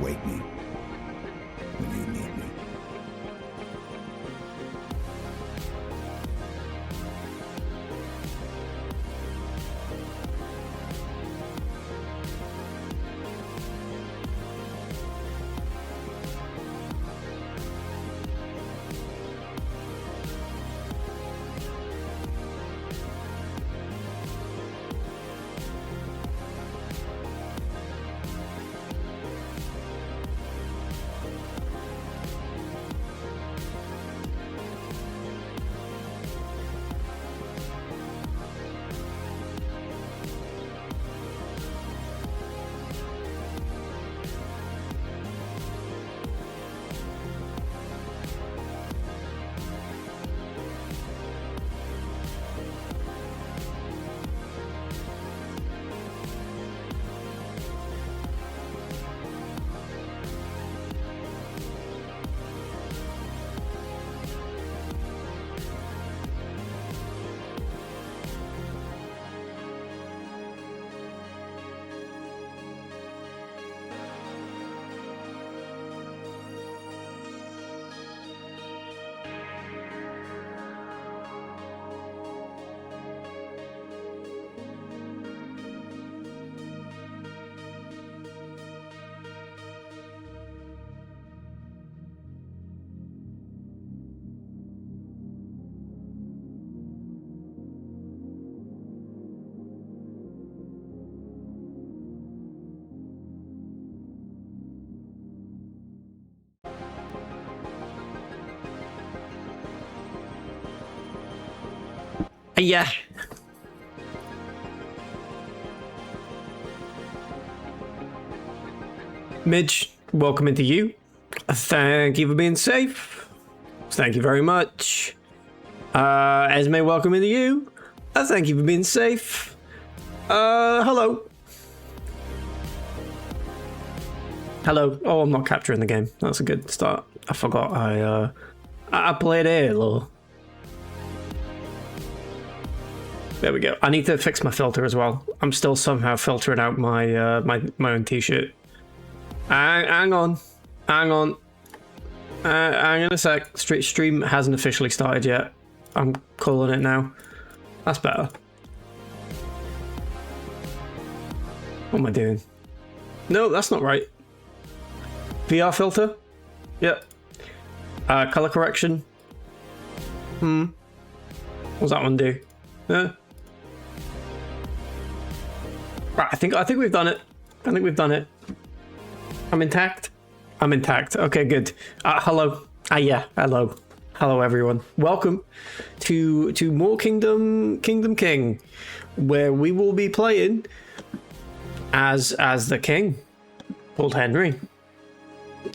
Wake me when you need me. Yeah. Midge, welcome into you. Thank you for being safe. Thank you very much. Esme, welcome into you. Thank you for being safe. Hello. Hello. Oh, I'm not capturing the game. That's a good start. I forgot I played Halo. There we go. I need to fix my filter as well. I'm still somehow filtering out my my own t-shirt. Hang on. Hang on a sec. Stream hasn't officially started yet. I'm calling it now. That's better. What am I doing? No, that's not right. VR filter? Yep. Color correction. What does that one do? Right, I think we've done it. I think we've done it. I'm intact. I'm intact. Okay, good. Hello. Yeah. Hello. Hello, everyone. Welcome to more Kingdom King, where we will be playing as the king called Henry.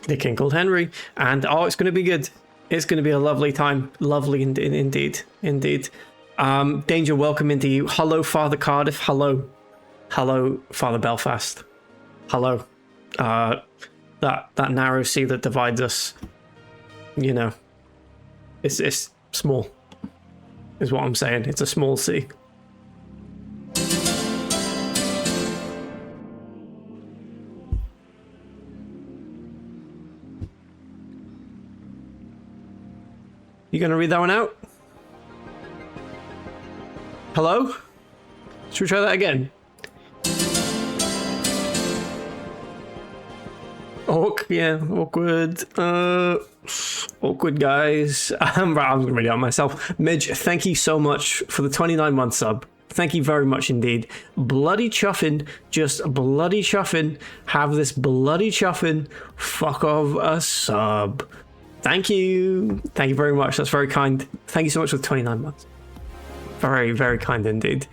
The king called Henry, and oh, it's going to be good. It's going to be a lovely time. Lovely indeed. Danger, welcome into you. Hello, Father Cardiff. Hello, Father Belfast. Hello. That narrow sea that divides us. You know, it's small. Is what I'm saying. It's a small sea. You gonna read that one out? Hello? Should we try that again? Yeah, awkward. Awkward, guys. I'm gonna read it out myself. Midge, thank you so much for the 29-month sub. Thank you very much indeed. Bloody chuffing, just bloody chuffing. Have this bloody chuffing fuck of a sub. Thank you. Thank you very much. That's very kind. Thank you so much for the 29 months. Very, very kind indeed.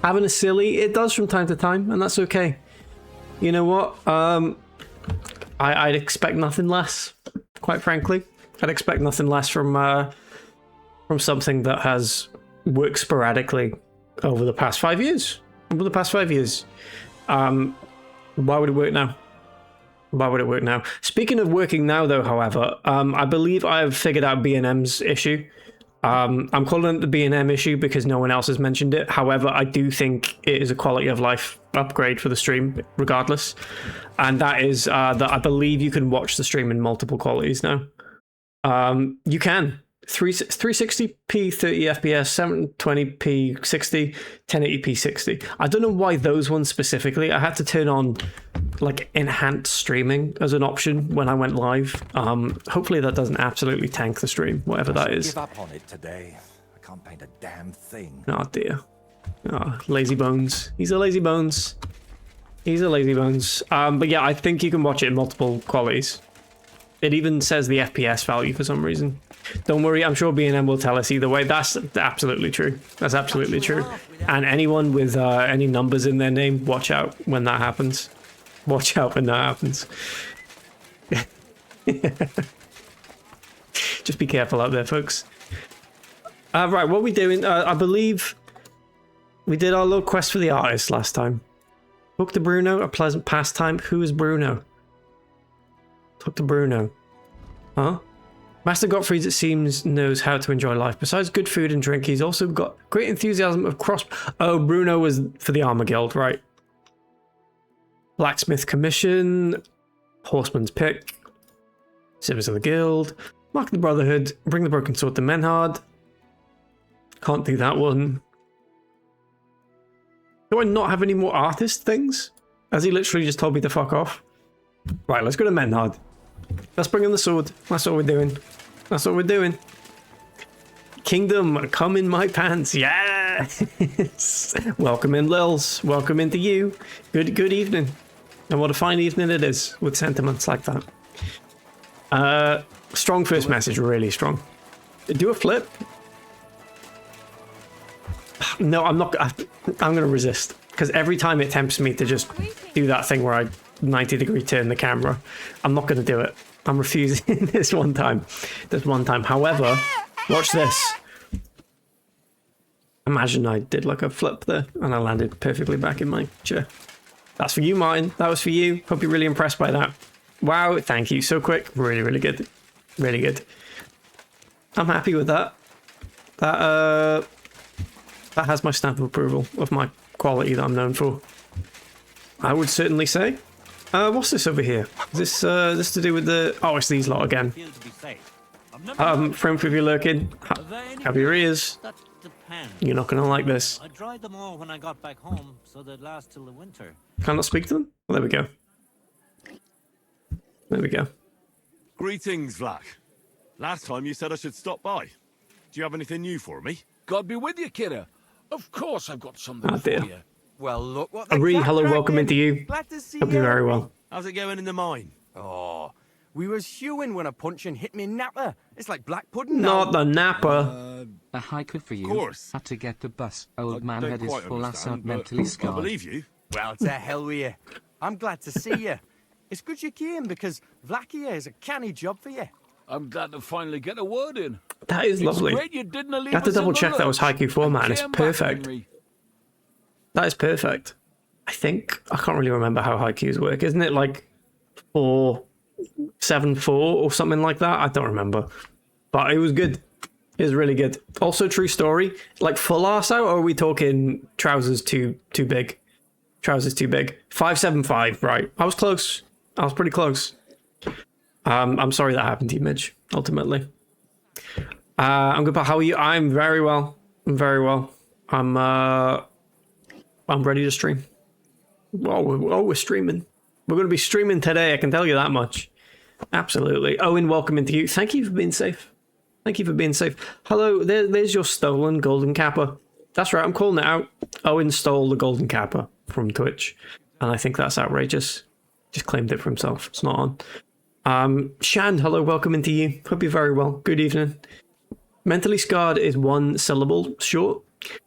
Having a silly, it does from time to time, and that's okay. You know what? I'd expect nothing less, quite frankly. I'd expect nothing less from something that has worked sporadically over the past 5 years. Why would it work now? Why would it work now? Speaking of working now, though, however, I believe I have figured out B&M's issue. I'm calling it the B&M issue because no one else has mentioned it. However, I do think it is a quality of life upgrade for the stream, regardless. And that is that I believe you can watch the stream in multiple qualities now. You can. 360p 30 fps, 720p 60, 1080p 60. I don't know why those ones specifically. I had to turn on like enhanced streaming as an option when I went live. Hopefully that doesn't absolutely tank the stream, whatever that is. Give up on it today. I can't paint a damn thing. Oh dear. Oh, lazy bones. He's a lazy bones. He's a lazy bones. But yeah, I think you can watch it in multiple qualities. It even says the FPS value for some reason. Don't worry, I'm sure B&M will tell us either way. That's absolutely true. That's absolutely true. And anyone with any numbers in their name, watch out when that happens. Watch out when that happens. Just be careful out there, folks. Right, what are we doing? I believe we did our little quest for the artist last time. Talk to Bruno, a pleasant pastime. Who is Bruno? Talk to Bruno. Huh? Master Gottfried, it seems, knows how to enjoy life. Besides good food and drink, he's also got great enthusiasm of cross... Oh, Bruno was for the Armor Guild, right. Blacksmith Commission, Horseman's Pick, Service of the Guild, Mark of the Brotherhood, Bring the Broken Sword to Menhard. Can't do that one. Do I not have any more artist things? Has he literally just told me to fuck off? Right, let's go to Menhard. Let's bring in the sword. That's what we're doing. That's what we're doing. Kingdom, come in my pants. Yes! Welcome in, Lils. Welcome into you. Good evening. And what a fine evening it is with sentiments like that. Strong first message, really strong. Do a flip. No, I'm not. I'm going to resist. Because every time it tempts me to just do that thing where I 90-degree turn the camera, I'm not going to do it. I'm refusing this one time. This one time. However, watch this. Imagine I did like a flip there and I landed perfectly back in my chair. That's for you, Martin. That was for you. Hope you're really impressed by that. Wow, thank you. So quick. Really, really good. Really good. I'm happy with that. That has my stamp of approval of my quality that I'm known for. I would certainly say. What's this over here? Is this to do with the... Oh, it's these lot again. Friend, if you're lurking, have your ears. You're not going to like this. I dried them all when I got back home, so they'd last till the winter. Can I speak to them? Well, there we go. There we go. Greetings, Vlak. Last time you said I should stop by. Do you have anything new for me? God be with you, kiddo. Of course I've got something Oh, for dear. you. Well, look what Ari, hello, welcome into you. Glad to see Hope you're very well. How's it going in the mine? Oh, we was hewing when a puncheon hit me napper. It's like black pudding now. Not the napper. A haiku for you. Of course. Had to get the bus. Old I man don't had his quite full ass understand, out but mentally I scarred. believe you. Well, to hell with you. I'm glad to see you. It's good you came because Vlak here is a canny job for you. I'm glad to finally get a word in. That is lovely. It's great you didn't leave I had to us in double the check that was lurch. haiku format and it's Came back, perfect. Henry. That is perfect. I think I can't really remember how haikus work. Isn't it like 4-7-4 or something like that? I don't remember. But it was good. It was really good. Also, true story. Like full arse out, or are we talking trousers too big? Trousers too big. 575. Right. I was close. I was pretty close. I'm sorry that happened to you, Midge. Ultimately. I'm good. How are you? I'm very well. I'm very well. I'm ready to stream. We're streaming. We're going to be streaming today, I can tell you that much. Absolutely. Owen, welcome into you. Thank you for being safe. Thank you for being safe. Hello, there's your stolen golden kappa. That's right, I'm calling it out. Owen stole the golden kappa from Twitch. And I think that's outrageous. Just claimed it for himself. It's not on. Shan, hello, welcome into you. Hope you're very well. Good evening. Mentally scarred is one syllable short,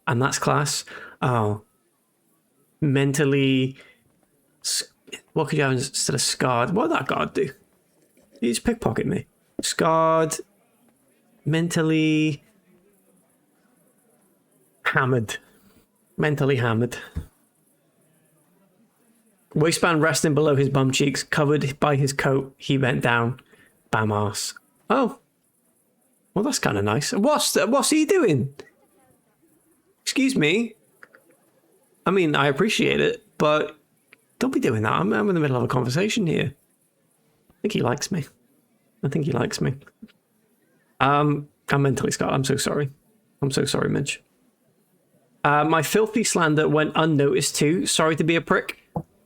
and that's class. Oh. Mentally... What could you have instead of scarred? What did that guard do? He just pickpocket me. Scarred. Mentally... hammered. Mentally hammered. Waistband resting below his bum cheeks, covered by his coat. He bent down. Bam ass. Oh. Well, that's kind of nice. What's he doing? Excuse me. I mean, I appreciate it, but don't be doing that. I'm in the middle of a conversation here. I think he likes me. I think he likes me. I'm mentally scarred. I'm so sorry. I'm so sorry, Midge. My filthy slander went unnoticed too. Sorry to be a prick.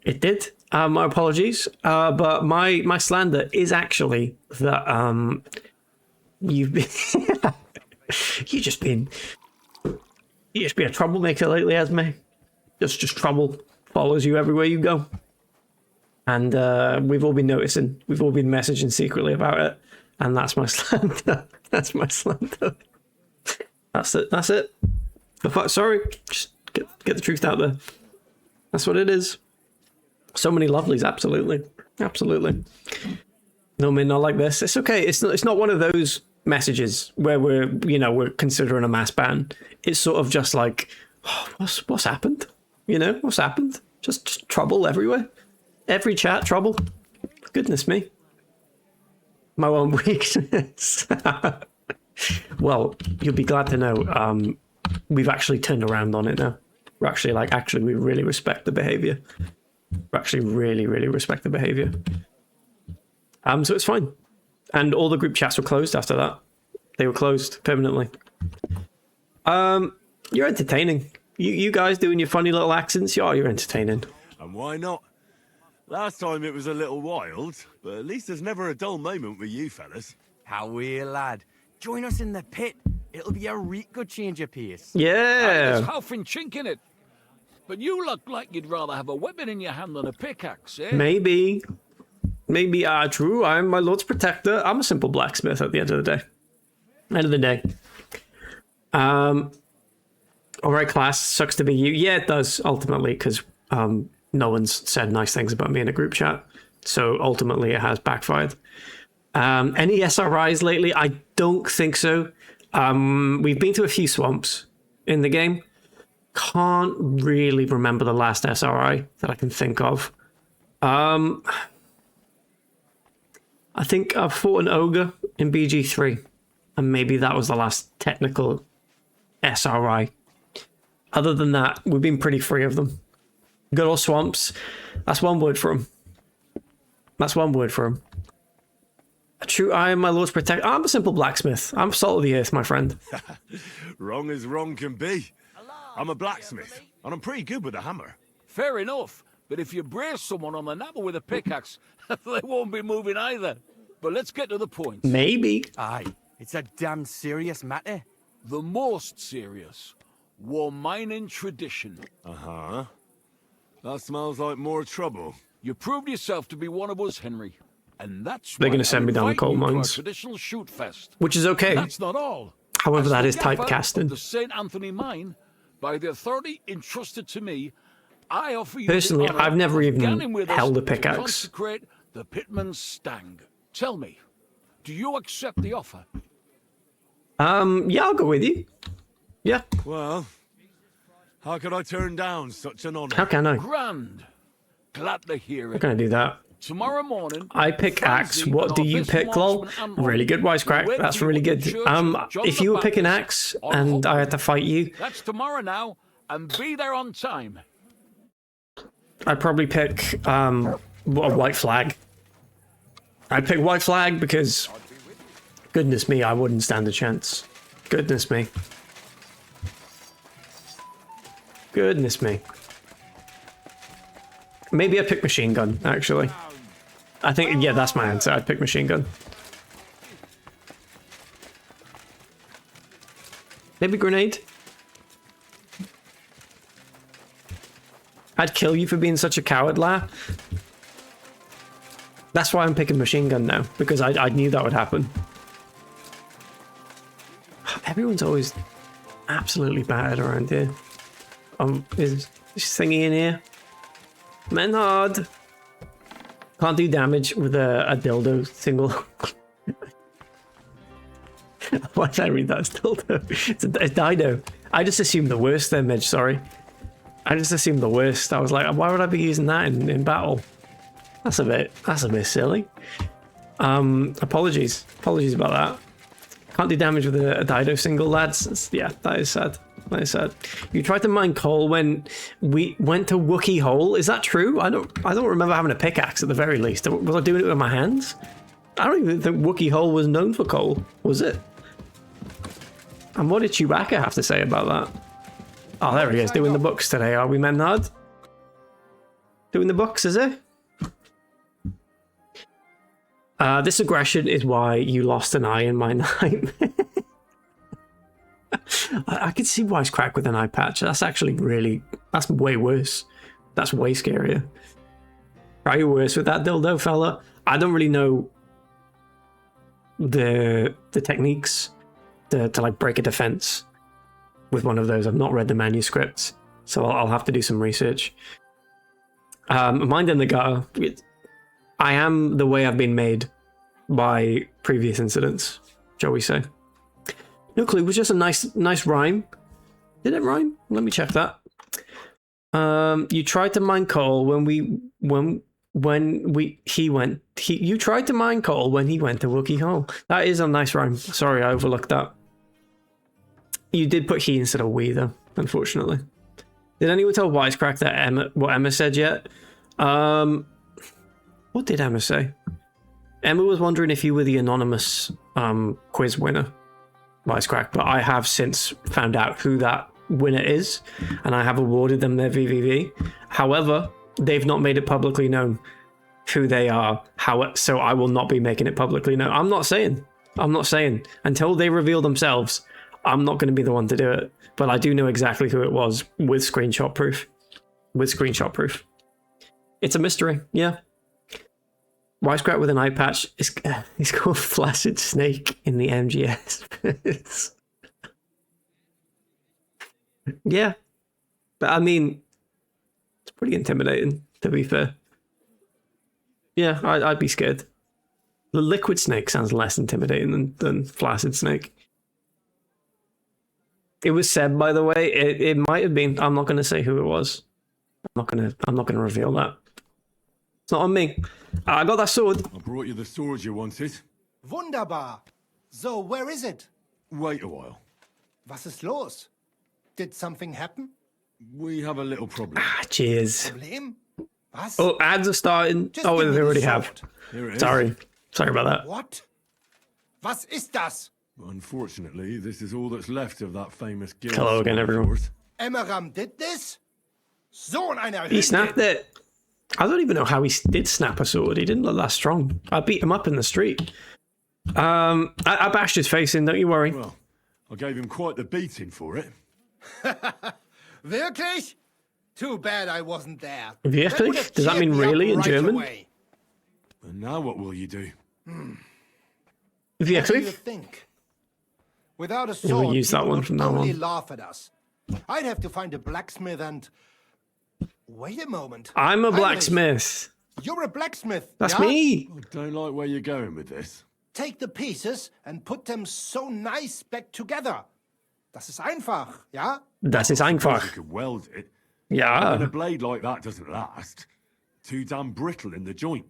It did. My apologies. But my slander is actually that you've been you've just been a troublemaker lately, Esme. Just trouble follows you everywhere you go. And we've all been noticing. We've all been messaging secretly about it. And that's my slander. That's my slander. That's it. That's it. Sorry. Just get the truth out there. That's what it is. So many lovelies. Absolutely. Absolutely. No, man, not like this. It's okay. It's not one of those messages where we're considering a mass ban. It's sort of just like, oh, what's happened? What's happened? Just trouble everywhere. Every chat, trouble. Goodness me. My one weakness. Well, you'll be glad to know we've actually turned around on it now. We're actually we really respect the behavior. We actually really, really respect the behavior. So it's fine. And all the group chats were closed after that. They were closed permanently. You're entertaining. You guys doing your funny little accents, you're entertaining. And why not? Last time it was a little wild, but at least there's never a dull moment with you fellas. How we're lad. Join us in the pit. It'll be a real good change of pace. Yeah. There's half and chink in it. But you look like you'd rather have a weapon in your hand than a pickaxe, eh? Maybe, true. I'm my lord's protector. I'm a simple blacksmith at the end of the day. All right, class. Sucks to be you. Yeah, it does, ultimately, because no one's said nice things about me in a group chat. So ultimately, it has backfired. Any SRIs lately? I don't think so. We've been to a few swamps in the game. Can't really remember the last SRI that I can think of. I think I fought an ogre in BG3, and maybe that was the last technical SRI. Other than that, we've been pretty free of them. Good old swamps. That's one word for them. That's one word for them. True, I am my lord's protector. I'm a simple blacksmith. I'm salt of the earth, my friend. Wrong as wrong can be. I'm a blacksmith, and I'm pretty good with a hammer. Fair enough. But if you brace someone on the napper with a pickaxe, they won't be moving either. But let's get to the point. Maybe. Aye, it's a damn serious matter. The most serious. War mining tradition. Uh-huh. That smells like more trouble. You proved yourself to be one of us, Henry. And that's They're why going to send me down the invite coal you to our mines. traditional shoot fest. Which is okay. That's not all. However, As that the is gaffer typecasting. of the St. Anthony mine, by the authority entrusted to me, I offer you Personally, the honor I've never of even gathering with us held a to pickaxe. consecrate the Pitman's Stang. Tell me, do you accept the offer? Yeah, I'll go with you. Yeah. Well, how could I turn down such an honor? How can I? Grand. Glad to hear How it. can I do that? Tomorrow morning, I pick axe. Francie What and do our you best pick, lol? marksman and Really good will wisecrack. wait That's for you really at the good. church of John If the you were picking Baptist axe on and I Hope. had to fight you, That's tomorrow now, and be there on time. I'd probably pick a white flag. I'd pick white flag because, goodness me, I wouldn't stand a chance. Goodness me. Goodness me. Maybe I'd pick machine gun, actually. I think, yeah, that's my answer. I'd pick machine gun. Maybe grenade. I'd kill you for being such a coward, La. That's why I'm picking machine gun now, because I knew that would happen. Everyone's always absolutely battered around here. Is this thingy in here? Menard! Can't do damage with a dildo single. Why did I read that as dildo? It's a dido. I just assumed the worst there, Midge, sorry. I just assumed the worst. I was like, why would I be using that in battle? That's a bit silly. Apologies about that. Can't do damage with a Dido single, lads. Yeah, that is sad. That is sad. You tried to mine coal when we went to Wookiee Hole. Is that true? I don't remember having a pickaxe at the very least. Was I doing it with my hands? I don't even think Wookiee Hole was known for coal, was it? And what did Chewbacca have to say about that? Oh, there he is, doing the books today, are we, Menard? Doing the books, is it? This aggression is why you lost an eye in my night. I can see Wisecrack with an eye patch. That's actually that's way worse. That's way scarier. Are you worse with that dildo, fella? I don't really know the techniques to like break a defense with one of those. I've not read the manuscripts, so I'll have to do some research. Mind in the gutter. I am the way I've been made by previous incidents, shall we say. No clue, it was just a nice rhyme. Did it rhyme? Let me check that. You tried to mine coal you tried to mine coal when he went to Wookiee Hole. That is a nice rhyme. Sorry, I overlooked that. You did put he instead of we though, unfortunately. Did anyone tell Wisecrack that what Emma said yet? What did Emma say? Emma was wondering if you were the anonymous quiz winner, Wisecrack, but I have since found out who that winner is, and I have awarded them their VVV. However, they've not made it publicly known who they are, so I will not be making it publicly known. I'm not saying. Until they reveal themselves, I'm not going to be the one to do it, but I do know exactly who it was with screenshot proof. It's a mystery, yeah. Wisecrack with an eye patch is called Flaccid Snake in the MGS. Yeah. But I mean, it's pretty intimidating, to be fair. Yeah, I'd be scared. The Liquid Snake sounds less intimidating than Flaccid Snake. It was said, by the way, it might have been. I'm not going to say who it was. I'm not gonna reveal that. It's not on me. I got that sword. I brought you the sword you wanted. Wunderbar. So, where is it? Wait a while. Was ist los? Did something happen? We have a little problem. Cheers. Problem? Was? Oh, ads are starting. Just Oh, give me they the already sword. have. Here it is. Sorry about that. What? Was ist das? Unfortunately, this is all that's left of that famous guild. Hello again, sword of everyone. yours. Emmeram did this? So einer He Hündin. snapped it. I don't even know how he did snap a sword. He didn't look that strong. I beat him up in the street. I bashed his face in, don't you worry. Well, I gave him quite the beating for it. Wirklich? Too bad I wasn't there. That would have Wirklich? Does that mean cheered me up really in right German? away. And now what will you do? What do you Wirklich? think? Without a we'll sword, use that people one would from now only on. laugh at us. I'd have to find a blacksmith and... Wait a moment. I'm a Heinrich, blacksmith. You're a blacksmith, That's yeah? me. I don't like where you're going with this. Take the pieces and put them so nice back together. Das ist einfach, ja? Das ist You einfach. could weld it. Ja. And a blade like that doesn't last. Too damn brittle in the joint.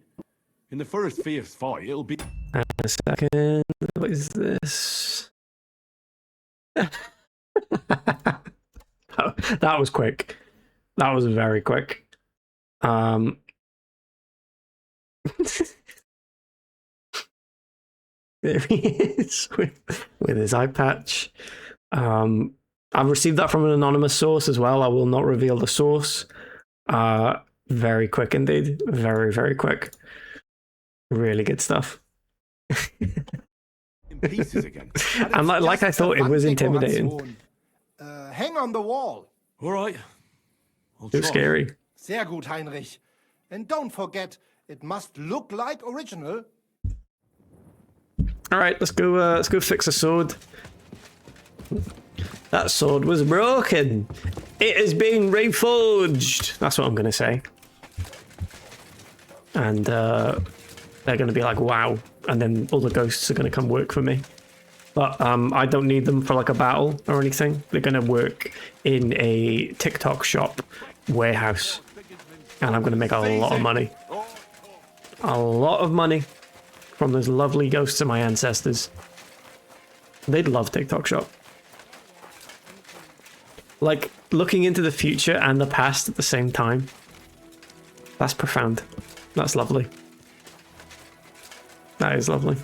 In the first fierce fight, it'll be... A second. What is this? That was quick. That was very quick. There he is with his eye patch. I've received that from an anonymous source as well. I will not reveal the source. Very quick indeed. Very, very quick. Really good stuff. in pieces again. And like I thought, it was intimidating. Hang on the wall. All right. I'll Too try. scary. Sehr gut, Heinrich. And don't forget, it must look like original. All right, let's go fix a sword. That sword was broken. It is being reforged. That's what I'm gonna say. And they're gonna be like, wow. And then all the ghosts are gonna come work for me. But I don't need them for like a battle or anything. They're gonna work in a TikTok shop warehouse. And I'm gonna make a lot of money. A lot of money from those lovely ghosts of my ancestors. They'd love TikTok Shop. Like, looking into the future and the past at the same time. That's profound. That's lovely. That is lovely.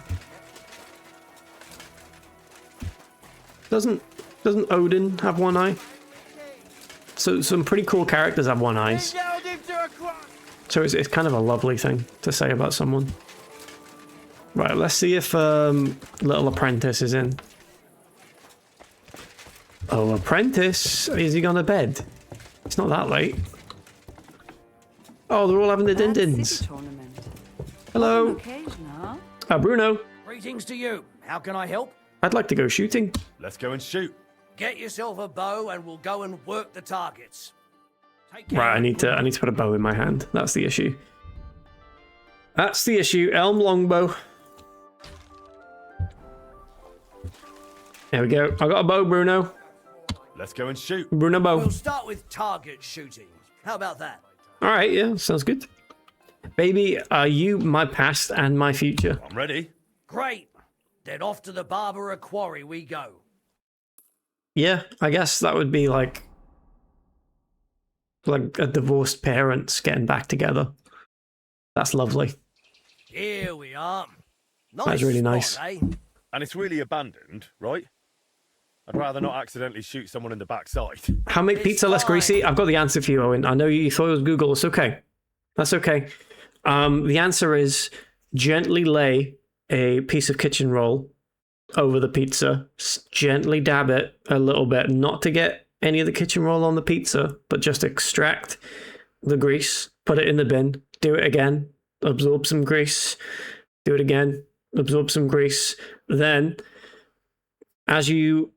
Doesn't Odin have one eye? So some pretty cool characters have one eye. So it's kind of a lovely thing to say about someone. Right, let's see if Little Apprentice is in. Oh, Apprentice, is he gone to bed? It's not that late. Oh, they're all having the din-dins. Hello. Bruno. Greetings to you. How can I help? I'd like to go shooting. Let's go and shoot. Get yourself a bow and we'll go and work the targets. Take care. Right, I need to put a bow in my hand. That's the issue. That's the issue. Elm longbow. There we go. I got a bow, Bruno. Let's go and shoot. Bruno bow. We'll start with target shooting. How about that? All right, yeah, sounds good. Baby, are you my past and my future? I'm ready. Great. Then off to the Barbara Quarry we go. Yeah, I guess that would be like a divorced parents getting back together. That's lovely. Here we are. Nice That's really spot, nice. Eh? And it's really abandoned, right? I'd rather not accidentally shoot someone in the backside. How make pizza less greasy? I've got the answer for you, Owen. I know you thought it was Google. It's okay. That's okay. The answer is gently lay a piece of kitchen roll over the pizza. Gently dab it a little bit, not to get any of the kitchen roll on the pizza, but just extract the grease, put it in the bin, do it again, absorb some grease, do it again, absorb some grease. Then, as you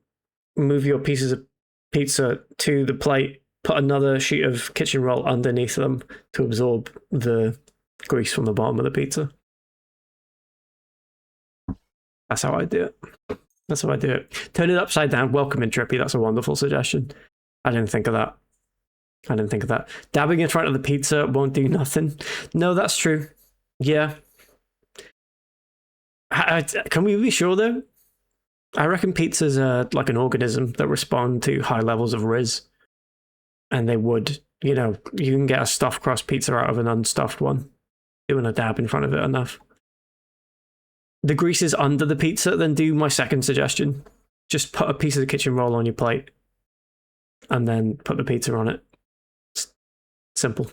move your pieces of pizza to the plate, put another sheet of kitchen roll underneath them to absorb the grease from the bottom of the pizza. That's how I do it. That's how I do it. Turn it upside down. Welcome in, Trippy. That's a wonderful suggestion. I didn't think of that. Dabbing in front of the pizza won't do nothing. No, that's true. Yeah. Can we be sure, though? I reckon pizzas are like an organism that respond to high levels of Riz. And they would, you can get a stuffed crust pizza out of an unstuffed one. Doing a dab in front of it enough. The grease is under the pizza, then do my second suggestion. Just put a piece of the kitchen roll on your plate. And then put the pizza on it. It's simple.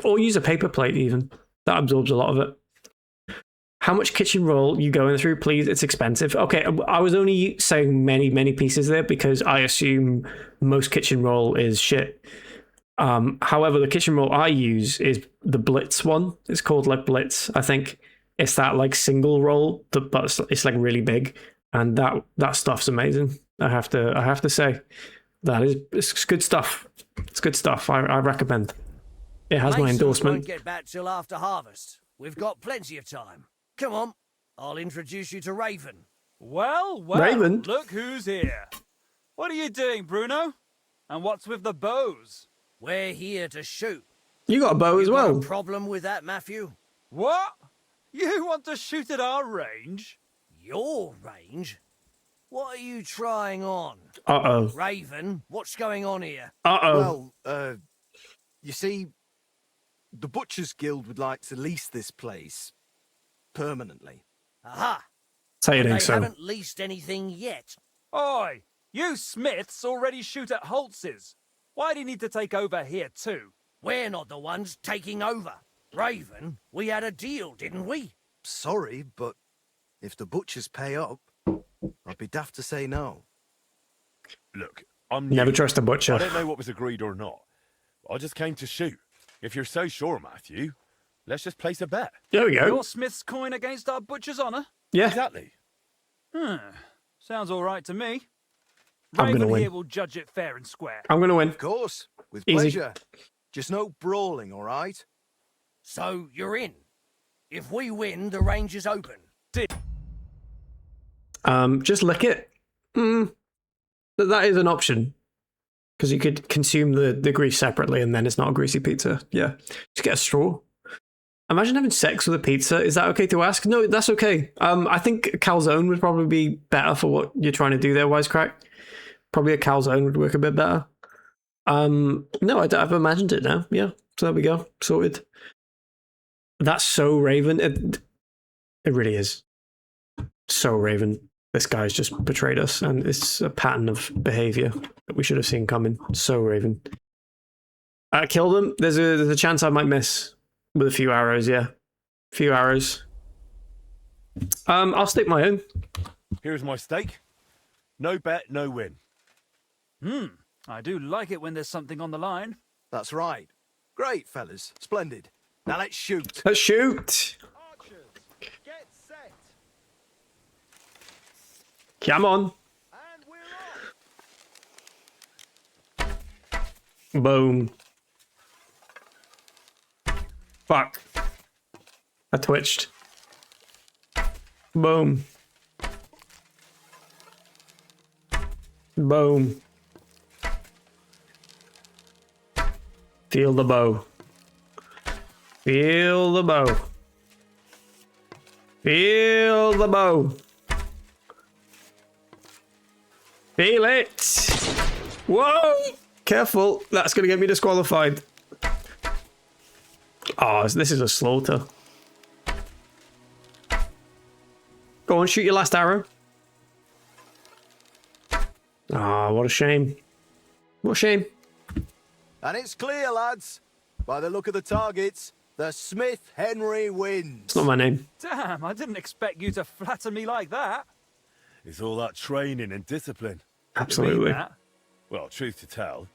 Or use a paper plate even. That absorbs a lot of it. How much kitchen roll you going through, please? It's expensive. Okay, I was only saying many pieces there because I assume most kitchen roll is shit. However, the kitchen roll I use is the Blitz one. It's called like Blitz, I think. It's that like single roll, but it's like really big, and that stuff's amazing. I have to say, it's good stuff. It's good stuff. I recommend. It has my endorsement. Won't get back till after harvest. We've got plenty of time. Come on, I'll introduce you to Raven. Well, Raven? Look who's here. What are you doing, Bruno? And what's with the bows? We're here to shoot. You got a bow as well. Got a problem with that, Matthew? What? You want to shoot at our range? Your range? What are you trying on? Uh-oh. Raven, what's going on here? Uh-oh. Well, you see, the Butchers Guild would like to lease this place permanently. Aha! Saying They so. haven't leased anything yet. Oi! You Smiths already shoot at Holtz's. Why do you need to take over here too? We're not the ones taking over. Raven, we had a deal, didn't we? Sorry, but if the Butchers pay up, I'd be daft to say no. Look, I'm Never new. trust a butcher. I don't know what was agreed or not. I just came to shoot. If you're so sure, Matthew, let's just place a bet. There we go. Your Smith's coin against our butcher's honour? Yeah. Exactly. Sounds all right to me. I'm gonna Raven win. here will judge it fair and square. I'm going to win. Of course, with Easy. pleasure. Just no brawling, all right? So you're in. If we win, the range is open. Just lick it. That is an option. Because you could consume the grease separately and then it's not a greasy pizza. Yeah. Just get a straw. Imagine having sex with a pizza. Is that okay to ask? No, that's okay. I think a calzone would probably be better for what you're trying to do there, Wisecrack. Probably a calzone would work a bit better. No, I've imagined it now. Yeah, so there we go. Sorted. That's so Raven. It really is. So Raven. This guy's just betrayed us, and it's a pattern of behavior that we should have seen coming. So Raven. Killed him. There's a chance I might miss with a few arrows, yeah. A few arrows. I'll stake my own. Here's my stake. No bet, no win. I do like it when there's something on the line. That's right. Great, fellas. Splendid. Now let's shoot. Let's shoot. Archers, get set. Come on. And we're off. Boom. Fuck. I twitched. Boom. Boom. Feel the bow. Feel the bow. Feel the bow. Feel it. Whoa! Careful. That's going to get me disqualified. Oh, this is a slaughter. Go on, shoot your last arrow. Ah, what a shame. What a shame. And it's clear, lads. By the look of the targets, the Smith Henry wins. It's not my name. Damn, I didn't expect you to flatter me like that. It's all that training and discipline. Absolutely. That. Well, truth to tell,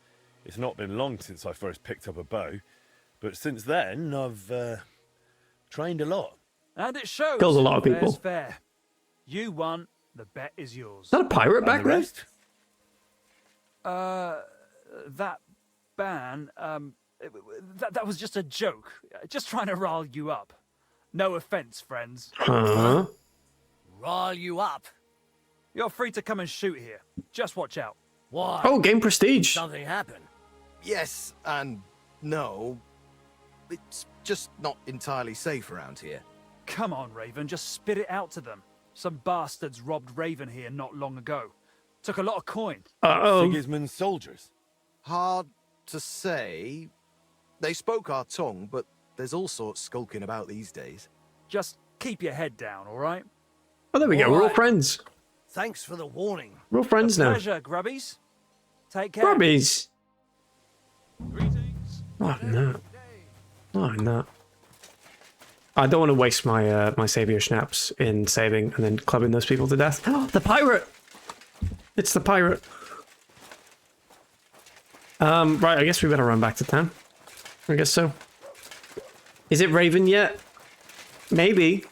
it's not been long since I first picked up a bow, but since then I've trained a lot. And it shows. Kills a lot of people. Fair's fair. You won. The bet is yours. Is that a pirate back And the there? rest? That ban, that was just a joke. Just trying to rile you up. No offense, friends. Huh? Rile you up. You're free to come and shoot here. Just watch out. Why? Oh, game prestige. Something happened. Yes and no. It's just not entirely safe around here. Come on, Raven, just spit it out to them. Some bastards robbed Raven here not long ago. Took a lot of coin. Uh-oh. Sigismund's soldiers. Hard to say. They spoke our tongue, but there's all sorts skulking about these days. Just keep your head down, all right? Oh, there we go. All We're all right. friends. Thanks for the warning. We're all friends now. Pleasure, grubbies. Take care. Grubbies. Greetings. Oh, no. Oh, no. I don't want to waste my my savior schnapps in saving and then clubbing those people to death. Oh, the pirate! It's the pirate. Right, I guess we better run back to town. I guess so. Is it Raven yet? Maybe.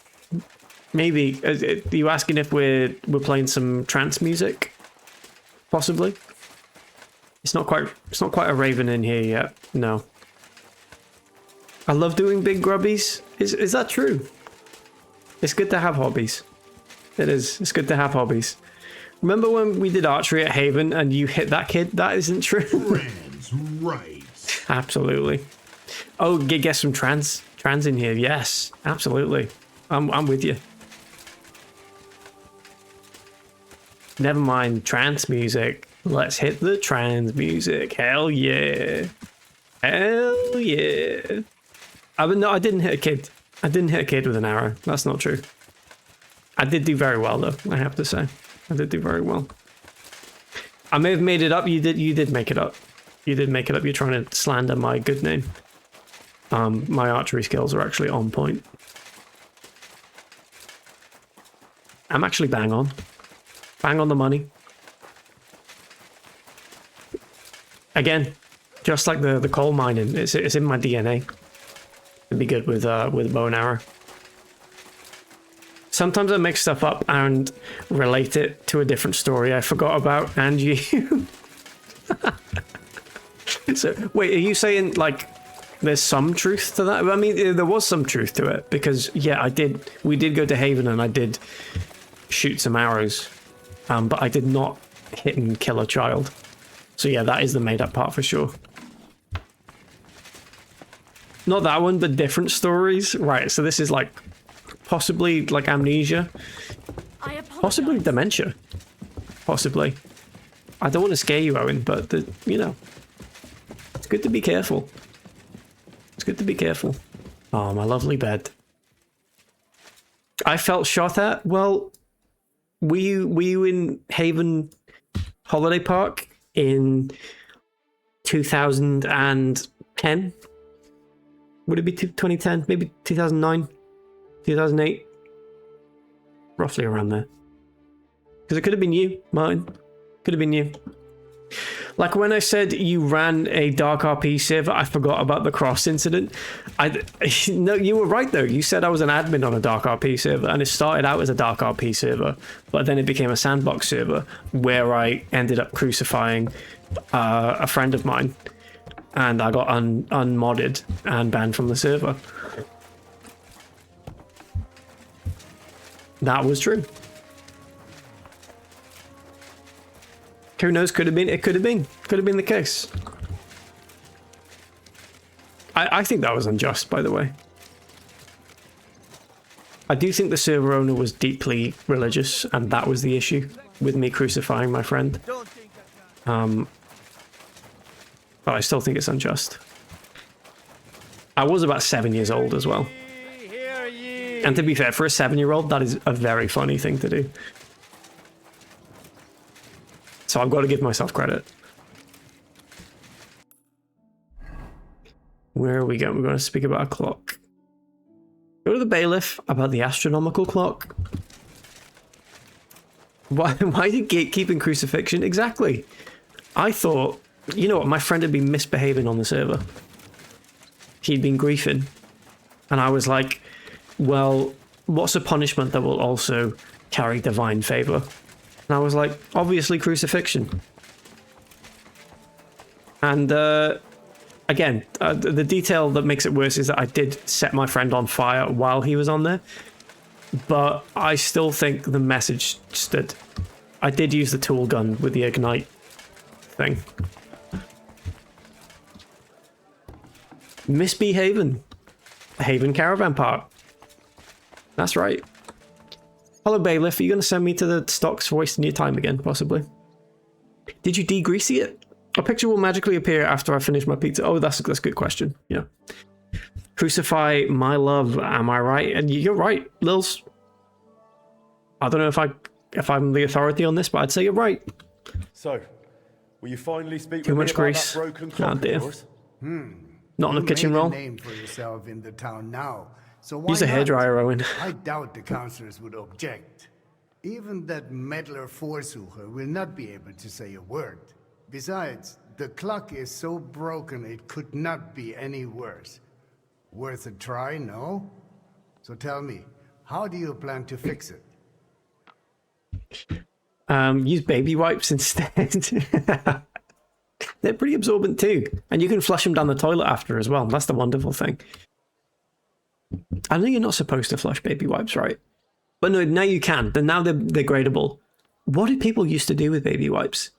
Maybe. Are you asking if we're playing some trance music? Possibly. It's not quite a Raven in here yet. No. I love doing big grubbies. Is that true? It's good to have hobbies. It is. It's good to have hobbies. Remember when we did archery at Haven and you hit that kid? That isn't true. Friends, right. Absolutely. Oh, get some trans in here. Yes, absolutely. I'm with you. Never mind trance music. Let's hit the trans music. Hell yeah. Hell yeah. No, I didn't hit a kid. I didn't hit a kid with an arrow. That's not true. I did do very well, though, I have to say. I did do very well. I may have made it up. You did make it up. You did make it up. You're trying to slander my good name. My archery skills are actually on point. I'm actually bang on. Bang on the money. Again, just like the coal mining, it's in my DNA. It'd be good with bow and arrow. Sometimes I make stuff up and relate it to a different story I forgot about, and you. So, wait, are you saying, like, there's some truth to that? I mean, there was some truth to it, because, yeah, we did go to Haven and I did shoot some arrows, but I did not hit and kill a child. So, yeah, that is the made-up part for sure. Not that one, but different stories. Right, so this is like possibly like amnesia. Possibly dementia. Possibly. I don't want to scare you, Owen, but you know, it's good to be careful. It's good to be careful. Oh, my lovely bed. I felt shot at. Well, were you in Haven Holiday Park in 2010? Would it be 2010? Maybe 2009? 2008? Roughly around there. Because it could have been you, Martin. Could have been you. Like when I said you ran a Dark RP server, I forgot about the cross incident. No, you were right though. You said I was an admin on a Dark RP server, and it started out as a Dark RP server, but then it became a sandbox server where I ended up crucifying a friend of mine, and I got unmodded and banned from the server. That was true. Who knows? Could have been. It could have been. Could have been the case. I think that was unjust, by the way. I do think the server owner was deeply religious, and that was the issue with me crucifying my friend. But I still think it's unjust. I was about 7 years old as well. And to be fair, for a 7-year-old, that is a very funny thing to do. So I've got to give myself credit. Where are we going? We're going to speak about a clock. Go to the bailiff about the astronomical clock. Why are you gatekeeping crucifixion? Exactly. I thought, you know what, my friend had been misbehaving on the server. He'd been griefing. And I was like, well, what's a punishment that will also carry divine favor? And I was like, obviously crucifixion. And again, the detail that makes it worse is that I did set my friend on fire while he was on there. But I still think the message stood. I did use the tool gun with the ignite thing. Misbehaving. Haven Caravan Park. That's right. Hello, Bailiff. Are you going to send me to the stocks for wasting your time again, possibly? Did you degreasy it? A picture will magically appear after I finish my pizza. Oh, that's a good question. Yeah. Crucify my love. Am I right? And you're right, Lils. I don't know if I'm the authority on this, but I'd say you're right. So, will you finally speak Too with much me about grease. that broken clock of yours? Not on a kitchen roll. Name for yourself in the town now. So why Use a not? hairdryer, Owen. I doubt the councillors would object. Even that meddler Forsucher will not be able to say a word. Besides, the clock is so broken it could not be any worse. Worth a try, no? So tell me, how do you plan to fix it? Use baby wipes instead. They're pretty absorbent too. And you can flush them down the toilet after as well. That's the wonderful thing. I know you're not supposed to flush baby wipes, right? But no, now you can. Now they're gradable. What did people used to do with baby wipes?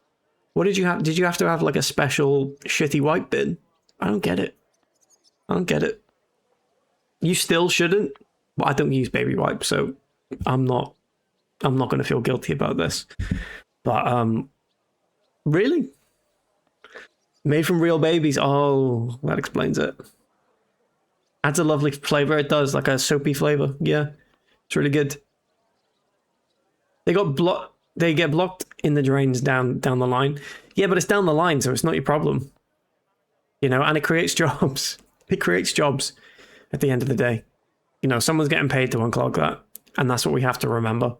What did you have? Did you have to have like a special shitty wipe bin? I don't get it. I don't get it. You still shouldn't. But I don't use baby wipes, so I'm not going to feel guilty about this. But really? Made from real babies. Oh, that explains it. Adds a lovely flavor. It does, like a soapy flavor. Yeah, it's really good. They get blocked in the drains down the line. Yeah, but it's down the line, so it's not your problem. You know, and it creates jobs. It creates jobs at the end of the day. You know, someone's getting paid to unclog that, and that's what we have to remember.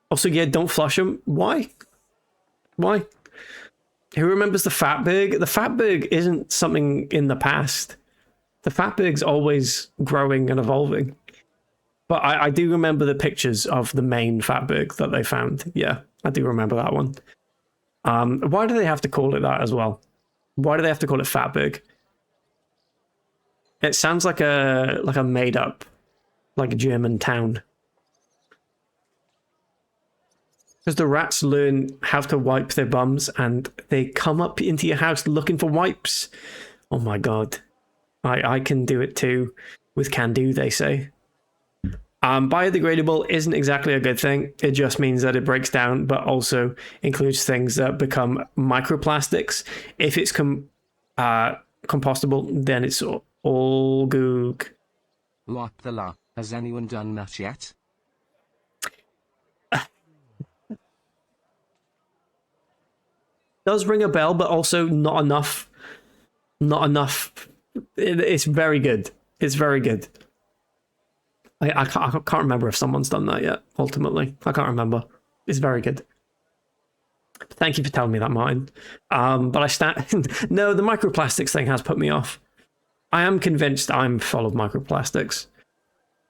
Also, yeah, don't flush them. Why? Why? Who remembers the Fatberg? The Fatberg isn't something in the past. The Fatberg's always growing and evolving. But I do remember the pictures of the main Fatberg that they found. Yeah, I do remember that one. Why do they have to call it that as well? Why do they have to call it Fatberg? It sounds like a made up, like a German town. Because the rats learn how to wipe their bums and they come up into your house looking for wipes. Oh my god. I can do it too with can do, they say. Biodegradable isn't exactly a good thing. It just means that it breaks down, but also includes things that become microplastics. If it's compostable, then it's all goog. What the la? Has anyone done that yet? Does ring a bell, but also not enough. Not enough. It's very good. It's very good. I can't remember if someone's done that yet, ultimately. I can't remember. It's very good. Thank you for telling me that, Martin. But I stand... No, the microplastics thing has put me off. I am convinced I'm full of microplastics.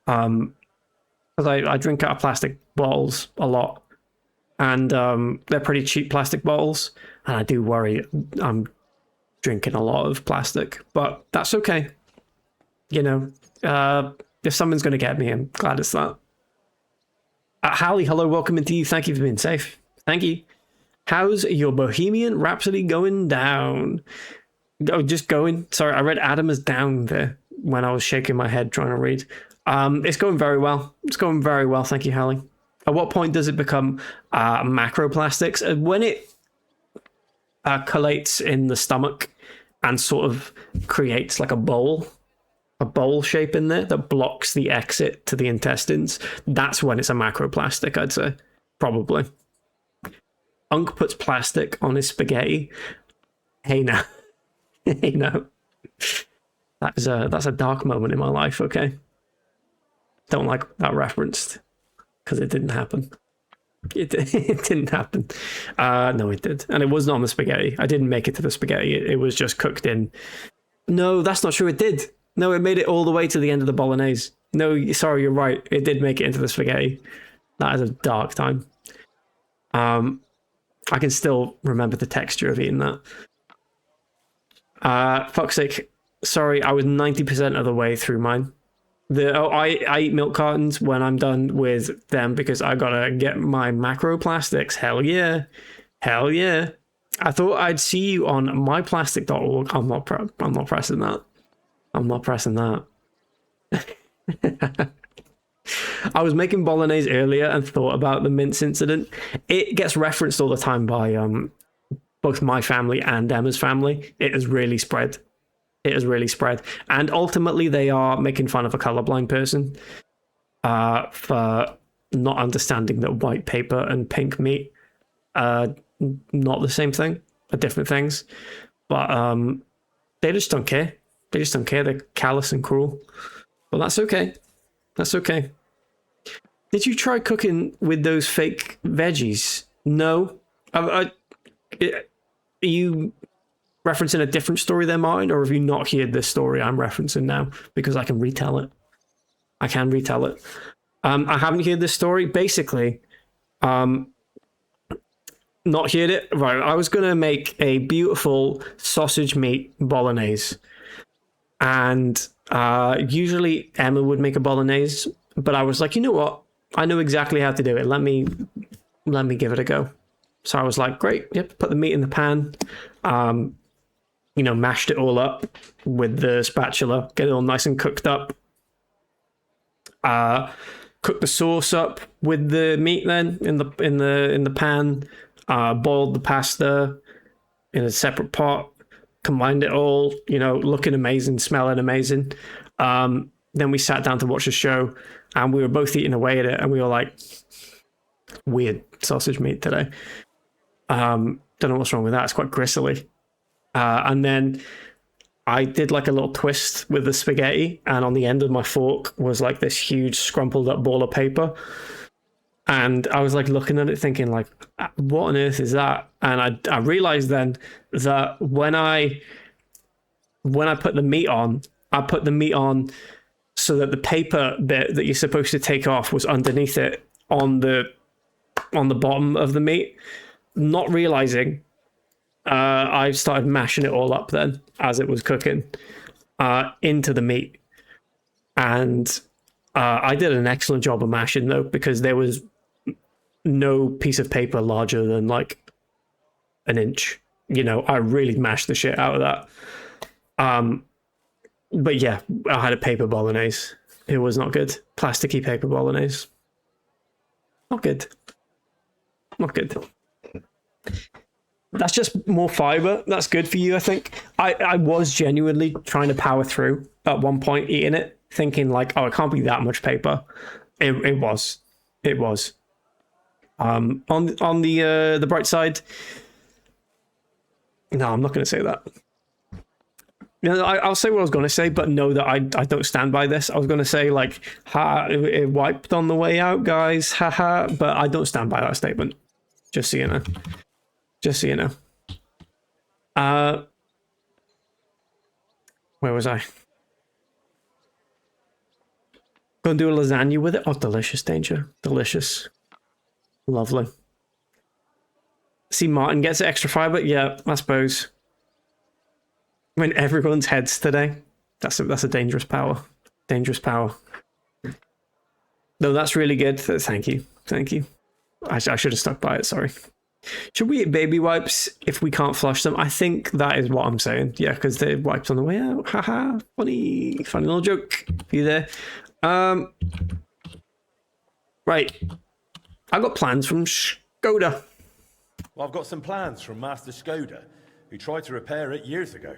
Because I drink out of plastic bottles a lot. And they're pretty cheap plastic bottles. And I do worry I'm drinking a lot of plastic. But that's okay. You know, if someone's going to get me, I'm glad it's that. Hallie, hello, welcome into you. Thank you for being safe. Thank you. How's your Bohemian Rhapsody going down? Oh, just going. Sorry, I read Adam as down there when I was shaking my head trying to read. It's going very well. It's going very well. Thank you, Hallie. At what point does it become macroplastics? When it collates in the stomach and sort of creates like a bowl shape in there that blocks the exit to the intestines, that's when it's a macroplastic, I'd say. Probably. Unc puts plastic on his spaghetti. Hey now. Hey now. That's a dark moment in my life, okay? Don't like that referenced. Because it didn't happen. It didn't happen. No, it did. And it wasn't on the spaghetti. I didn't make it to the spaghetti. It was just cooked in. No, that's not true. It did. No, it made it all the way to the end of the bolognese. No, sorry, you're right. It did make it into the spaghetti. That is a dark time. I can still remember the texture of eating that. Fuck's sake. Sorry, I was 90% of the way through mine. I eat milk cartons when I'm done with them because I gotta get my macroplastics. Hell yeah. Hell yeah. I thought I'd see you on myplastic.org. I'm not pressing that. I'm not pressing that. I was making bolognese earlier and thought about the mince incident. It gets referenced all the time by both my family and Emma's family. It has really spread. It has really spread. And ultimately, they are making fun of a colorblind person for not understanding that white paper and pink meat are not the same thing, are different things. But they just don't care. They just don't care. They're callous and cruel. But that's okay. That's okay. Did you try cooking with those fake veggies? No. Are you referencing a different story there, Martin? Or have you not heard this story I'm referencing now? Because I can retell it. I can retell it. I haven't heard this story. Basically, not heard it. Right. I was going to make a beautiful sausage meat bolognese. And usually Emma would make a bolognese, but I was like, you know what? I know exactly how to do it. Let me give it a go. So I was like, great. Yep. Put the meat in the pan. Mashed it all up with the spatula. Get it all nice and cooked up. Cook the sauce up with the meat then in the pan. Boiled the pasta in a separate pot. Combined it all, looking amazing, smelling amazing. Then we sat down to watch the show, and we were both eating away at it, and we were like, weird sausage meat today. Don't know what's wrong with that. It's quite gristly. And then I did like a little twist with the spaghetti, and on the end of my fork was like this huge scrumpled up ball of paper. And I was like looking at it thinking like, what on earth is that? And I realized then that when I put the meat on, I put the meat on so that the paper bit that you're supposed to take off was underneath it on the bottom of the meat. Not realizing, I started mashing it all up then as it was cooking into the meat. And I did an excellent job of mashing though, because there was no piece of paper larger than like an inch. I really mashed the shit out of that. But yeah, I had a paper bolognese. It was not good. Plasticky paper bolognese. Not good. Not good. That's just more fiber. That's good for you, I think. I was genuinely trying to power through at one point eating it, thinking like, oh, it can't be that much paper. It was. It was. On the bright side, no, I'm not going to say that. You know, I'll say what I was going to say, but know that I don't stand by this. I was going to say, like, ha, it wiped on the way out, guys, haha, but I don't stand by that statement. Just so you know. Just so you know. Where was I? Gonna do a lasagna with it. Oh, delicious, Danger. Delicious. Lovely. See, Martin gets extra fiber. Yeah, I suppose. When everyone's heads today, that's a dangerous power. Dangerous power. No, that's really good. Thank you. Thank you. I should have stuck by it. Sorry. Should we eat baby wipes if we can't flush them? I think that is what I'm saying. Yeah, because they're wipes on the way out. Haha. Funny little joke. You there? Right. I got plans from Skoda. Well, I've got some plans from Master Skoda, who tried to repair it years ago.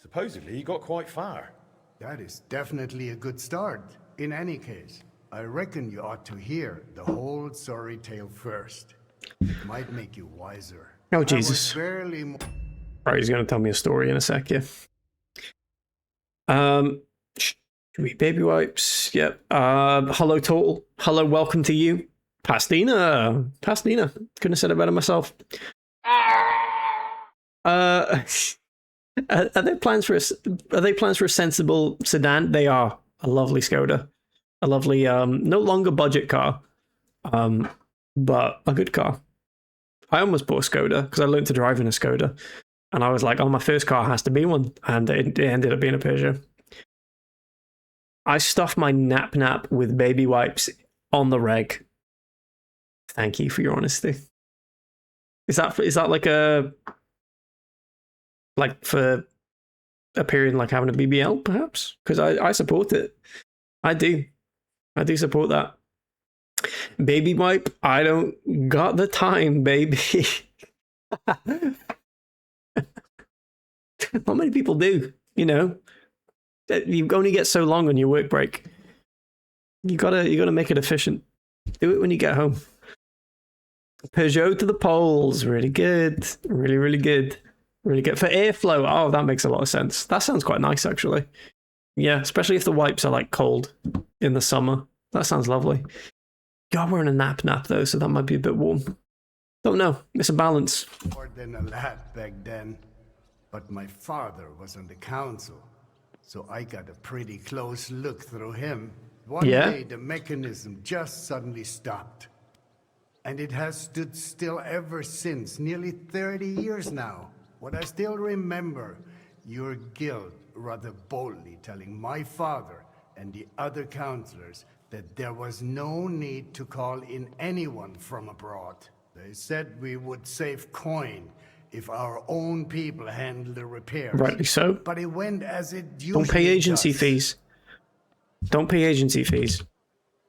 Supposedly, he got quite far. That is definitely a good start. In any case, I reckon you ought to hear the whole sorry tale first. It might make you wiser. Oh, Jesus. Right, he's going to tell me a story in a sec, yeah. Baby wipes, yep. Hello, Total. Hello, welcome to you. Pastina. Couldn't have said it better myself. Are there plans for a sensible sedan? They are. A lovely Skoda. A lovely, no longer budget car. But a good car. I almost bought a Skoda because I learned to drive in a Skoda. And I was like, oh, my first car has to be one. And it ended up being a Peugeot. I stuffed my nap with baby wipes on the reg. Thank you for your honesty. Is that like for appearing like having a BBL, perhaps? Because I support it. I do support that. Baby wipe, I don't got the time, baby. Not many people do, you know. You only get so long on your work break. You gotta make it efficient. Do it when you get home. Peugeot to the poles, really good, really good, really good for airflow. Oh, that makes a lot of sense. That sounds quite nice, actually. Yeah, especially if the wipes are like cold in the summer. That sounds lovely. You're wearing a nap though, so that might be a bit warm. Don't know. It's a balance. More than a lad back then, but my father was on the council, so I got a pretty close look through him. One day, the mechanism just suddenly stopped. And it has stood still ever since, nearly 30 years now. What I still remember, your guild rather boldly telling my father and the other councillors that there was no need to call in anyone from abroad. They said we would save coin if our own people handled the repairs. Rightly so. But it went as it usually Don't pay agency does. fees. Don't pay agency fees.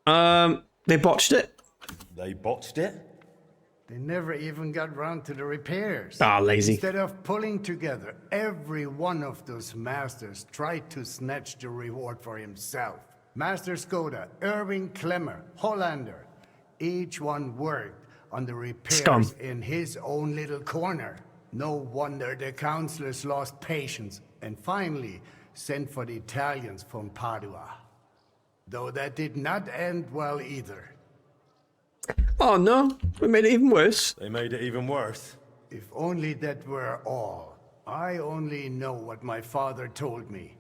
They botched it. They botched it? They never even got round to the repairs. Ah, lazy. Instead of pulling together, every one of those masters tried to snatch the reward for himself. Master Skoda, Erwin Klemmer, Hollander, each one worked on the repairs in his own little corner. No wonder the councillors lost patience and finally sent for the Italians from Padua. Though that did not end well either. Oh no, we made it even worse. They made it even worse. If only that were all. I only know what my father told me.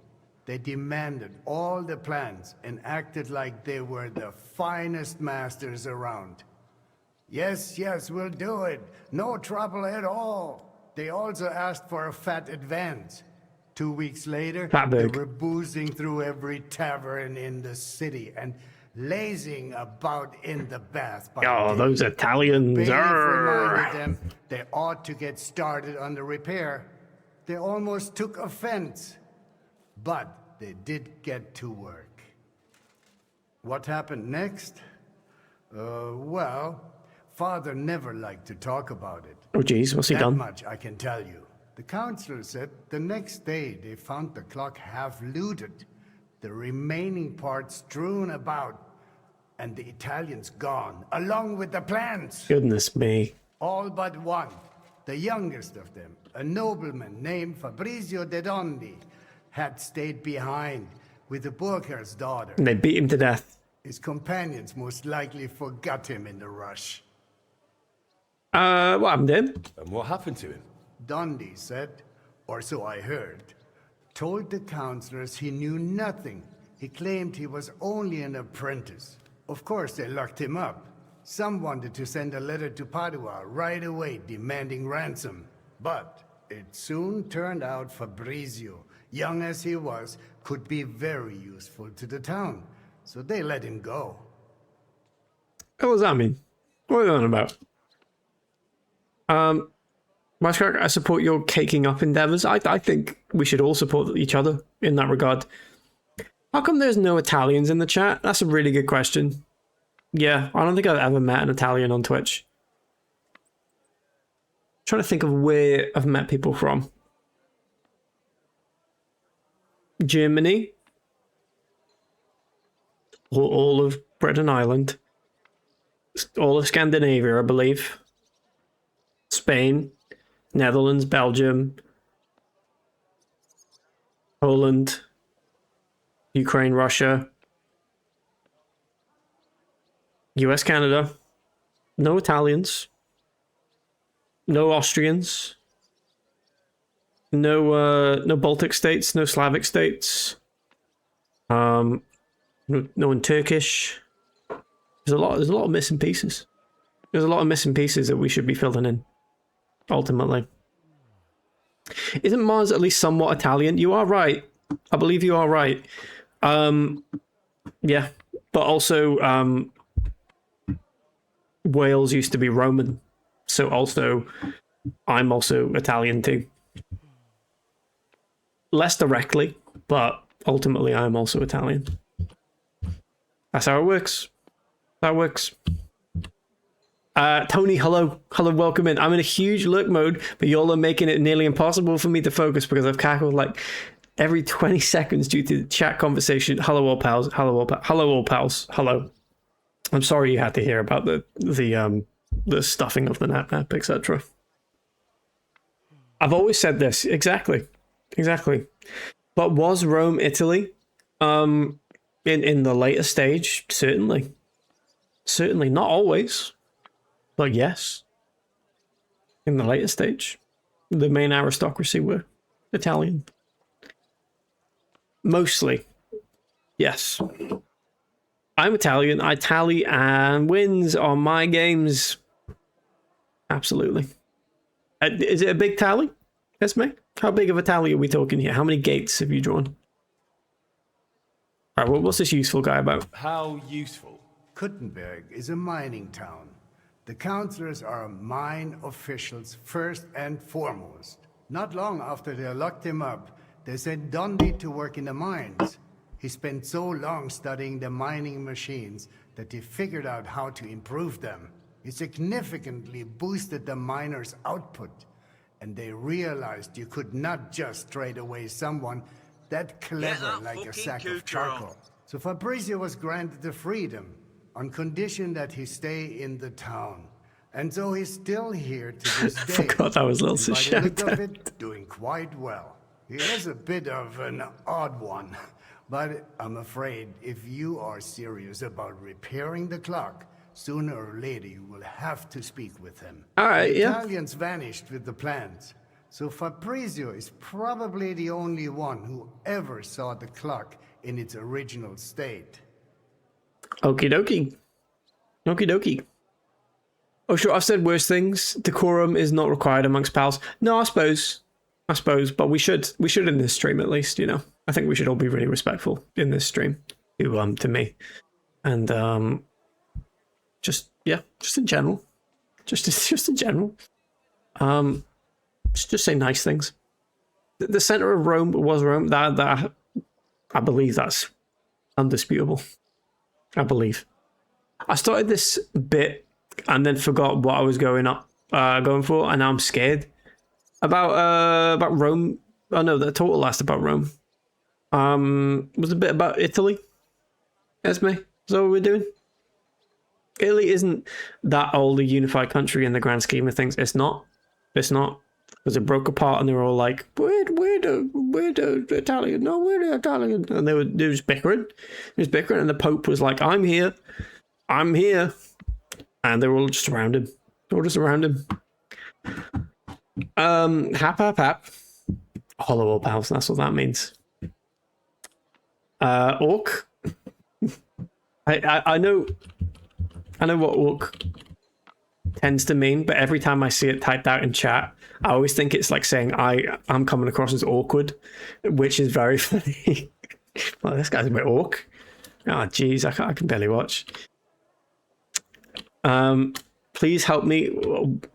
They demanded all the plans and acted like they were the finest masters around. Yes, we'll do it. No trouble at all. They also asked for a fat advance. 2 weeks later, they were boozing through every tavern in the city and lazing about in the bath. Oh, those Italians. Reminded them they ought to get started on the repair. They almost took offense. but they did get to work. What happened next? Well, Father never liked to talk about it. Oh, geez, what's he done? That much I can tell you. The counselor said the next day they found the clock half looted, the remaining parts strewn about, and the Italians gone, along with the plans. Goodness me. All but one, the youngest of them, a nobleman named Fabrizio de Dondi, had stayed behind with the Burkhar's daughter. And they beat him to death. His companions most likely forgot him in the rush. What happened to him? And what happened to him? Dondi said, or so I heard, told the counselors he knew nothing. He claimed he was only an apprentice. Of course, they locked him up. Some wanted to send a letter to Padua right away demanding ransom. But it soon turned out Fabrizio, young as he was, could be very useful to the town. So they let him go. What does that mean? What are you on about? Mascot, I support your caking up endeavors. I think we should all support each other in that regard. How come there's no Italians in the chat? That's a really good question. Yeah, I don't think I've ever met an Italian on Twitch. I'm trying to think of where I've met people from. Germany. All of Britain Island. All of Scandinavia, I believe. Spain. Netherlands, Belgium. Poland. Ukraine, Russia. US, Canada. No Italians. No Austrians. No Baltic states, no Slavic states. No one Turkish. There's a lot of missing pieces. There's a lot of missing pieces that we should be filling in. Ultimately. Isn't Mars at least somewhat Italian? You are right. I believe you are right. Yeah. But also Wales used to be Roman. So also I'm also Italian too. Less directly, but ultimately I'm also Italian. That's how it works. That works. Tony, hello. Hello, welcome in. I'm in a huge lurk mode, but y'all are making it nearly impossible for me to focus because I've cackled like every 20 seconds due to the chat conversation. Hello, all pals. Hello, all pals. Hello, all pals. Hello. I'm sorry you had to hear about the stuffing of the nap, etc. I've always said this. Exactly. But was Rome Italy? In the later stage, certainly. Certainly, not always. But yes. In the later stage, the main aristocracy were Italian. Mostly. Yes. I'm Italian. I tally and wins on my games. Absolutely. Is it a big tally? Esme? How big of a tally are we talking here? How many gates have you drawn? All right, well, what's this useful guy about? How useful? Kuttenberg is a mining town. The counselors are mine officials first and foremost. Not long after they locked him up, they sent Dondi to work in the mines. He spent so long studying the mining machines that he figured out how to improve them. He significantly boosted the miners' output, and they realized you could not just trade away someone that clever like a sack of charcoal. So Fabrizio was granted the freedom on condition that he stay in the town. And so he's still here to this day. I forgot that was little By the look shout of it, doing quite well. He is a bit of an odd one, but I'm afraid if you are serious about repairing the clock, sooner or later you will have to speak with him. All right, the yeah. Italians vanished with the plans, so Fabrizio is probably the only one who ever saw the clock in its original state. Okie dokie. Okie dokie. Oh, sure, I've said worse things. Decorum is not required amongst pals. No, I suppose, but we should in this stream at least, you know. I think we should all be really respectful in this stream to me. And just in general. Just in general. Just say nice things. The center of Rome was Rome. That I believe that's undisputable. I believe. I started this bit and then forgot what I was going for, and now I'm scared about Rome. Oh no, the total last about Rome. Was a bit about Italy. Esme, is that what we're doing? Italy isn't that old a unified country in the grand scheme of things. It's not. It's not. Because it broke apart and they were all like, we're the Italian. No, we're the Italian. And they were just bickering. It was bickering. And the Pope was like, I'm here. I'm here. And they were all just around him. They were just around him. Hap. Hollow old pals. That's what that means. Orc. I know what orc tends to mean, but every time I see it typed out in chat, I always think it's like saying I'm coming across as awkward, which is very funny. Well, this guy's a bit orc. Oh, geez, I can barely watch. Please help me.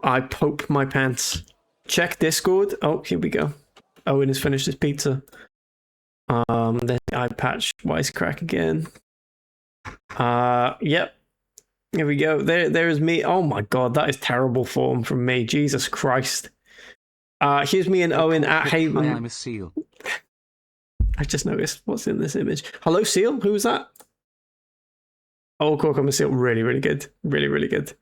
I pope my pants. Check Discord. Oh, here we go. Owen has finished his pizza. Then eye patch wisecrack again. Yep. Here we go. There's me. Oh my god, that is terrible form from me. Jesus Christ. Here's me and Owen at Haven. I'm a seal. I just noticed what's in this image. Hello, Seal. Who was that? Oh, Cork, I'm a Seal. Really, really good. Really, really good.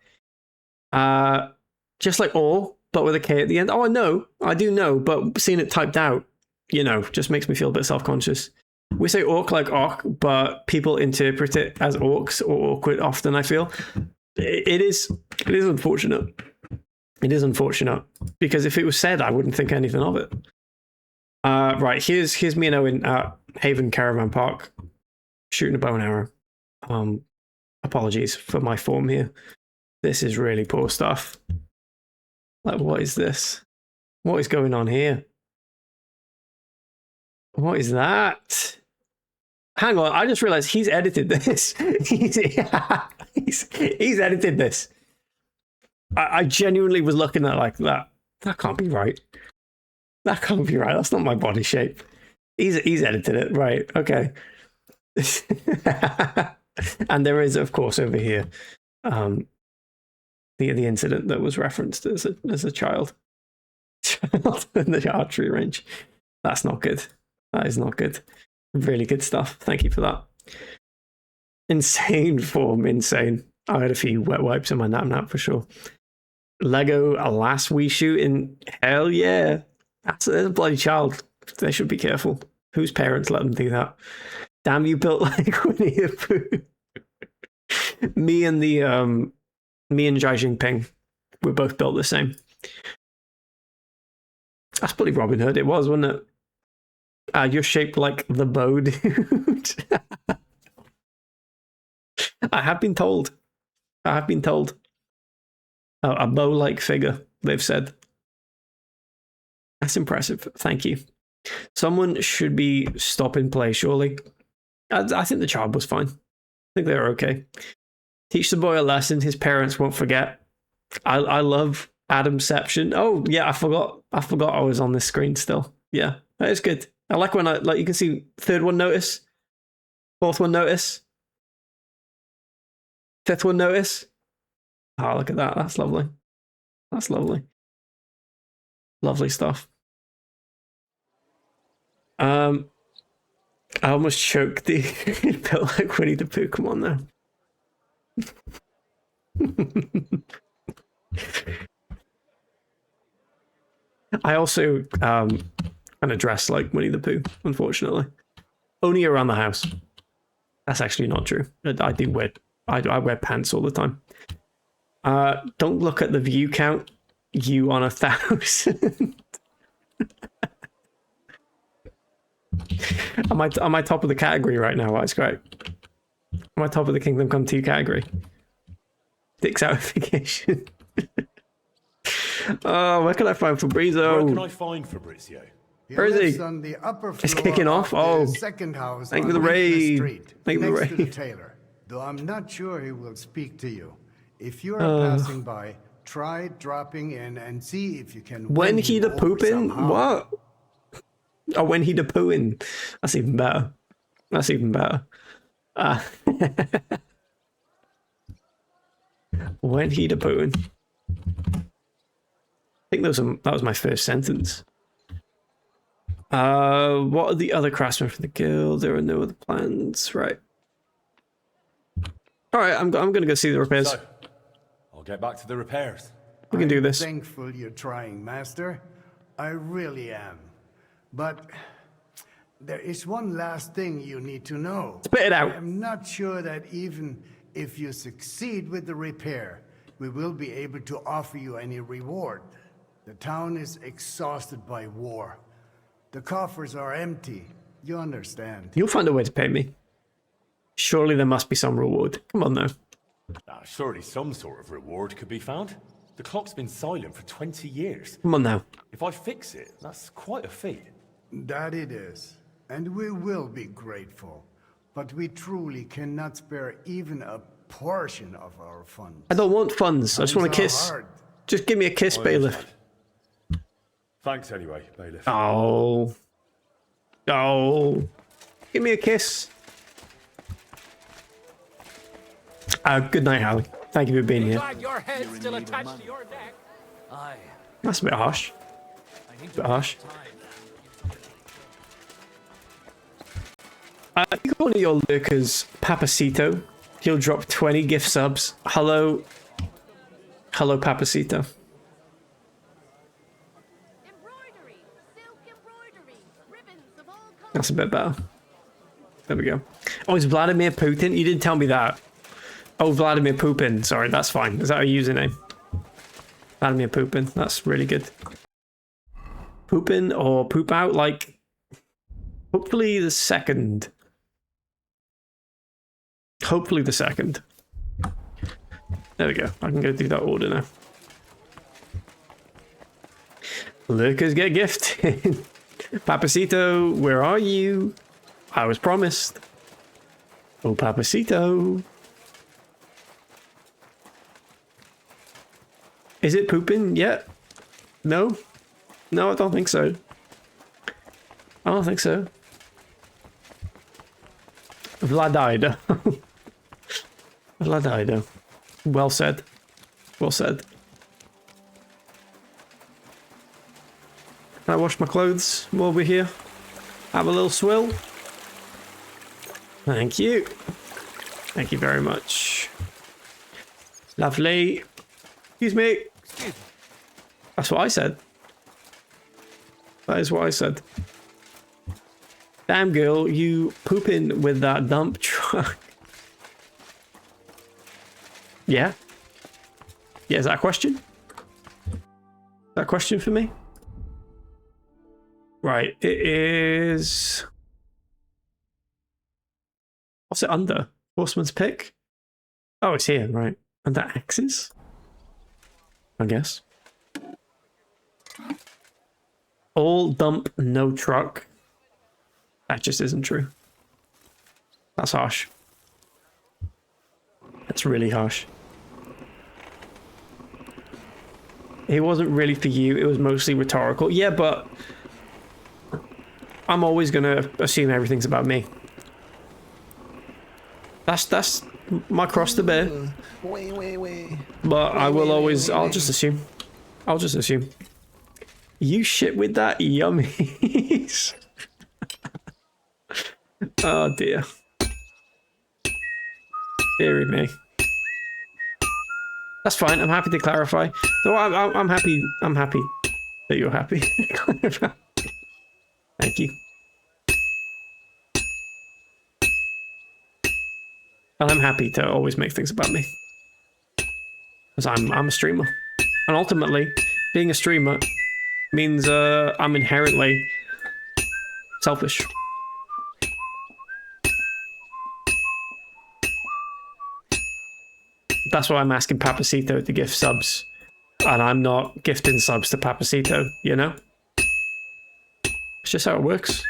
Just like all, but with a K at the end. Oh, I know. I do know, but seeing it typed out, you know, just makes me feel a bit self-conscious. We say orc like orc, but people interpret it as orcs or awkward often, I feel. It is unfortunate. It is unfortunate. Because if it was said, I wouldn't think anything of it. Right, here's me and Owen at Haven Caravan Park, shooting a bow and arrow. Apologies for my form here. This is really poor stuff. Like, what is this? What is going on here? What is that? Hang on, I just realized he's edited this. he's edited this. I genuinely was looking at like that. That can't be right. That can't be right. That's not my body shape. He's edited it. Right. Okay. And there is, of course, over here, the incident that was referenced as a child in the archery range. That's not good. That is not good. Really good stuff. Thank you for that. Insane form. Insane. I had a few wet wipes in my nap for sure. Lego, last we shoot in. Hell yeah. That's a bloody child. They should be careful. Whose parents let them do that? Damn, you built like Winnie the Pooh. Me and Xi Jinping, we're both built the same. That's bloody Robin Hood. It was, wasn't it? You're shaped like the bow, dude. I have been told. A bow-like figure, they've said. That's impressive. Thank you. Someone should be stopping play, surely. I think the child was fine. I think they were okay. Teach the boy a lesson his parents won't forget. I love Adamception. Oh, yeah, I forgot I was on this screen still. Yeah, that is good. I like when you can see third one notice, fourth one notice, fifth one notice. Oh, look at that. That's lovely. That's lovely. Lovely stuff. I almost choked the built like Winnie the Pooh. Come on now. I also kind of dress like Winnie the Pooh, unfortunately. Only around the house. That's actually not true. I do wear I wear pants all the time. Don't look at the view count. You on 1,000. Am I top of the category right now? That's great. Am I top of the Kingdom Come 2 category? Dicks outification. Oh, where can I find Fabrizio? Where can I find Fabrizio? Where is he? On the upper floor it's kicking off. Of oh, the second house thank you on for the raid. Street, thank you for the next raid. to the tailor. Though I'm not sure he will speak to you. If you are passing by, try dropping in and see if you can. When win he him the over pooping? somehow. What? Oh, when he the pooing. That's even better. That's even better. When he to Putin. I think that was my first sentence. What are the other craftsmen for the guild? There are no other plans, right? All right, I'm gonna go see the repairs. So, I'll get back to the repairs. We can do this. I'm thankful you're trying, Master. I really am. But there is one last thing you need to know. Spit it out. I'm not sure that even if you succeed with the repair, we will be able to offer you any reward. The town is exhausted by war. The coffers are empty. You understand. You'll find a way to pay me. Surely there must be some reward. Come on, though. Surely some sort of reward could be found. The clock's been silent for 20 years. Come on now. If I fix it, that's quite a feat. That it is. And we will be grateful. But we truly cannot spare even a portion of our funds. I don't want funds. I just want a kiss. Just give me a kiss, bailiff. Thanks anyway, bailiff. Oh. Oh. Give me a kiss. Good night, Harley. Thank you for being here. Your head's still attached to your neck. Aye. That's a bit harsh. A bit harsh. I think one of your lurkers, Papacito, he'll drop 20 gift subs. Hello. Hello, Papacito. That's a bit better. There we go. Oh, it's Vladimir Putin? You didn't tell me that. Oh, Vladimir Poopin. Sorry, that's fine. Is that a username? Vladimir Poopin. That's really good. Poopin or poop out? Like, hopefully the second. Hopefully the second. There we go. I can go do that order now. Lurkers get gifted. Papacito, where are you? I was promised. Oh, Papacito. Is it pooping yet? No? No, I don't think so. I don't think so. Vladido. Vladido. Well said. Well said. Can I wash my clothes while we're here? Have a little swill? Thank you. Thank you very much. Lovely. Excuse me. That's what I said. That is what I said. Damn girl, you pooping with that dump truck. Yeah? Yeah, is that a question? Is that a question for me? Right, it is... What's it under? Horseman's Pick? Oh, it's here, right. Under axes? I guess. All dump, no truck. That just isn't true. That's harsh. That's really harsh. It wasn't really for you, it was mostly rhetorical. Yeah, but I'm always gonna assume everything's about me. That's my cross to bear. But I will always, I'll just assume. I'll just assume. You shit with that, yummies. Oh dear. Deary me. That's fine. I'm happy to clarify. So I'm happy. I'm happy that you're happy. Thank you. And I'm happy to always make things about me, because I'm a streamer, and ultimately, being a streamer means I'm inherently selfish. That's why I'm asking Papacito to gift subs, and I'm not gifting subs to Papacito, you know? It's just how it works.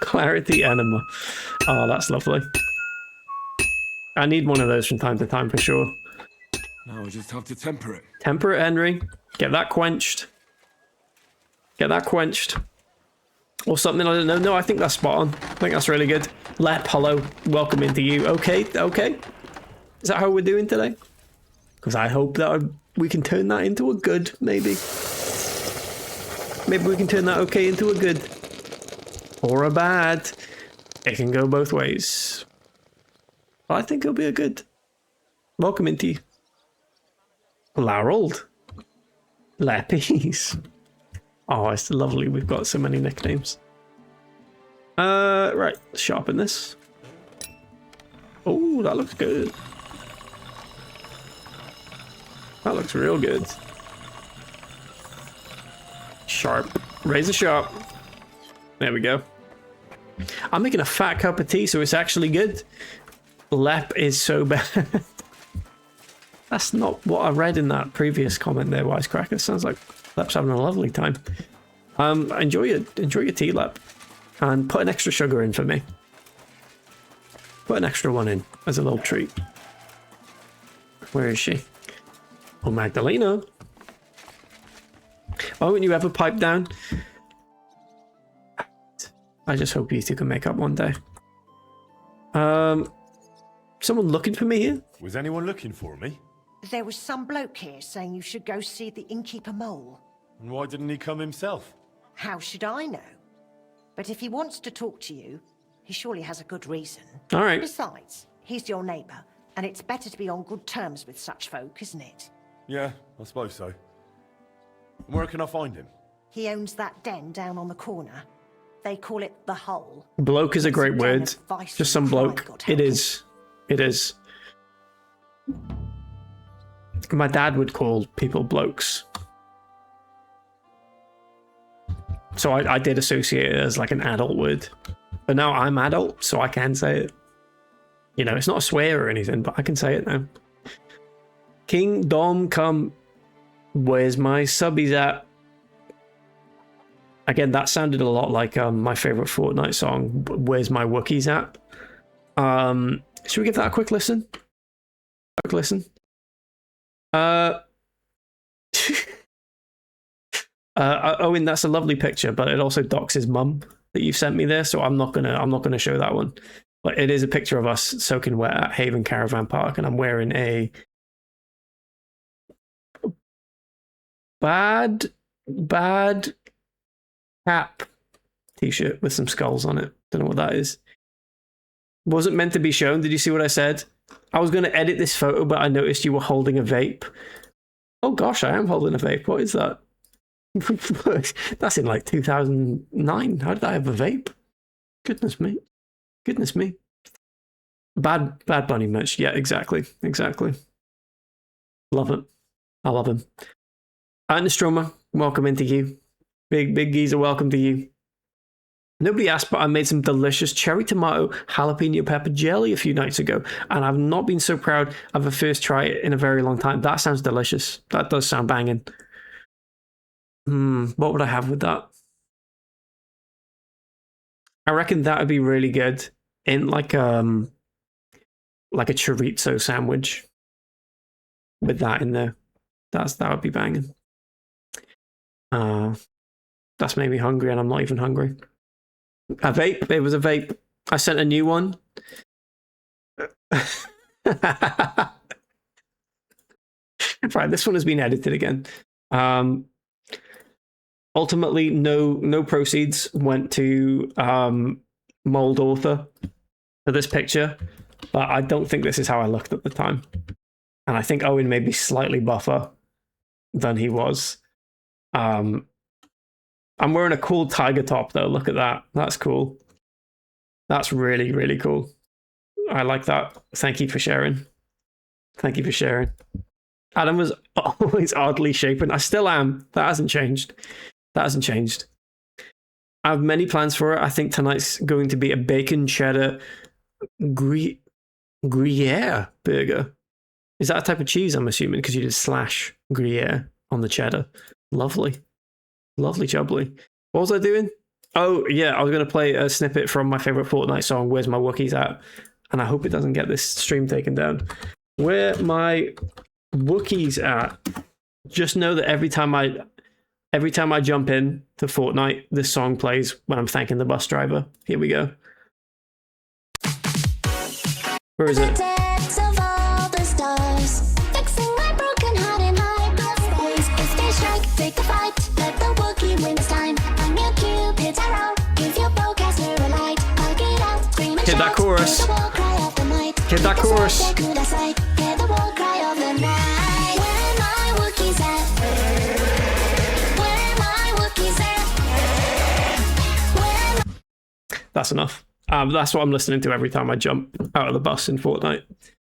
Clarity enema. Oh, that's lovely. I need one of those from time to time for sure. Now we just have to temper it. Temper it, Henry. Get that quenched. Get that quenched. Or something, I don't know. No, I think that's spot on. I think that's really good. Lep, hello. Welcome into you. Okay, okay. Is that how we're doing today? Because I hope that we can turn that into a good, maybe. Maybe we can turn that okay into a good. Or a bad. It can go both ways. But I think it'll be a good. Welcome into you. Larold. Leppies. Oh, it's lovely. We've got so many nicknames. Right. Sharpen this. Oh, that looks good. That looks real good. Sharp. Razor sharp. There we go. I'm making a fat cup of tea, so it's actually good. Lep is so bad. That's not what I read in that previous comment there, Wisecracker. Sounds like Lep's having a lovely time. Enjoy your tea, Lep. And put an extra sugar in for me. Put an extra one in as a little treat. Where is she? Oh, Magdalena. Why wouldn't you ever pipe down? I just hope you two can make up one day. Someone looking for me here? Was anyone looking for me? There was some bloke here saying you should go see the innkeeper mole. And why didn't he come himself? How should I know? But if he wants to talk to you, he surely has a good reason. All right. Besides, he's your neighbour, and it's better to be on good terms with such folk, isn't it? Yeah, I suppose so. And where can I find him? He owns that den down on the corner. They call it the Hole. Bloke is a great word. Just some bloke. It is. It is. My dad would call people blokes. So I did associate it as like an adult word. But now I'm adult, so I can say it. You know, it's not a swear or anything, but I can say it now. King Dom come. Where's my subbies at? Again, that sounded a lot like my favorite Fortnite song, Where's My Wookiees At? Should we give that a quick listen? Quick listen. Owen, that's a lovely picture, but it also docks his mum that you've sent me there, so I'm not gonna show that one. But it is a picture of us soaking wet at Haven Caravan Park, and I'm wearing a bad cap t-shirt with some skulls on it. Don't know what that is. Wasn't meant to be shown. Did you see what I said? I was going to edit this photo, but I noticed you were holding a vape. Oh gosh, I am holding a vape. What is that? That's in like 2009. How did I have a vape? Goodness me. Goodness me. Bad Bunny merch. Yeah, exactly. Exactly. Love it. I love him. Stromer, welcome into you. Big geezer, welcome to you. Nobody asked, but I made some delicious cherry tomato jalapeno pepper jelly a few nights ago, and I've not been so proud of a first try in a very long time. That sounds delicious. That does sound banging. What would I have with that? I reckon that would be really good in like a chorizo sandwich with that in there. That would be banging. That's made me hungry, and I'm not even hungry. A vape. It was a vape. I sent a new one. Right, this one has been edited again. Ultimately, no proceeds went to Mold Author for this picture, but I don't think this is how I looked at the time. And I think Owen may be slightly buffer than he was. I'm wearing a cool tiger top though. Look at that. That's cool. That's really, really cool. I like that. Thank you for sharing. Thank you for sharing. Adam was always oddly shapen. I still am. That hasn't changed. That hasn't changed. I have many plans for it. I think tonight's going to be a bacon cheddar Gruyere burger. Is that a type of cheese, I'm assuming, because you did slash Gruyere on the cheddar. Lovely. Lovely jubbly. What was I doing? Oh, yeah, I was going to play a snippet from my favorite Fortnite song, Where's My Wookiees At? And I hope it doesn't get this stream taken down. Where my Wookiees at, just know that every time I jump in to Fortnite, this song plays when I'm thanking the bus driver. Here we go. Where is it? Hit that chorus. Hit that chorus. That's enough. That's what I'm listening to every time I jump out of the bus in Fortnite,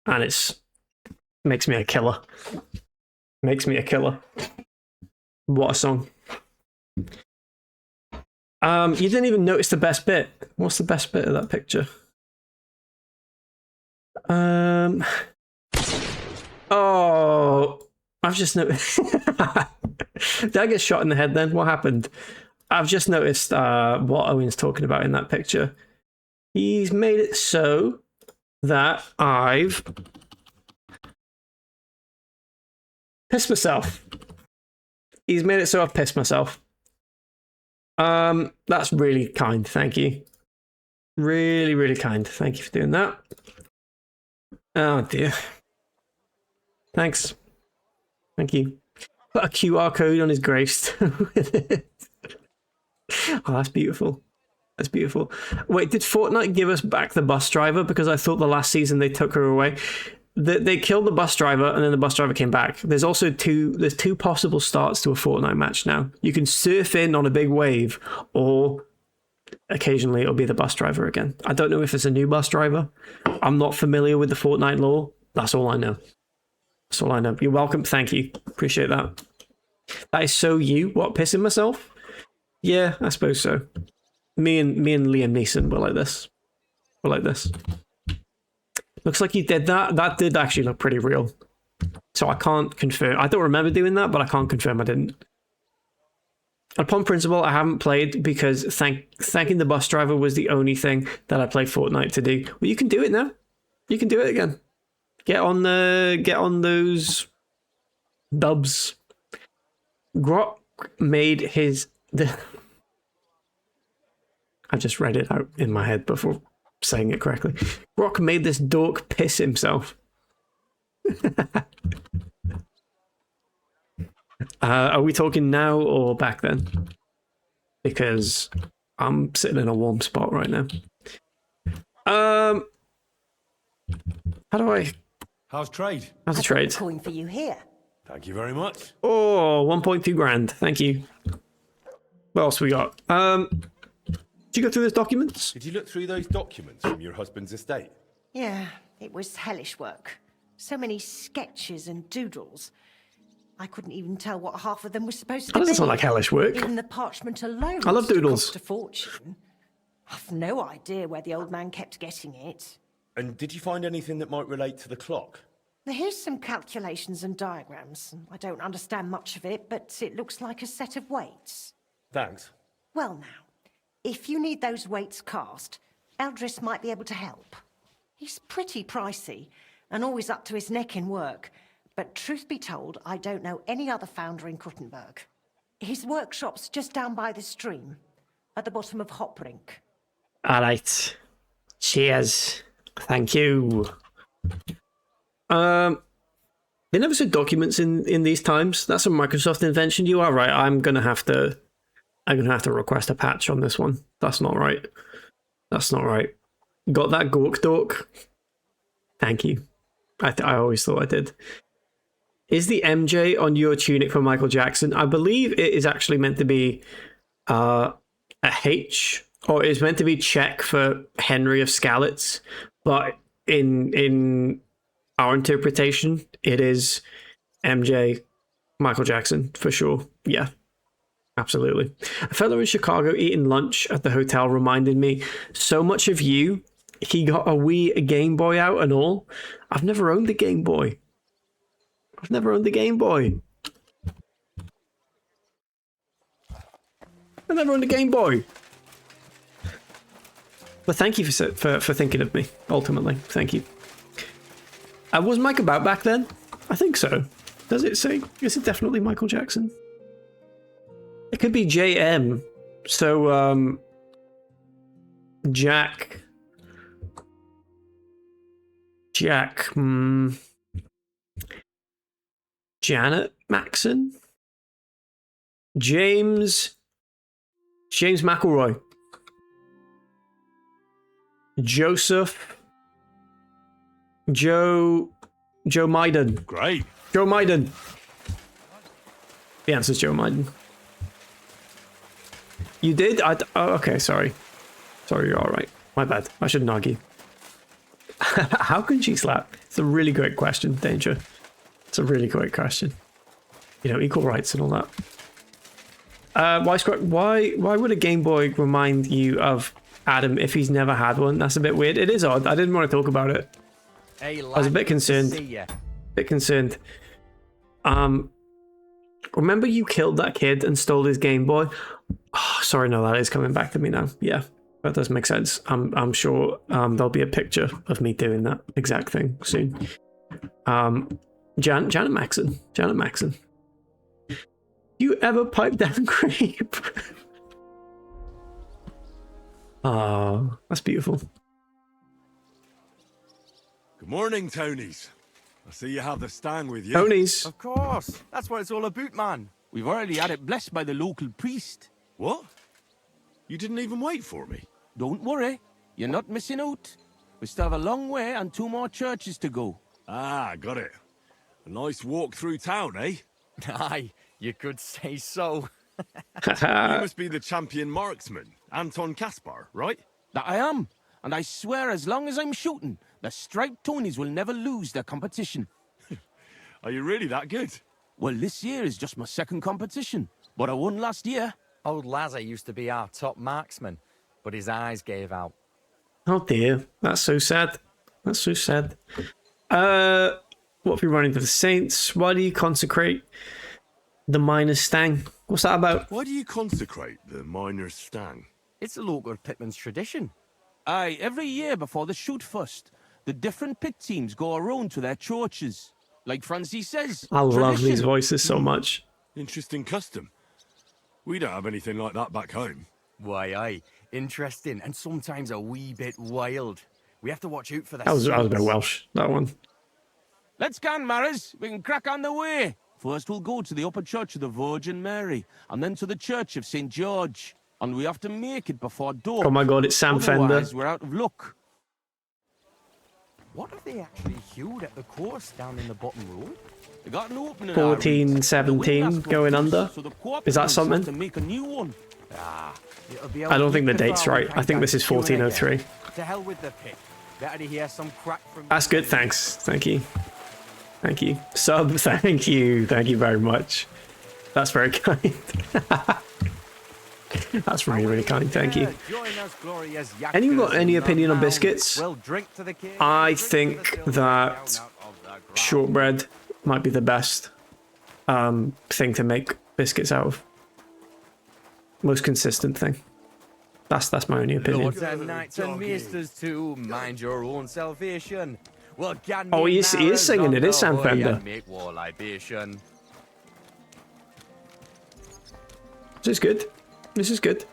and it's makes me a killer. Makes me a killer. What a song. You didn't even notice the best bit. What's the best bit of that picture? Oh, I've just noticed. Did I get shot in the head then? What happened? I've just noticed what Owen's talking about in that picture. He's made it so that I've pissed myself. He's made it so I've pissed myself. That's really kind. Thank you. Really, really kind. Thank you for doing that. Oh dear. Thanks. Thank you. Put a QR code on his gravestone with it. Oh, that's beautiful. That's beautiful. Wait, did Fortnite give us back the bus driver? Because I thought the last season they took her away. They killed the bus driver and then the bus driver came back. There's also two possible starts to a Fortnite match now. You can surf in on a big wave, or occasionally it'll be the bus driver again. I don't know if it's a new bus driver. I'm not familiar with the Fortnite lore. That's all I know. That's all I know. You're welcome. Thank you. Appreciate that. That is so you. What, pissing myself? Yeah, I suppose so. Me and Liam Neeson were like this. We're like this. Looks like you did that. That did actually look pretty real. So I can't confirm. I don't remember doing that, but I can't confirm I didn't. Upon principle, I haven't played because thanking the bus driver was the only thing that I played Fortnite to do. Well, you can do it now. You can do it again. Get on those dubs. Grok made his... I just read it out in my head before saying it correctly. Grok made this dork piss himself. Are we talking now or back then? Because I'm sitting in a warm spot right now. How do I... How's trade? How's the trade? Coin for you here. Thank you very much. Oh, 1.2 grand. Thank you. What else we got? Did you go through those documents? Did you look through those documents from your husband's estate? Yeah, it was hellish work. So many sketches and doodles. I couldn't even tell what half of them were supposed to be. That doesn't sound like hellish work. Even the parchment alone. I love doodles. Cost a fortune. I've no idea where the old man kept getting it. And did you find anything that might relate to the clock? Here's some calculations and diagrams. I don't understand much of it, but it looks like a set of weights. Thanks. Well now, if you need those weights cast, Eldris might be able to help. He's pretty pricey, and always up to his neck in work. But truth be told, I don't know any other founder in Kuttenberg. His workshop's just down by the stream, at the bottom of Hoprink. All right. Cheers. Thank you. They never said documents in these times. That's a Microsoft invention. You are right. I'm gonna have to request a patch on this one. That's not right. That's not right. Got that Gork dork? Thank you. I always thought I did. Is the MJ on your tunic for Michael Jackson? I believe it is actually meant to be a H, or it's meant to be Czech for Henry of Skalitz, but in our interpretation, it is MJ Michael Jackson for sure. Yeah, absolutely. A fellow in Chicago eating lunch at the hotel reminded me so much of you. He got a Wii Game Boy out and all. I've never owned a Game Boy. I've never owned a Game Boy. I've never owned a Game Boy. But thank you for thinking of me, ultimately. Thank you. Was Mike about back then? I think so. Does it say? Is it definitely Michael Jackson? It could be JM. So, Jack, Janet Maxon? James McElroy. Joseph. Joe Maiden. Great. Joe Maiden. The answer's Joe Maiden. You did? Oh, okay, sorry. Sorry, you're alright. My bad. I shouldn't argue. How can she slap? It's a really great question, Danger. It's a really great question. You know, equal rights and all that. Why would a Game Boy remind you of Adam if he's never had one? That's a bit weird. It is odd. I didn't want to talk about it. Hey, I was a bit concerned. Remember you killed that kid and stole his Game Boy? Oh, sorry, no, that is coming back to me now. Yeah, that does make sense. I'm sure there'll be a picture of me doing that exact thing soon. Janet Maxon. You ever pipe down creep? Oh, that's beautiful. Good morning, Tonys. I see you have the stand with you. Tonys. Of course. That's what it's all about, man. We've already had it blessed by the local priest. What? You didn't even wait for me? Don't worry. You're not missing out. We still have a long way and 2 more churches to go. Ah, got it. A nice walk through town, eh? Aye, you could say so. You must be the champion marksman, Anton Kaspar, right? That I am. And I swear as long as I'm shooting, the striped Tonys will never lose their competition. Are you really that good? Well, this year is just my 2nd competition, but I won last year. Old Lazar used to be our top marksman, but his eyes gave out. Oh dear, that's so sad. That's so sad. What if you're running for the Saints? Why do you consecrate the Miner's Stang? What's that about? Why do you consecrate the Miner's Stang? It's a local pitman's tradition. Aye, every year before the shoot first, the different pit teams go around to their churches. Like Francie says. I love tradition. these voices so much. Interesting custom. We don't have anything like that back home. Why, aye. Interesting and sometimes a wee bit wild. We have to watch out for the That was a bit Saints. Welsh, that one. Let's go, Maris. We can crack on the way. First we'll go to the upper church of the Virgin Mary, and then to the church of St. George. And we have to make it before dawn. Oh my god, it's Sam Fender. Otherwise, we're out of luck. What have they actually hewed at the course down in the bottom road? They got an opening. 14, 17, going under. Is that something? To make a new one. I don't think the date's right. I think this is 1403. To hell with the pit. Better to hear some crack from... That's good, thanks. Thank you. Thank you. Sub, thank you. Thank you very much. That's very kind. That's really, really kind. Thank you. Anyone got any opinion on biscuits? I think that shortbread might be the best thing to make biscuits out of. Most consistent thing. That's my only opinion. Lords and knights and maesters too, mind your own salvation. Well, Oh, he is singing it, is Sam Fender. Make war libation. This is good. This is good.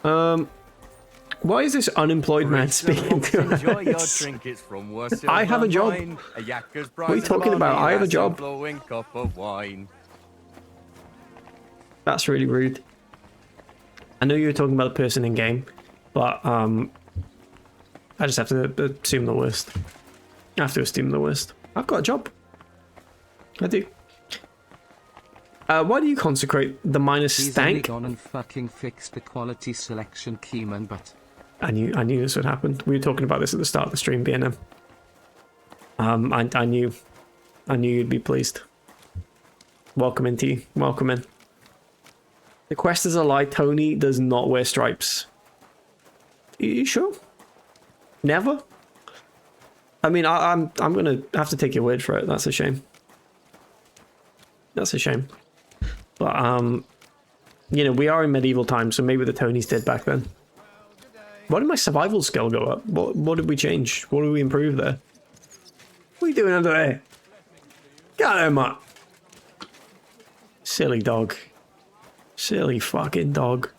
Why is this unemployed man speaking to us? I have a job. What are you talking about? I have a job. That's really rude. I know you were talking about the person in game, but I just have to assume the worst. I have to assume the worst. I've got a job. I do. Why do you consecrate the Miner's Stank? He's only gone and fucking fixed the quality selection keyman, but I knew this would happen. We were talking about this at the start of the stream, BNM. I knew you'd be pleased. Welcome in, T. Welcome in. The quest is a lie. Tony does not wear stripes. You sure? Never? I mean, I'm gonna have to take your word for it. That's a shame. That's a shame. But you know, we are in medieval times, so maybe the Tonys did back then. Why did my survival skill go up? What did we change? What did we improve there? What are you doing under there? Get him up. Silly dog. Silly fucking dog.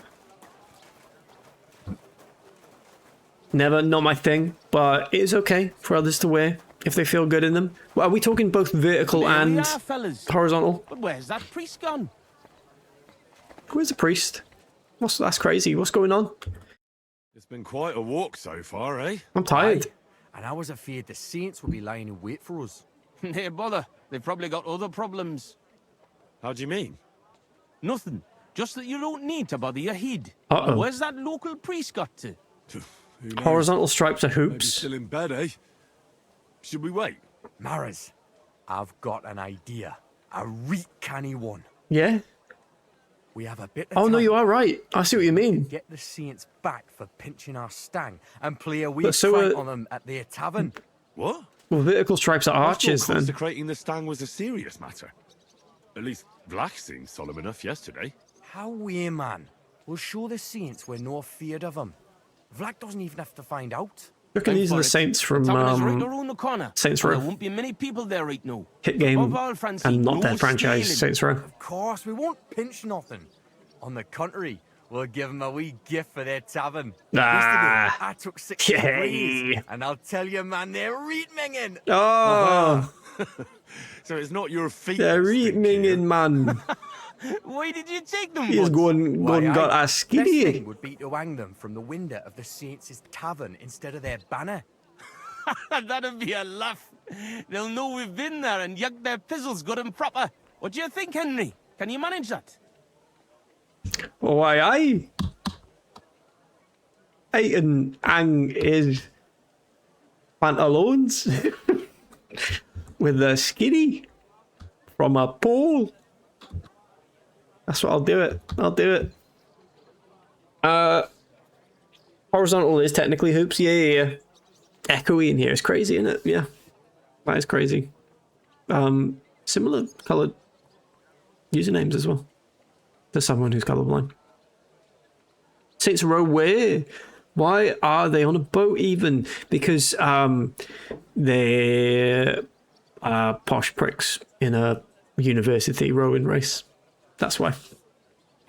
Never, not my thing, but it is okay for others to wear if they feel good in them. Well, are we talking both vertical There we and are, fellas. horizontal? But where's that priest gone? Where's the priest? That's crazy. What's going on? It's been quite a walk so far, eh? I'm tired. And I was afraid the saints would be lying in wait for us. Hey, bother. They've probably got other problems. How do you mean? Nothing. Just that you don't need to bother your head. Uh-oh. Where's that local priest got to? Horizontal stripes are Maybe hoops. still in bed, eh? Should we wait? Maris, I've got an idea. A reet canny one. Yeah? We have a bit of Oh, no, time you are right. I see what you mean. Get the saints back for pinching our stang and play a wee But so, prank on them at their tavern. What? Well, vertical stripes are I arches thought then. consecrating the stang was a serious matter. At least Vlach seemed solemn enough yesterday. How we, man? We'll show the saints we're no feared of them. Vlach doesn't even have to find out. Looking these are the saints from Tavern is right around the corner. Saints There Row. won't be many people there right now. Hit game Above all, Francie, and not no their franchise, stealing. Saints Row. Of course, we won't pinch nothing. On the contrary, we'll give them a wee gift for their tavern. Ah. Yesterday, I took 6 Yay. degrees, and I'll tell you, man, they're reet-minging. Oh, So it's not your feet. they're that stink eating here. in, man. Why did you take them? He's Buds? going got a Best skinny. thing would be to hang them from the window of the saints' tavern instead of their banner. That'd be a laugh. They'll know we've been there and yuck their pizzles good and proper. What do you think, Henry? Can you manage that? Why, I can hang his pantaloons with a skinny from a pole. That's what I'll do it. I'll do it. Horizontal is technically hoops. Yeah. Echoey in here is crazy, isn't it? Yeah. That is crazy. Similar coloured usernames as well. To someone who's colourblind. Saints Row where? Why are they on a boat even? Because they're posh pricks in a university rowing race. That's why.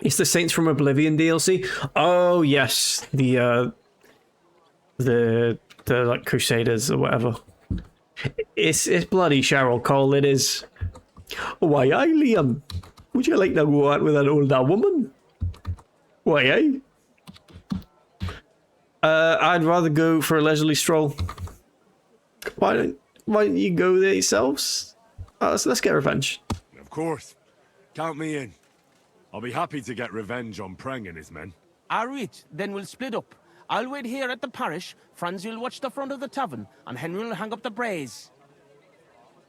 It's the Saints from Oblivion DLC. Oh yes, the like Crusaders or whatever. It's bloody Cheryl Cole. It is. Why, aye, Liam? Would you like to go out with an older woman? Why, aye? I'd rather go for a leisurely stroll. Why don't you go there yourselves? Let's get revenge. Of course. Count me in. I'll be happy to get revenge on Preng and his men. All right, then we'll split up. I'll wait here at the parish. Franz will watch the front of the tavern, and Henry will hang up the brace.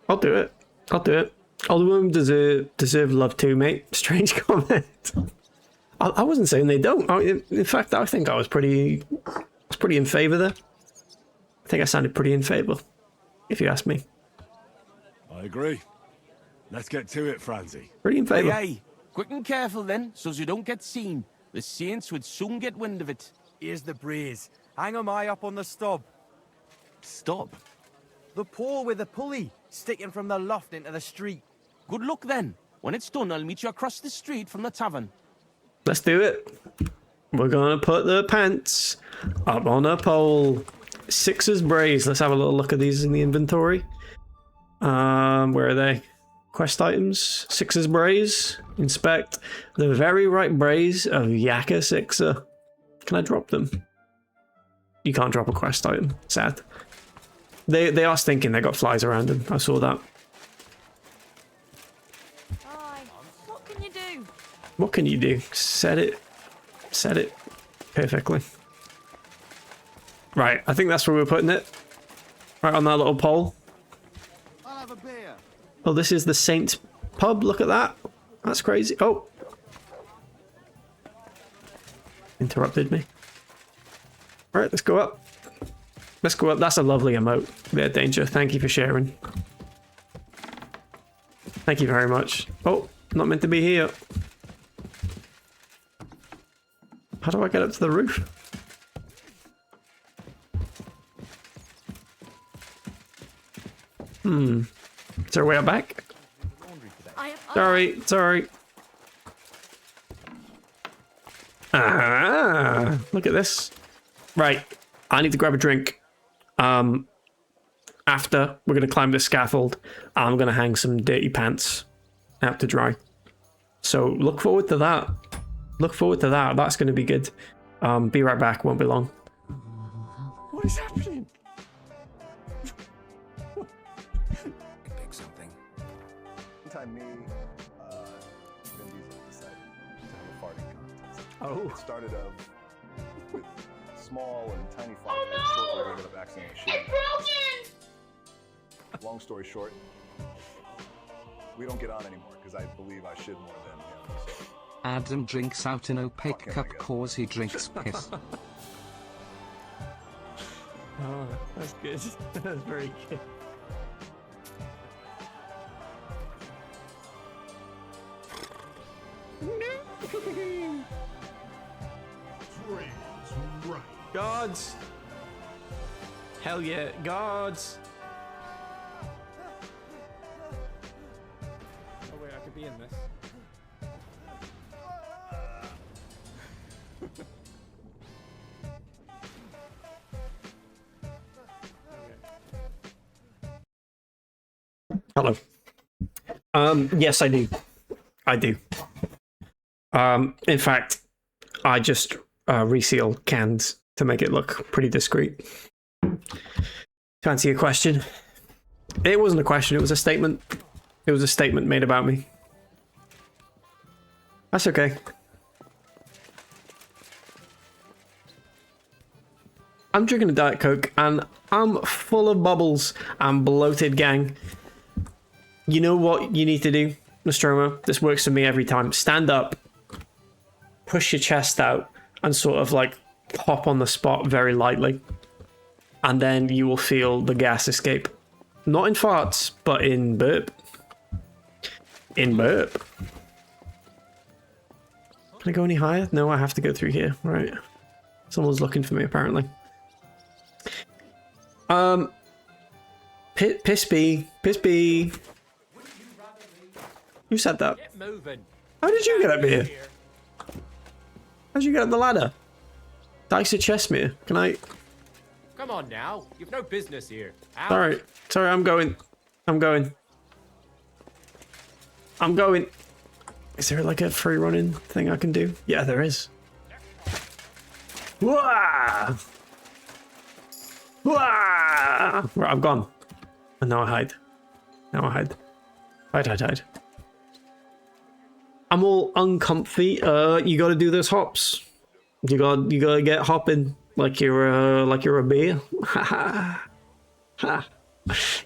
I'll do it. I'll do it. All the women deserve love too, mate. Strange comment. I wasn't saying they don't. In fact, I think I was pretty in favour there. I think I sounded pretty in favour, if you ask me. I agree. Let's get to it, Francie. Pretty in favour. Aye. Quick and careful then, so you don't get seen. The saints would soon get wind of it. Here's the brace. Hang 'em high up on the stub. Stop. The pole with the pulley sticking from the loft into the street. Good luck then. When it's done, I'll meet you across the street from the tavern. Let's do it. We're gonna put the pants up on a pole. Sixers brace. Let's have a little look at these in the inventory. Where are they? Quest items. Sixers brace. Inspect the very right brace of Yaka Sixer. Can I drop them? You can't drop a quest item. Sad. They are stinking. They got flies around them. I saw that. Hi. What can you do? What can you do? Set it perfectly. Right, I think that's where we're putting it. Right on that little pole. I'll have a beer. Oh, this is the Saints pub. Look at that. That's crazy. Oh. Interrupted me. Alright, let's go up. Let's go up. That's a lovely emote. There, Danger. Thank you for sharing. Thank you very much. Oh, not meant to be here. How do I get up to the roof? Is there a way out back? Sorry. Ah, look at this. Right, I need to grab a drink. After we're gonna climb this scaffold, I'm gonna hang some dirty pants out to dry. So look forward to that. That's gonna be good. Be right back. Won't be long. What is happening? Pick something. One time me, Vin Diesel decided to have a farting contest. Oh. It started with small and tiny farts, but shortly we ended up accidentally shooting. It's broken! Long story short, we don't get on anymore because I believe I shit more than him. So. Adam drinks out an opaque cup cause he drinks piss. Oh, that's good. That's very good. Right. Gods. Hell yeah, gods. Oh wait, I could be in this. Hello. Yes, I do. In fact, I just resealed cans to make it look pretty discreet. To answer your question, it wasn't a question, it was a statement. It was a statement made about me. That's okay. I'm drinking a Diet Coke and I'm full of bubbles. I'm bloated, gang. You know what you need to do, Nostromo? This works for me every time. Stand up, push your chest out, and sort of like pop on the spot very lightly. And then you will feel the gas escape. Not in farts, but in burp. In burp. Can I go any higher? No, I have to go through here. Right. Someone's looking for me, apparently. Piss B. Who said that? Get moving. How did you get up here? How did you get up the ladder? Dicer Chestmere. Can I? Come on now. You've no business here. Out. Sorry, I'm going. Is there like a free running thing I can do? Yeah, there is. Wah! Wah! Right, I'm gone. And now I hide. Hide. I'm all uncomfy. You gotta do those hops. You gotta get hopping like you're a beer.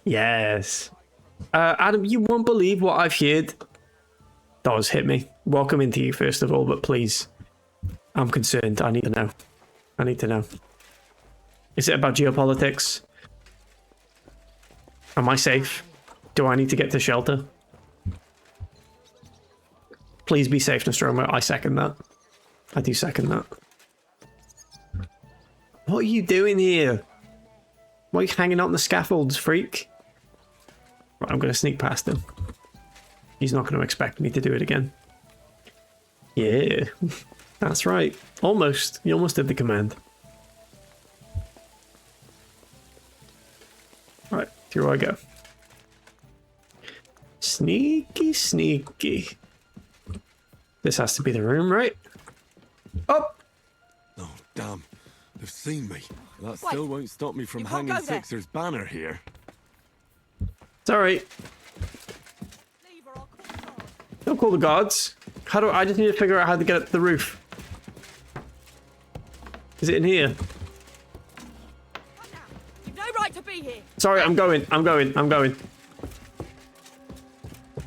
Yes. Adam, you won't believe what I've heard. Does hit me. Welcome into you first of all, but please, I'm concerned. I need to know. Is it about geopolitics? Am I safe? Do I need to get to shelter? Please be safe, Nostromo. I second that. I do second that. What are you doing here? Why are you hanging out on the scaffolds, freak? Right, I'm going to sneak past him. He's not going to expect me to do it again. Yeah, that's right. Almost. You almost did the command. Right, here I go. Sneaky. This has to be the room, right? Up! Oh, damn. They've seen me. That Wait. still won't stop me from hanging Sixer's banner here. It's alright. Don't call the guards. How do I just need to figure out how to get up the roof. Is it in here? You've no right to be here. Sorry, I'm going.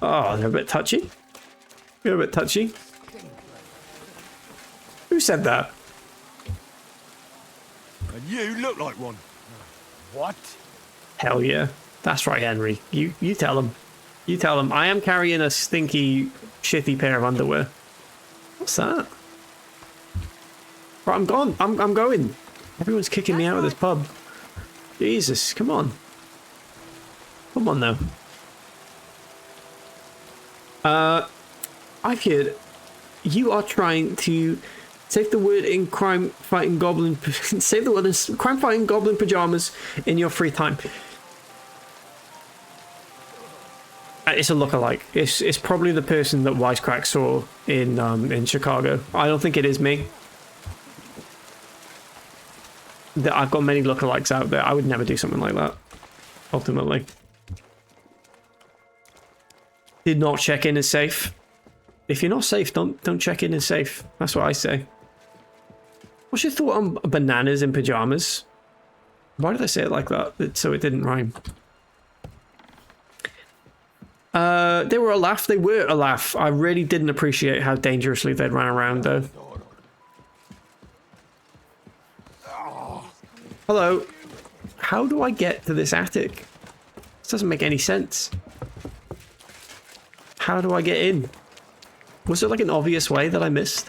Oh, they're a bit touchy. You're a bit touchy. Who said that? And you look like one. What? Hell yeah. That's right, Henry. You tell him. You tell him. I am carrying a stinky, shitty pair of underwear. What's that? Right, I'm gone. I'm going. Everyone's kicking me out of this pub. Jesus, come on. Come on, though. I've heard you are trying to save the word in crime fighting goblin save the word in crime fighting goblin pajamas in your free time. It's a lookalike. It's probably the person that Wisecrack saw in Chicago. I don't think it is me. I've got many lookalikes out there. I would never do something like that. Ultimately, did not check in as safe. If you're not safe, don't check in as safe. That's what I say. What's your thought on bananas in pajamas? Why did I say it like that? So it didn't rhyme. They were a laugh. They were a laugh. I really didn't appreciate how dangerously they'd run around, though. Hello. How do I get to this attic? This doesn't make any sense. How do I get in? Was there like an obvious way that I missed?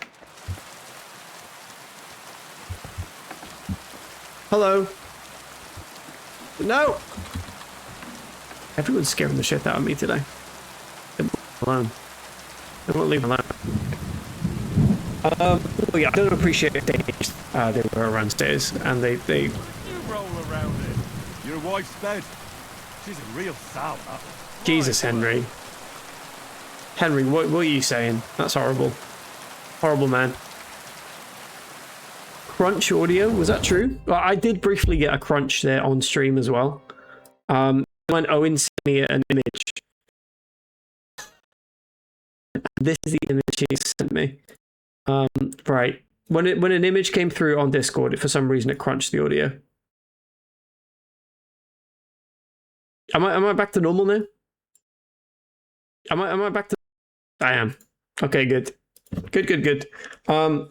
Hello? No! Everyone's scaring the shit out of me today. They won't leave me alone. They won't leave me alone. Oh yeah, I don't appreciate the stage. They were around stairs, and they... You roll around it. Your wife's dead. She's a real sour. Jesus, Henry. Henry, what are you saying? That's horrible. Horrible, man. Crunch audio, was that true? Well, I did briefly get a crunch there on stream as well. When Owen sent me an image. This is the image he sent me. Right. When an image came through on Discord, for some reason it crunched the audio. Am I back to normal now? Am I back to... I am. Okay, good. Good.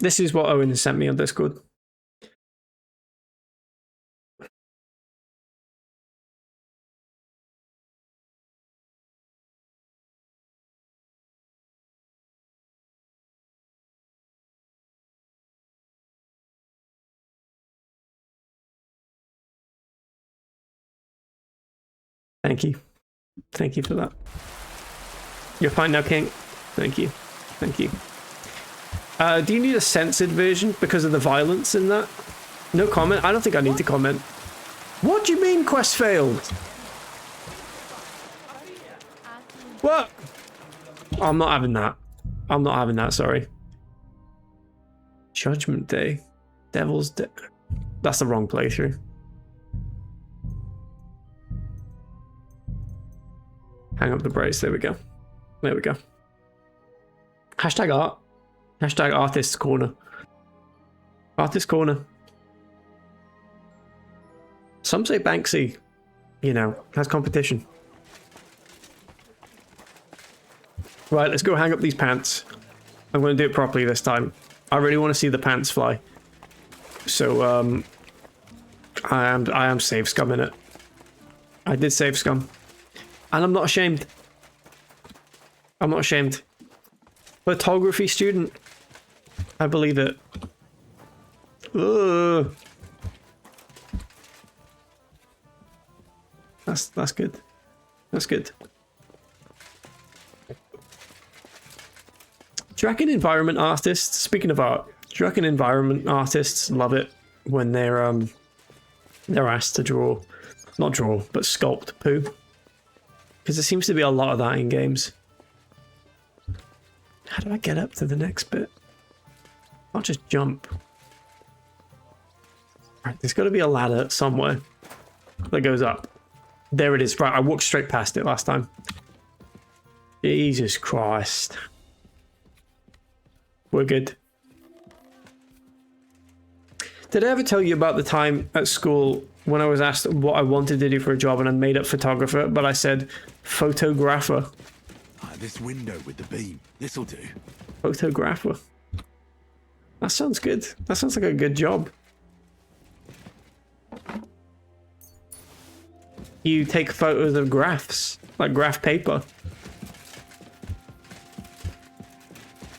This is what Owen has sent me on Discord. Thank you. Thank you for that. You're fine now, King. Thank you. Thank you. Do you need a censored version because of the violence in that? No comment? I don't think I need to comment. What do you mean quest failed? What? I'm not having that. I'm not having that, sorry. Judgment Day. Devil's Day. That's the wrong playthrough. Hang up the brace. There we go. There we go. Hashtag art. Hashtag artist's corner. Artist corner. Some say Banksy, you know, has competition. Right, let's go hang up these pants. I'm going to do it properly this time. I really want to see the pants fly. So, I am save scum in it. I did save scum. And I'm not ashamed. I'm not ashamed. Photography student. I believe it. Ugh. That's good. That's good. Do you reckon environment artists, speaking of art, do you reckon environment artists love it when they're asked to draw, not draw, but sculpt poo? Because there seems to be a lot of that in games. How do I get up to the next bit? I'll just jump. Right, there's got to be a ladder somewhere that goes up. There it is. Right, I walked straight past it last time. Jesus Christ. We're good. Did I ever tell you about the time at school when I was asked what I wanted to do for a job and I made up photographer, but I said photographer? This window with the beam. This'll do. Photographer. That sounds good. That sounds like a good job. You take photos of graphs, like graph paper.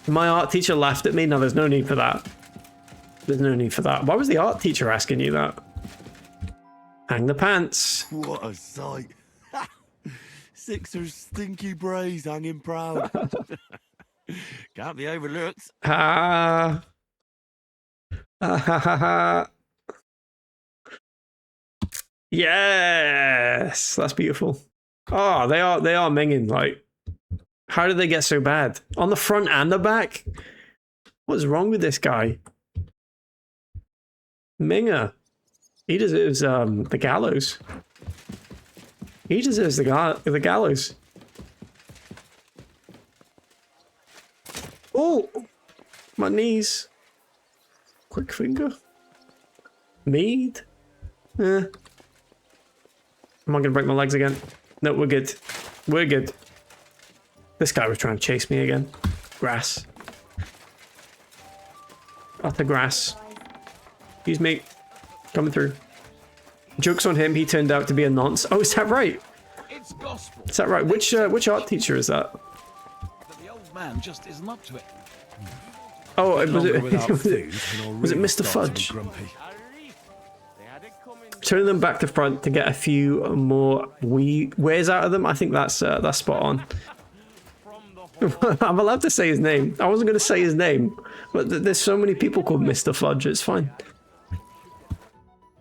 My art teacher laughed at me. No, there's no need for that. There's no need for that. Why was the art teacher asking you that? Hang the pants. What a sight. Sixers stinky brays hanging proud. Can't be overlooked. Ha. Ha ha ha ha. Yes, that's beautiful. Oh, they are minging. Like, how did they get so bad on the front and the back? What's wrong with this guy? Minger, he deserves the gallows. He deserves the gallows. Oh, my knees. Quick finger. Mead. Am I gonna break my legs again? No, we're good. We're good. This guy was trying to chase me again. Grass. Off the grass. Excuse me. Coming through. Joke's on him, he turned out to be a nonce. Oh, is that right? It's gospel. Is that right? Which art teacher is that? But the old man just isn't up to it. Oh, was it Food, was it Mr. Fudge? Turning them back to front to get a few more wares out of them. I think that's spot on. I'm allowed to say his name. I wasn't going to say his name, but there's so many people called Mr. Fudge. It's fine.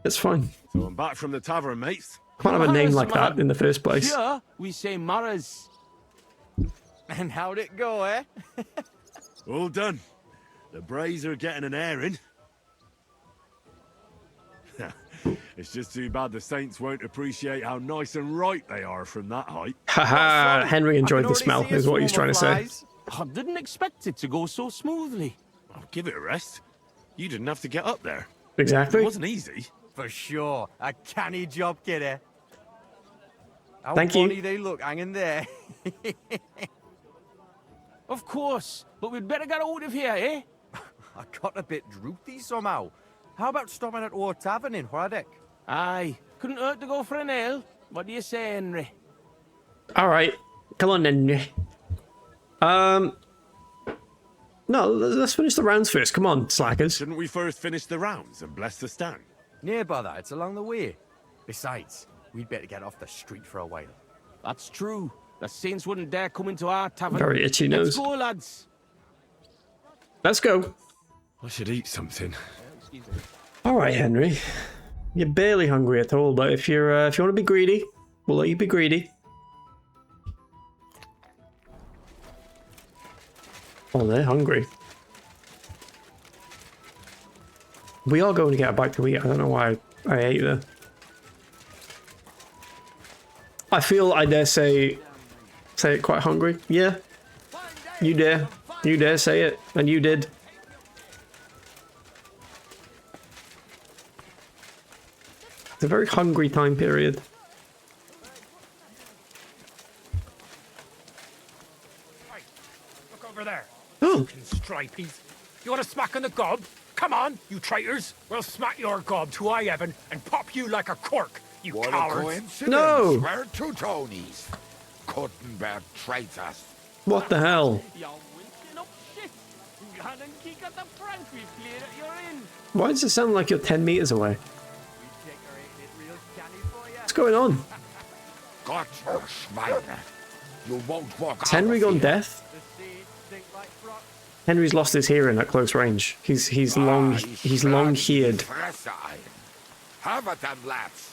It's fine. So I'm back from the tavern, mates. Can't have a name like that in the first place. Here we say Maras. And how'd it go, eh? All done. The brays are getting an airing. It's just too bad the Saints won't appreciate how nice and right they are from that height. Haha, Henry enjoyed the smell, is what he's trying to say. I didn't expect it to go so smoothly. Oh, give it a rest. You didn't have to get up there. Exactly. It wasn't easy. For sure. A canny job, kidder. How Thank you. funny they look hanging there. Of course, but we'd better get out of here, eh? I got a bit droopy somehow. How about stopping at our tavern in Hradek? Aye, couldn't hurt to go for an ale. What do you say, Henry? All right, come on, Henry. No, let's finish the rounds first. Come on, slackers. Shouldn't we first finish the rounds and bless the stand? Near by that, it's along the way. Besides, we'd better get off the street for a while. That's true. The Saints wouldn't dare come into our tavern. Very itchy nose. Let's go, lads. Let's go. I should eat something. All right, Henry. You're barely hungry at all, but if you want to be greedy, we'll let you be greedy. Oh, they're hungry. We are going to get a bite to eat. I don't know why I ate there. I feel I dare say it quite hungry. Yeah. You dare. You dare say it. And you did. It's a very hungry time period. Look over there. Oh. Fucking stripies. You want to smack on the gob? Come on, you traitors. We'll smack your gob to high heaven and pop you like a cork, you What cowards. a coincidence. No. We're two Tonys. Couldn't bear traitors. What the hell? Why does it sound like you're 10 meters away? What's going on? Gotcha, Schweine. You won't walk Has Henry gone here. deaf? Henry's lost his hearing at close range. He's long heared. Fresse ein. Have at them, lads.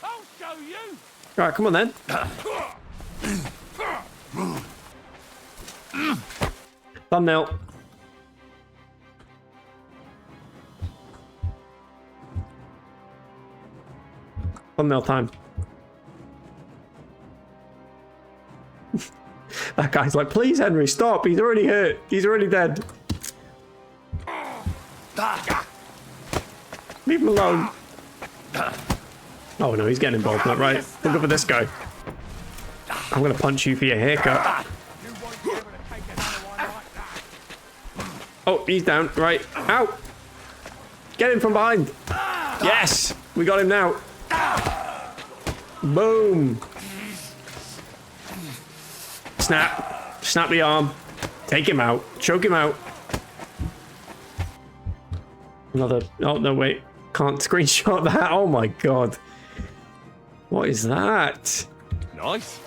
I'll show you. Alright, come on then. Thumbnail. Thumbnail time. That guy's like, please, Henry, stop. He's already hurt. He's already dead. Leave him alone. Oh no, he's getting involved in it, right? Look for this guy. I'm gonna punch you for your haircut. Oh, he's down. Right. Ow! Get him from behind. Yes! We got him now. Boom! Snap. Snap the arm. Take him out. Choke him out. Another... Oh, no, wait. Can't screenshot that. Oh, my God. What is that? Nice.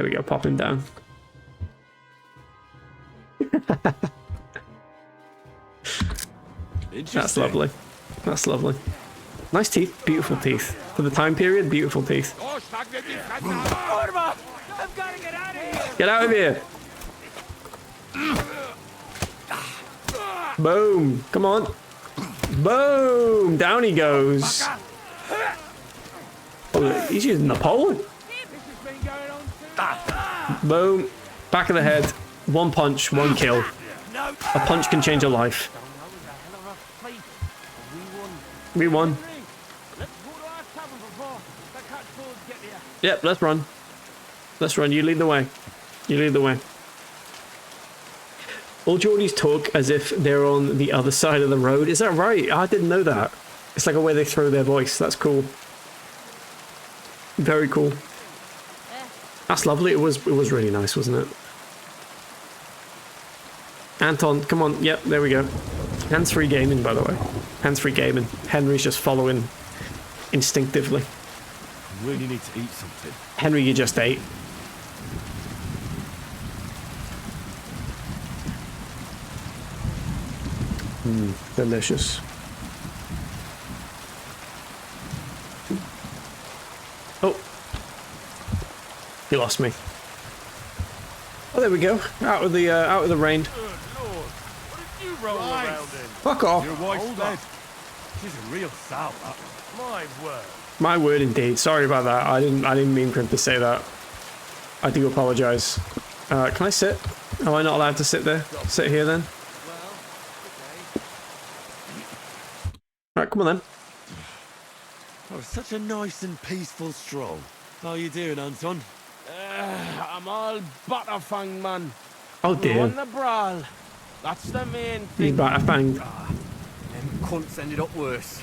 There we go. Pop him down. That's lovely. That's lovely. Nice teeth. Beautiful teeth. For the time period, beautiful teeth. Get out of here. Boom. Come on. Boom. Down he goes. Oh, he's using the pole. Boom. Back of the head. One punch, one kill. A punch can change a life. We won. Yep, let's run. Let's run. You lead the way. You lead the way. All Geordies talk as if they're on the other side of the road. Is that right? I didn't know that. It's like a way they throw their voice. That's cool. Very cool. That's lovely. It was really nice, wasn't it? Anton, come on. Yep, there we go. Hands-free gaming, by the way. Hands-free gaming. Henry's just following instinctively. I really need to eat something. Henry, you just ate. Delicious. Oh. He lost me. Oh, there we go. Out of the rain. Fuck off. Your wife's dead. She's a real sow. My word. My word indeed. Sorry about that. I didn't mean for him to say that. I do apologize. Can I sit? Am I not allowed to sit there? Sit here then? Alright, come on then. Oh, such a nice and peaceful stroll. How you doing, Anton? I'm all butterfanged, man. Oh dear. On the brawl. That's the main thing. He's butterfanged. Them cunts ended up worse.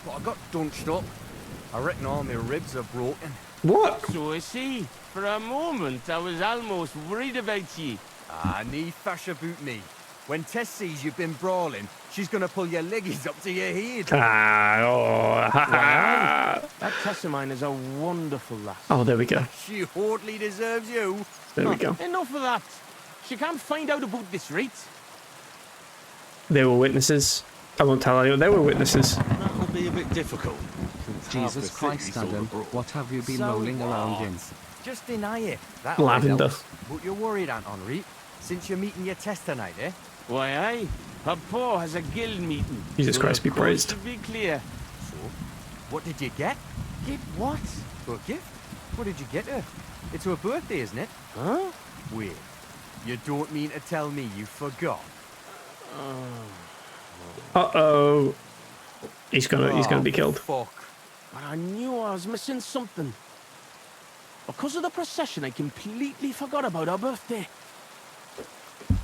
But I got dunched up. I reckon all my ribs are broken. What? So I see. For a moment, I was almost worried about you. Need fash about me. When Tess sees you've been brawling, she's gonna pull your leggies up to your head. That Tess of mine is a wonderful lass. Oh, there we go. She hardly deserves you. There we go. Enough of that. She can't find out about this, right? They were witnesses. I won't tell anyone. They were witnesses. That'll be a bit difficult. Jesus Christ, Adam, what have you been rolling around in? Just deny it. That Lavender. But you're worried, Aunt Henri, since you're meeting your Tess tonight, eh? Why, aye. Her pa has a guild meeting. Jesus Christ be praised. To be clear. So, what did you get? Get what? A gift? What did you get her? It's her birthday, isn't it? Huh? Wait. You don't mean to tell me you forgot? Uh-oh. He's gonna be killed. Fuck. But I knew I was missing something. Because of the procession, I completely forgot about her birthday.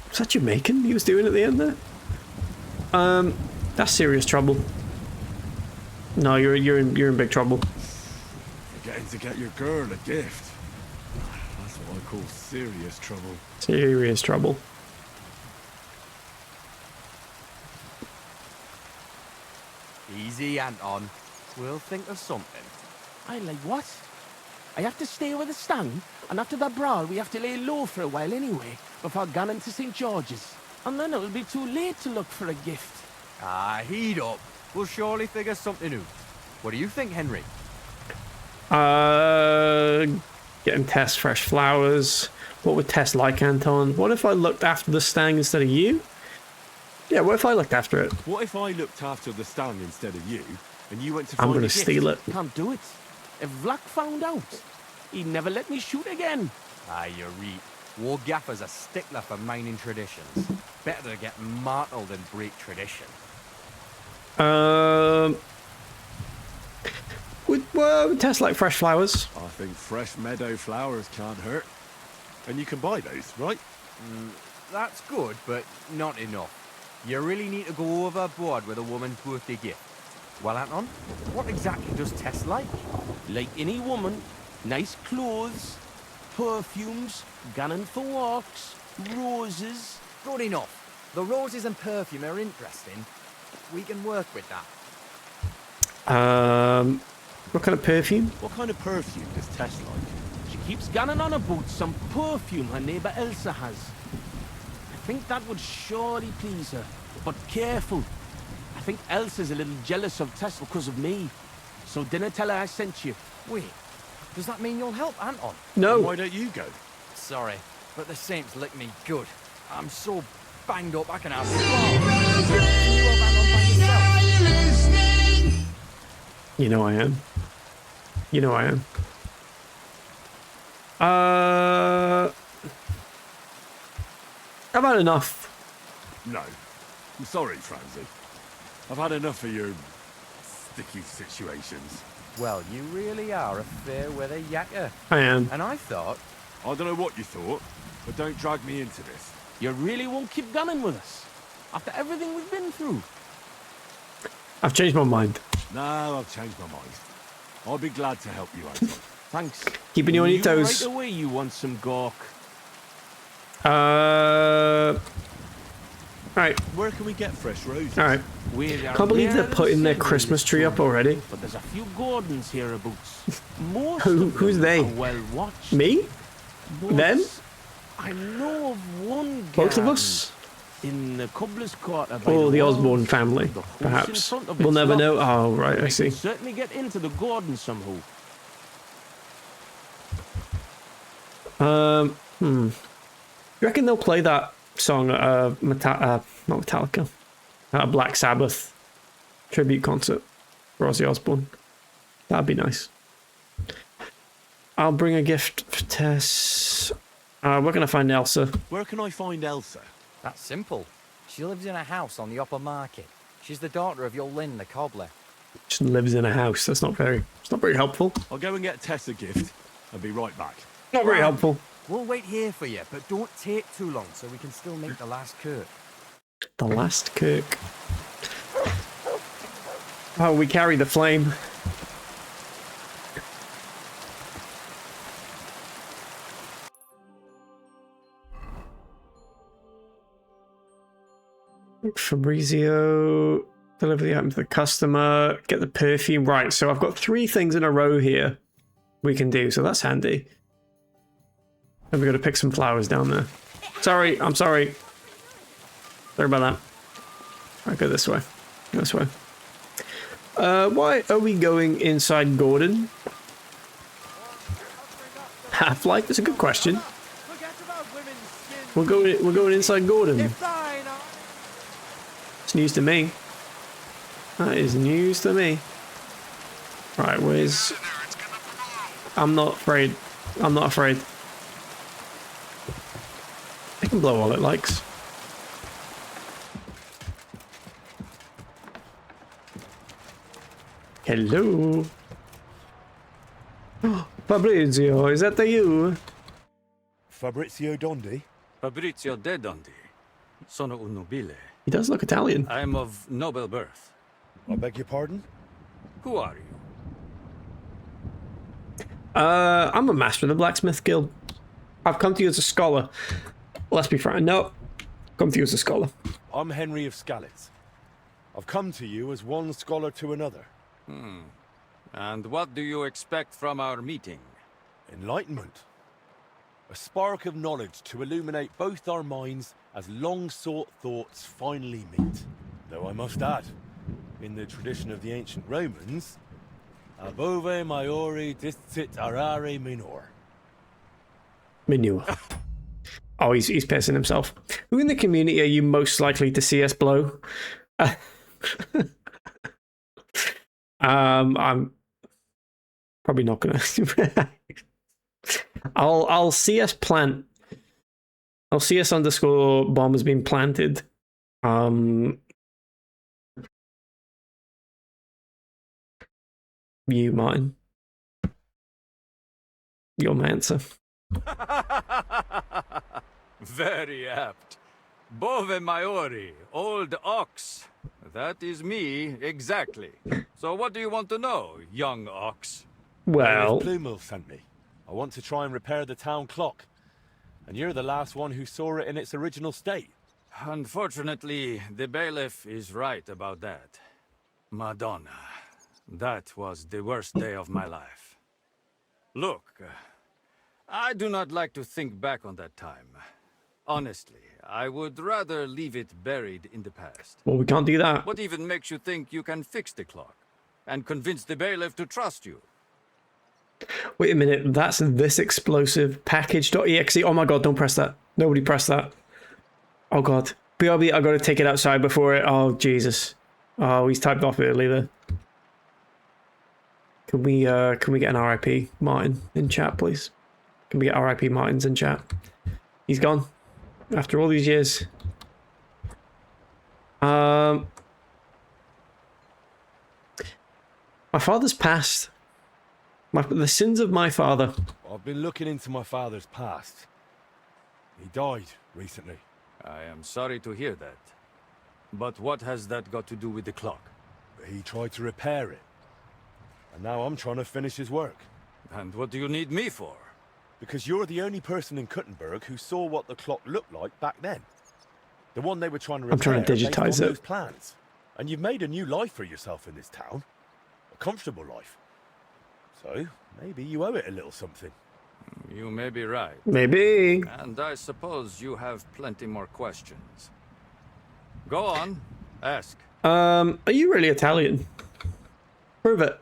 Was that Jamaican he was doing at the end there? That's serious trouble. No, you're in big trouble. Forgetting to get your girl a gift. That's what I call serious trouble. Serious trouble. Easy, Anton. We'll think of something. I like what? I have to stay over the stand, and after that brawl, we have to lay low for a while anyway, before going to St. George's. And then it'll be too late to look for a gift. Heat up. We'll surely figure something out. What do you think, Henry? Getting Tess fresh flowers. What would Tess like, Anton? What if I looked after the stang instead of you? Yeah, what if I looked after it? What if I looked after the stand instead of you, and you went to find I'm gonna a gift? steal it. Can't do it. If Vlack found out, he'd never let me shoot again. You're right. War Gaffer's a stickler for mining traditions. Better to get martled than break tradition. Would Tess like fresh flowers? I think fresh meadow flowers can't hurt. And you can buy those, right? That's good, but not enough. You really need to go overboard with a woman's birthday gift. Well, Anton, what exactly does Tess like? Like any woman, nice clothes, perfumes, gunning for walks, roses. Good enough. The roses and perfume are interesting. We can work with that. What kind of perfume? What kind of perfume does Tess like? She keeps gunning on about some perfume her neighbour Elsa has. I think that would surely please her. But careful. I think Elsa's a little jealous of Tess because of me. So dinna tell her I sent you. Wait, does that mean you'll help Anton? No. Then why don't you go? Sorry, but the Saints licked me good. I'm so banged up I can have You know I am. You know I am. I've had enough. No. I'm sorry, Francie. I've had enough of your sticky situations. Well, you really are a fair weather yakker. I am. And I thought... I don't know what you thought, but don't drag me into this. You really won't keep gunning with us? After everything we've been through? I've changed my mind. No, I've changed my mind. I'll be glad to help you, Anton. Thanks. Keeping you on your toes. Right away you want some gawk. Right. Where can we get fresh roses? Alright. Can't believe they're putting their Christmas tree up already. But there's a few Gordons hereabouts. Most Who's they? Well watched. Me? But Them? I know of one Both of garden us? in the Cobbler's Quarter by Or the walls. Osborne family, The house in perhaps. front of We'll it's never know. locked. Oh, right, I We see. can certainly get into the Gordon somehow. You reckon they'll play that song at not Metallica, at a Black Sabbath tribute concert for Ozzy Osbourne? That'd be nice. I'll bring a gift for Tess. We're gonna find Elsa. Where can I find Elsa? That's simple. She lives in a house on the upper market. She's the daughter of your Lynn the cobbler. She lives in a house. That's not very. It's not very helpful. I'll go and get Tess a gift and be right back. Not very helpful. We'll wait here for you, but don't take too long so we can still make the last Kirk. The last Kirk. Oh, we carry the flame. Fabrizio, deliver the item to the customer, get the perfume. Right, so I've got 3 things in a row here we can do, so that's handy. And we got to pick some flowers down there. Sorry, I'm sorry. Sorry about that. I'll go this way. Go this way. Why are we going inside Gordon? Half-Life? That's a good question. We're going inside Gordon. It's news to me. That is news to me. Right, where's... I'm not afraid. I'm not afraid. It can blow all it likes. Hello. Fabrizio, is that you? Fabrizio Dondi? Fabrizio de Dondi. Sono un nobile. He does look Italian. I am of noble birth. I beg your pardon? Who are you? I'm a master of the Blacksmith Guild. I've come to you as a scholar. Let's be frank. No, come to you as a scholar. I'm Henry of Skalitz. I've come to you as one scholar to another. And what do you expect from our meeting? Enlightenment. A spark of knowledge to illuminate both our minds as long-sought thoughts finally meet. Though I must add, in the tradition of the ancient Romans, above maiore discit arare minor. Minor. Oh, he's pissing himself. Who in the community are you most likely to see us blow? I'm probably not gonna. I'll CS plant. I'll CS underscore bomb has been planted. You, Martin. Your answer. Very apt. Bove maiori, old ox. That is me, exactly. So what do you want to know, young ox? Well... Plumel sent me. I want to try and repair the town clock. And you're the last one who saw it in its original state. Unfortunately, the bailiff is right about that. Madonna. That was the worst day of my life. Look, I do not like to think back on that time. Honestly, I would rather leave it buried in the past. Well, we can't do that. What even makes you think you can fix the clock and convince the bailiff to trust you? Wait a minute, that's this explosive package.exe. Oh my god, don't press that. Nobody press that. Oh god. BRB, I gotta take it outside before it. Oh Jesus. Oh, he's typed off early there. Can we get an RIP Martin in chat, please? Can we get RIP Martins in chat? He's gone. After all these years. My father's passed. The sins of my father. I've been looking into my father's past. He died recently. I am sorry to hear that. But what has that got to do with the clock? He tried to repair it. And now I'm trying to finish his work. And what do you need me for? Because you're the only person in Kuttenberg who saw what the clock looked like back then. The one they were trying to repair. I'm trying to digitize based on it. those plans. And you've made a new life for yourself in this town. A comfortable life. So, maybe you owe it a little something. You may be right. Maybe. And I suppose you have plenty more questions. Go on, ask. Are you really Italian? Prove it.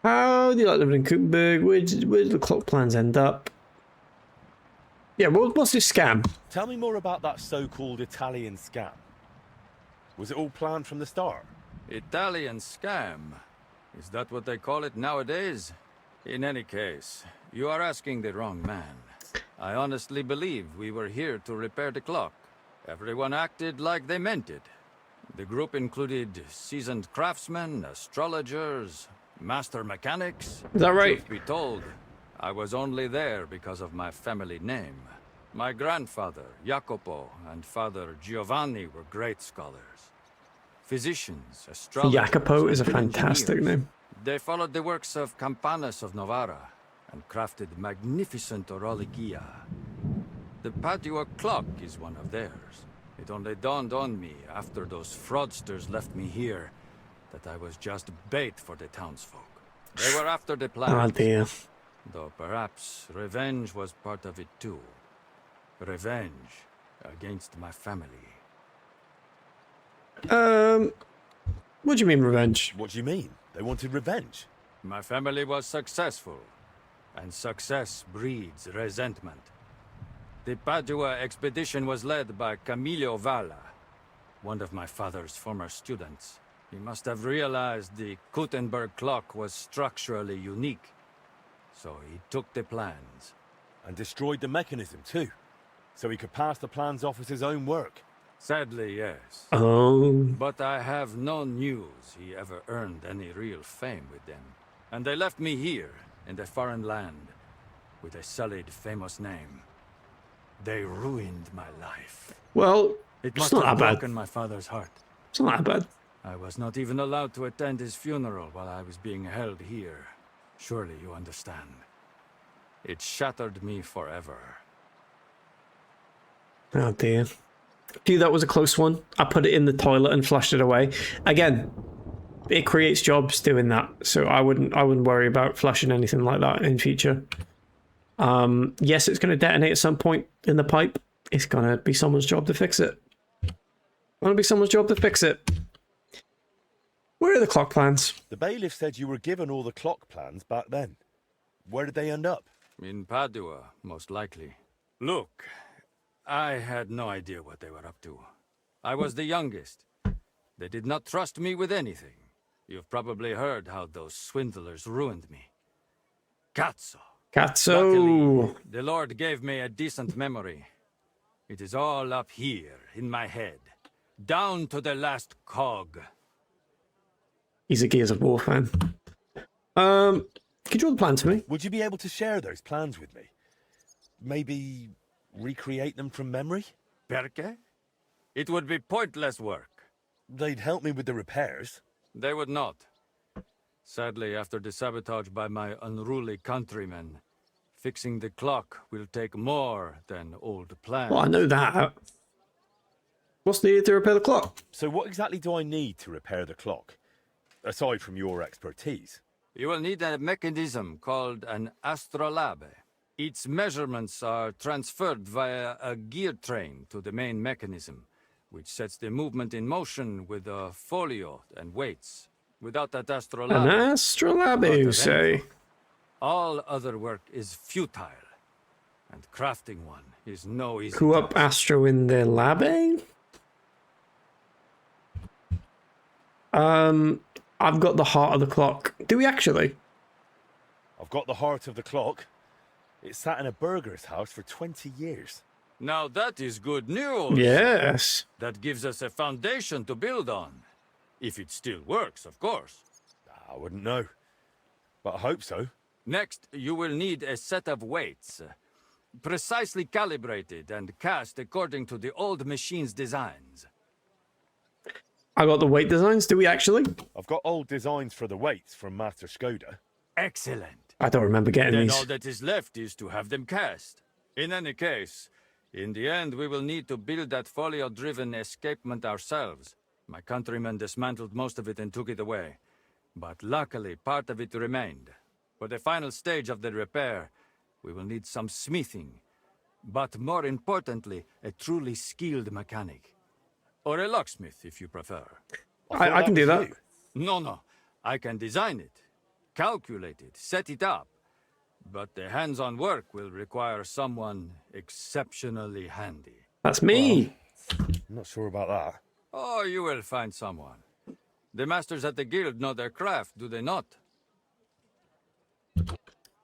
How do you like living in Kuttenberg? Where did the clock plans end up? Yeah, what's this scam? Tell me more about that so-called Italian scam. Was it all planned from the start? Italian scam? Is that what they call it nowadays? In any case, you are asking the wrong man. I honestly believe we were here to repair the clock. Everyone acted like they meant it. The group included seasoned craftsmen, astrologers, master mechanics. Is that right? Truth be told, I was only there because of my family name. My grandfather, Jacopo, and father Giovanni were great scholars. Physicians, astrologers, Jacopo is a and fantastic engineers. name. They followed the works of Campanus of Novara and crafted magnificent orologia. The Padua clock is one of theirs. It only dawned on me after those fraudsters left me here that I was just bait for the townsfolk. They were after the plans. Oh dear. Though perhaps revenge was part of it too. Revenge against my family. What do you mean revenge? What do you mean? They wanted revenge? My family was successful, and success breeds resentment. The Padua expedition was led by Camillo Valla, one of my father's former students. He must have realized the Kuttenberg clock was structurally unique, so he took the plans. And destroyed the mechanism too, so he could pass the plans off as his own work. Sadly, yes. Oh. But I have no news he ever earned any real fame with them. And they left me here, in a foreign land, with a sullied, famous name. They ruined my life. Well, It it's must not have that bad. broken my father's heart. It's not that bad. I was not even allowed to attend his funeral while I was being held here. Surely you understand. It shattered me forever. Oh dear. Gee, that was a close one. I put it in the toilet and flushed it away. Again, it creates jobs doing that, so I wouldn't worry about flushing anything like that in future. Yes, it's going to detonate at some point in the pipe. It's going to be someone's job to fix it. Where are the clock plans? The bailiff said you were given all the clock plans back then. Where did they end up? In Padua, most likely. Look, I had no idea what they were up to. I was the youngest. They did not trust me with anything. You've probably heard how those swindlers ruined me. Cazzo. Luckily, the Lord gave me a decent memory. It is all up here, in my head. Down to the last cog. He's a Gears of War fan. Could you draw the plan to me? Would you be able to share those plans with me? Maybe recreate them from memory? Perché? It would be pointless work. They'd help me with the repairs. They would not. Sadly, after the sabotage by my unruly countrymen, fixing the clock will take more than old plans. Well, I know that. What's needed to repair the clock? So what exactly do I need to repair the clock? Aside from your expertise. You will need a mechanism called an astrolabe. Its measurements are transferred via a gear train to the main mechanism, which sets the movement in motion with a folio and weights. Without that astrolabe, An astrolabe, you say? all other work is futile, and crafting one is no easy Who up task. Astro in the labe? I've got the heart of the clock. Do we actually? I've got the heart of the clock. It sat in a burger's house for 20 years. Now that is good news. Yes. That gives us a foundation to build on. If it still works, of course. I wouldn't know, but I hope so. Next, you will need a set of weights, precisely calibrated and cast according to the old machine's designs. I got the weight designs. Do we actually? I've got old designs for the weights from Master Skoda. Excellent. I don't remember getting Then these. all that is left is to have them cast. In any case, in the end, we will need to build that folio-driven escapement ourselves. My countrymen dismantled most of it and took it away. But luckily, part of it remained. For the final stage of the repair, we will need some smithing. But more importantly, a truly skilled mechanic. Or a locksmith, if you prefer. I can do that. No. I can design it, calculate it, set it up. But the hands-on work will require someone exceptionally handy. That's me. I'm not sure about that. Oh, you will find someone. The masters at the guild know their craft, do they not?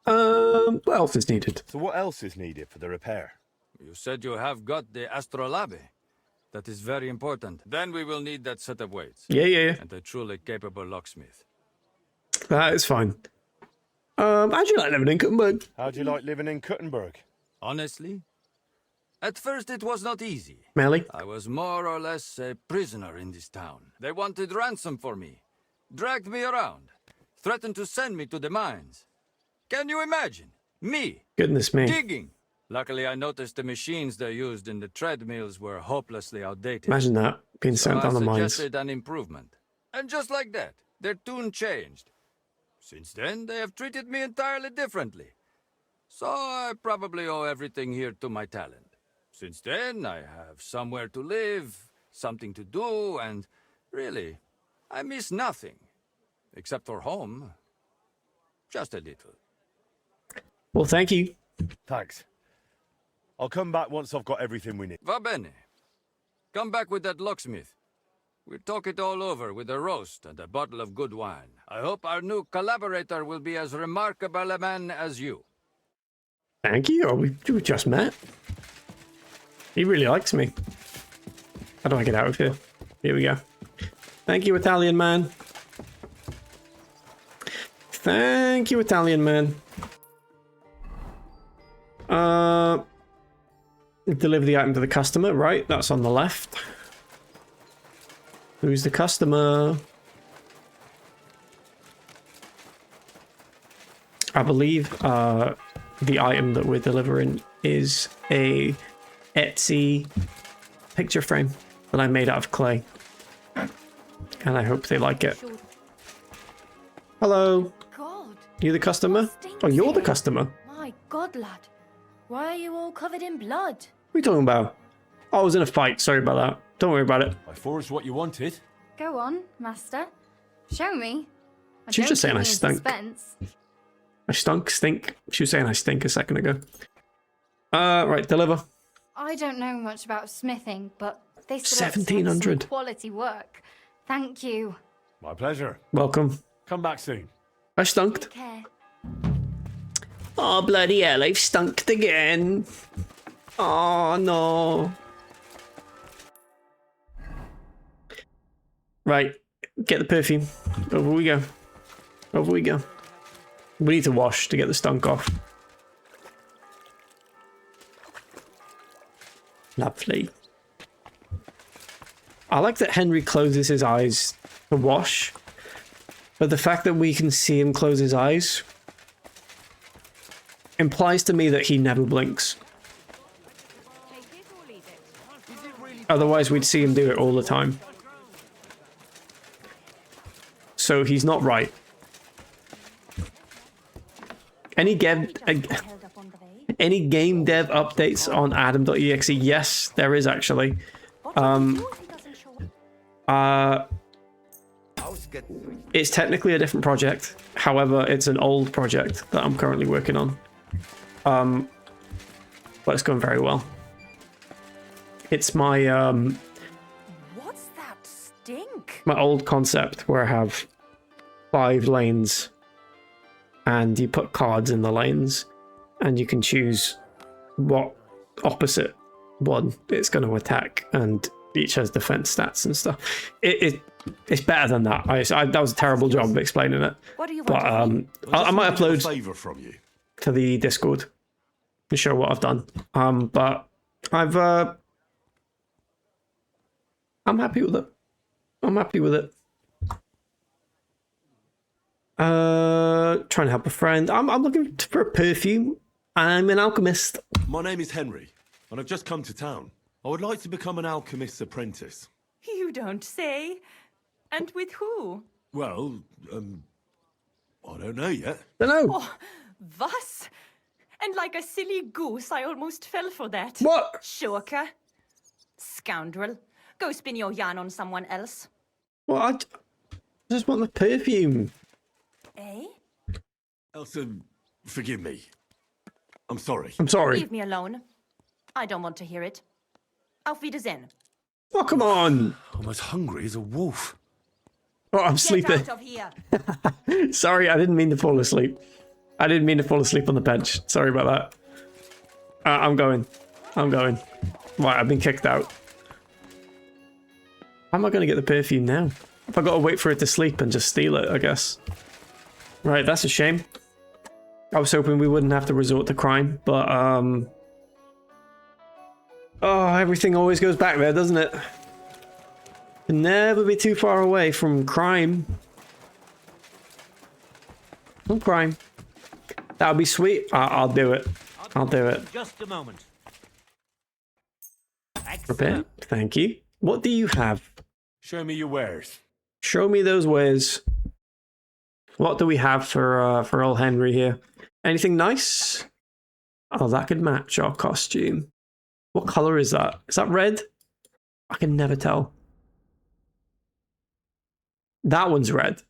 What else is needed? So what else is needed for the repair? You said you have got the astrolabe. That is very important. Then we will need that set of weights. Yeah. And a truly capable locksmith. That is fine. How'd you like living in Kuttenberg? How'd you like living in Kuttenberg? Honestly? At first it was not easy. Melly? I was more or less a prisoner in this town. They wanted ransom for me. Dragged me around. Threatened to send me to the mines. Can you imagine? Me. Goodness me. Digging. Luckily I noticed the machines they used in the treadmills were hopelessly outdated. Imagine that, being sent down the I mines. suggested an improvement. And just like that, their tune changed. Since then, they have treated me entirely differently. So I probably owe everything here to my talent. Since then, I have somewhere to live, something to do, and really, I miss nothing. Except for home. Just a little. Well, thank you. Thanks. I'll come back once I've got everything we need. Va bene. Come back with that locksmith. We'll talk it all over with a roast and a bottle of good wine. I hope our new collaborator will be as remarkable a man as you. Thank you. Oh, we just met. He really likes me. How do I get out of here? Here we go. Thank you, Italian man. Thank you, Italian man. Deliver the item to the customer. Right, that's on the left. Who's the customer? I believe the item that we're delivering is a Etsy picture frame that I made out of clay. And I hope they like it. Hello. God. You the customer? Oh, you're the customer. My God, lad. Why are you all covered in blood? What are you talking about? Oh, I was in a fight. Sorry about that. Don't worry about it. I forged what you wanted. Go on, master. Show me. She was just saying I stunk. Suspense. I stink. She was saying I stink a second ago. Right, deliver. I don't know much about smithing, but this looks like 1700. some quality work. Thank you. My pleasure. Welcome. Come back soon. I stunked. Take care. Oh, bloody hell, I've stunked again. Oh, no. Right, get the perfume. Over we go. Over we go. We need to wash to get the stunk off. Lovely. I like that Henry closes his eyes to wash, but the fact that we can see him close his eyes implies to me that he never blinks. Otherwise, we'd see him do it all the time. So he's not right. Any game dev updates on Adam.exe? Yes, there is actually. It's technically a different project. However, it's an old project that I'm currently working on. But it's going very well. It's my What's that stink? my old concept where I have 5 lanes and you put cards in the lanes and you can choose what opposite one it's going to attack, and each has defense stats and stuff. It's better than that. That was a terrible job of explaining it. What do you But want? I might upload favor from you. to the Discord to show what I've done. But I'm happy with it. I'm happy with it. Trying to help a friend. I'm looking for a perfume. I'm an alchemist. My name is Henry, and I've just come to town. I would like to become an alchemist's apprentice. You don't say. And with who? Well, I don't know yet. Don't know. Oh, was? And like a silly goose, I almost fell for that. What? Shoker. Scoundrel. Go spin your yarn on someone else. Well, I just want the perfume. Eh? Elsa, forgive me. I'm sorry. I'm sorry. Leave me alone. I don't want to hear it. Auf Wiedersehen. Oh, come on. I'm as hungry as a wolf. Oh, I'm Get sleeping. out of here. Sorry, I didn't mean to fall asleep. I didn't mean to fall asleep on the bench. Sorry about that. I'm going. Right, I've been kicked out. How am I going to get the perfume now? If I got to wait for it to sleep and just steal it, I guess. Right, that's a shame. I was hoping we wouldn't have to resort to crime, but oh, everything always goes back there, doesn't it? Can never be too far away from crime. From crime. That would be sweet. I'll do it. I'll do it. Just a moment. Prepare. Thank you. What do you have? Show me your wares. Show me those wares. What do we have for old Henry here? Anything nice? Oh, that could match our costume. What color is that? Is that red? I can never tell. That one's red.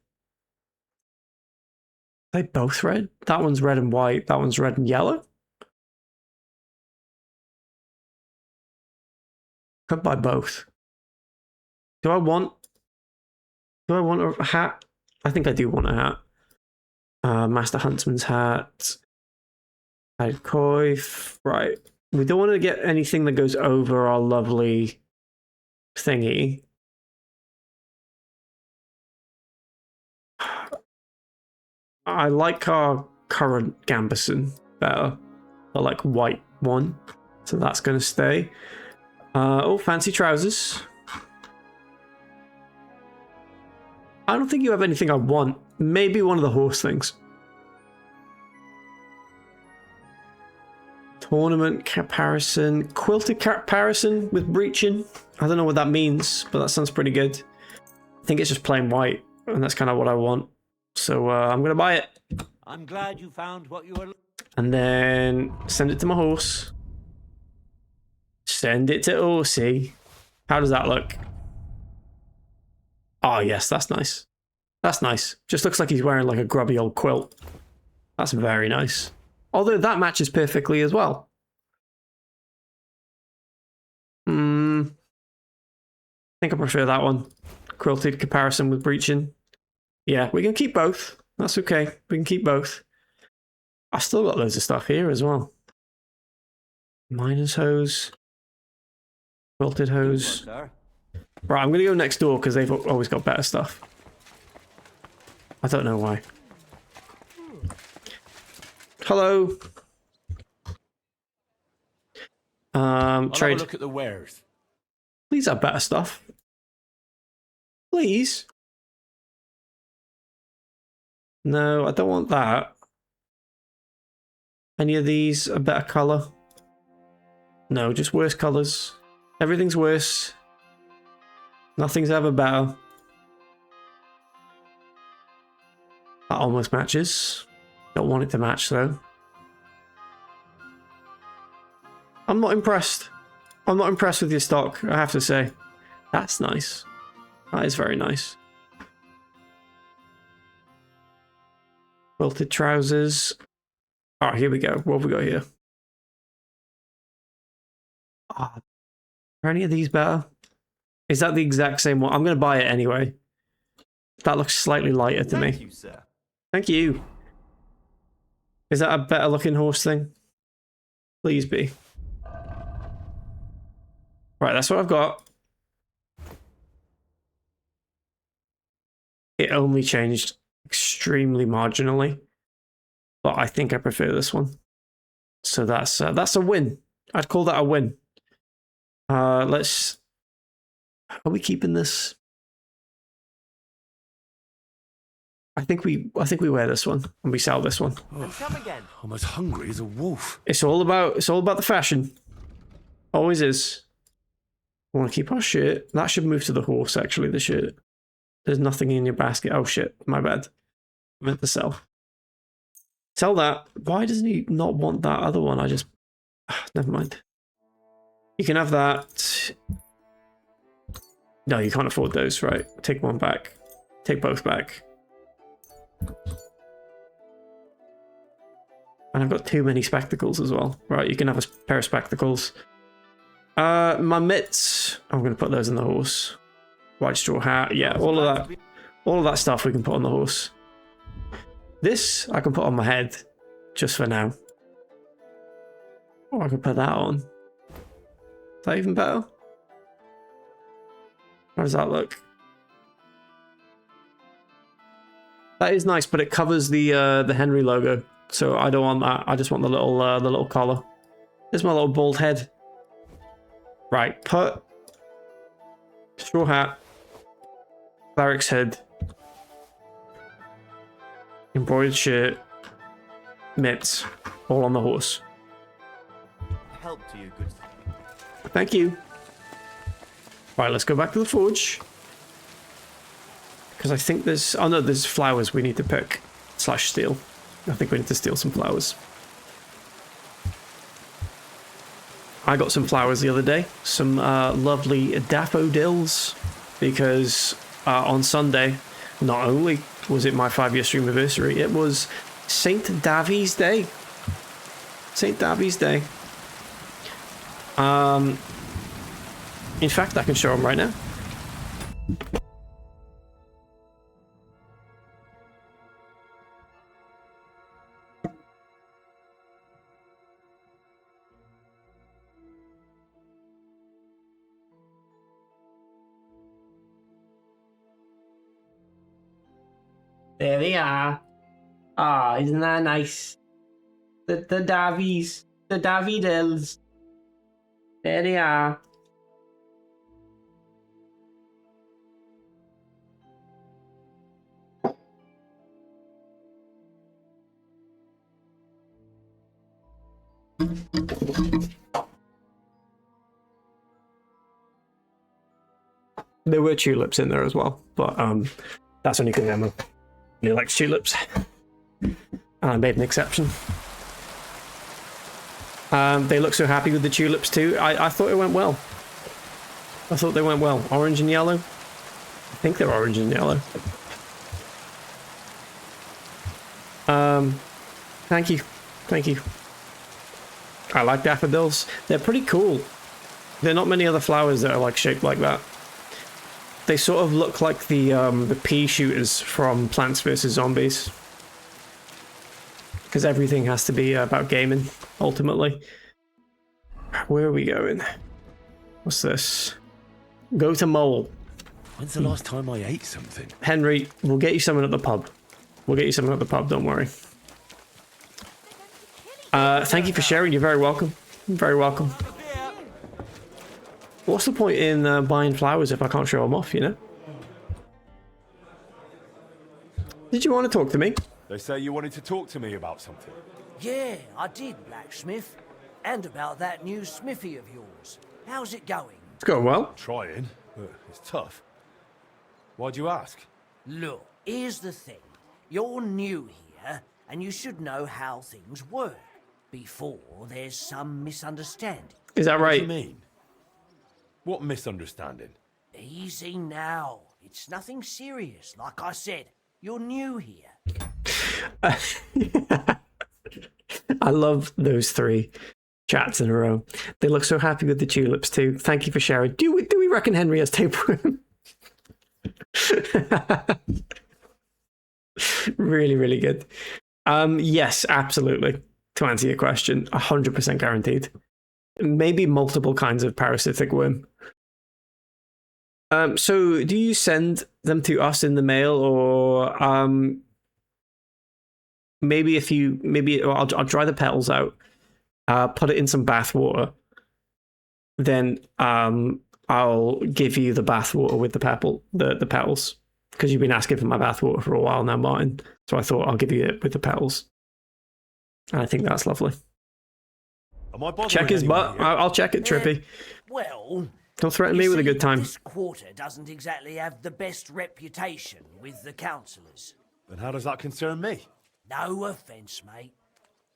Are they both red? That one's red and white. That one's red and yellow. Could buy both. Do I want a hat? I think I do want a hat. Master Huntsman's hat. Added coif. Right. We don't want to get anything that goes over our lovely thingy. I like our current gambeson better. The like white one. So that's going to stay. Oh, fancy trousers. I don't think you have anything I want. Maybe one of the horse things. Tournament comparison. Quilted comparison with breaching. I don't know what that means, but that sounds pretty good. I think it's just plain white, and that's kind of what I want. So I'm going to buy it. I'm glad you found what you were... And then send it to my horse. Send it to Horsey. How does that look? Oh, yes, that's nice. That's nice. Just looks like he's wearing like a grubby old quilt. That's very nice. Although that matches perfectly as well. I think I prefer that one. Quilted comparison with breaching. Yeah, we can keep both. That's okay. We can keep both. I've still got loads of stuff here as well. Miner's hose. Quilted hose. Right, I'm going to go next door because they've always got better stuff. I don't know why. Hello. I'll Trade. have a look at the wares. Please have better stuff. Please. No, I don't want that. Any of these a better colour? No, just worse colours. Everything's worse. Nothing's ever better. That almost matches. Don't want it to match though. I'm not impressed. I'm not impressed with your stock, I have to say. That's nice. That is very nice. Quilted trousers. Alright, here we go. What have we got here? Are any of these better? Is that the exact same one? I'm going to buy it anyway. That looks slightly lighter to me. Thank you, sir. Thank you. Is that a better looking horse thing? Please be. Right, that's what I've got. It only changed extremely marginally, but I think I prefer this one. So that's a win. I'd call that a win. Let's. Are we keeping this? I think we wear this one and we sell this one. Come again. I'm as hungry as a wolf. It's all about the fashion. Always is. I want to keep our shirt. That should move to the horse, actually, the shirt. There's nothing in your basket. Oh shit, my bad. I meant to sell. Sell that. Why doesn't he not want that other one? I just... never mind. You can have that. No, you can't afford those, right? Take one back. Take both back. And I've got too many spectacles as well. Right, you can have a pair of spectacles. My mitts. I'm going to put those in the horse. White straw hat. Yeah, all of that stuff we can put on the horse. This I can put on my head, just for now. Or I can put that on. Is that even better? How does that look? That is nice, but it covers the Hen-really logo, so I don't want that. I just want the little collar. There's my little bald head. Right, put straw hat, cleric's head, embroidered shirt, mitts, all on the horse. Help to you, good. Thank you. Right, let's go back to the forge. Because I think there's... oh no, there's flowers we need to pick. / steal. I think we need to steal some flowers. I got some flowers the other day. Some lovely daffodils. Because on Sunday, not only was it my 5-year stream anniversary, it was St. Davy's Day. St. Davy's Day. In fact, I can show them right now. There they are. Ah, isn't that nice? The Davies. The Daffodils. There they are. There were tulips in there as well, but that's only because Emma really likes tulips. And I made an exception. They look so happy with the tulips too. I thought it went well. I thought they went well. Orange and yellow. I think they're orange and yellow. Thank you. Thank you. I like daffodils. They're pretty cool. There are not many other flowers that are like shaped like that. They sort of look like the pea shooters from Plants vs. Zombies. Because everything has to be about gaming, ultimately. Where are we going? What's this? Go to Mole. When's the last time I ate something? Henry, we'll get you something at the pub. We'll get you something at the pub, don't worry. Thank you for sharing, you're very welcome. You're very welcome. What's the point in buying flowers if I can't show them off, you know? Did you want to talk to me? They say you wanted to talk to me about something. Yeah, I did, blacksmith. And about that new smithy of yours. How's it going? It's going well. Trying, but it's tough. Why'd you ask? Look, here's the thing. You're new here, and you should know how things work before there's some misunderstanding. Is that What do you right? mean? What misunderstanding? Easy now. It's nothing serious. Like I said, you're new here. I love those 3 chats in a row. They look so happy with the tulips too. Thank you for sharing. Do we reckon Henry has tapeworm? Really, really good. Yes, absolutely. To answer your question, 100% guaranteed. Maybe multiple kinds of parasitic worm. So do you send them to us in the mail, or maybe I'll dry the petals out, put it in some bath water, then I'll give you the bath water with the petals, because you've been asking for my bath water for a while now, Martin. So I thought I'll give you it with the petals, and I think that's lovely. Am I bothering Check his anyone butt. here? I'll check it, Trippy. Well, Don't threaten you me with a see, good time. This quarter doesn't exactly have the best reputation with the councillors. Then how does that concern me? No offence, mate.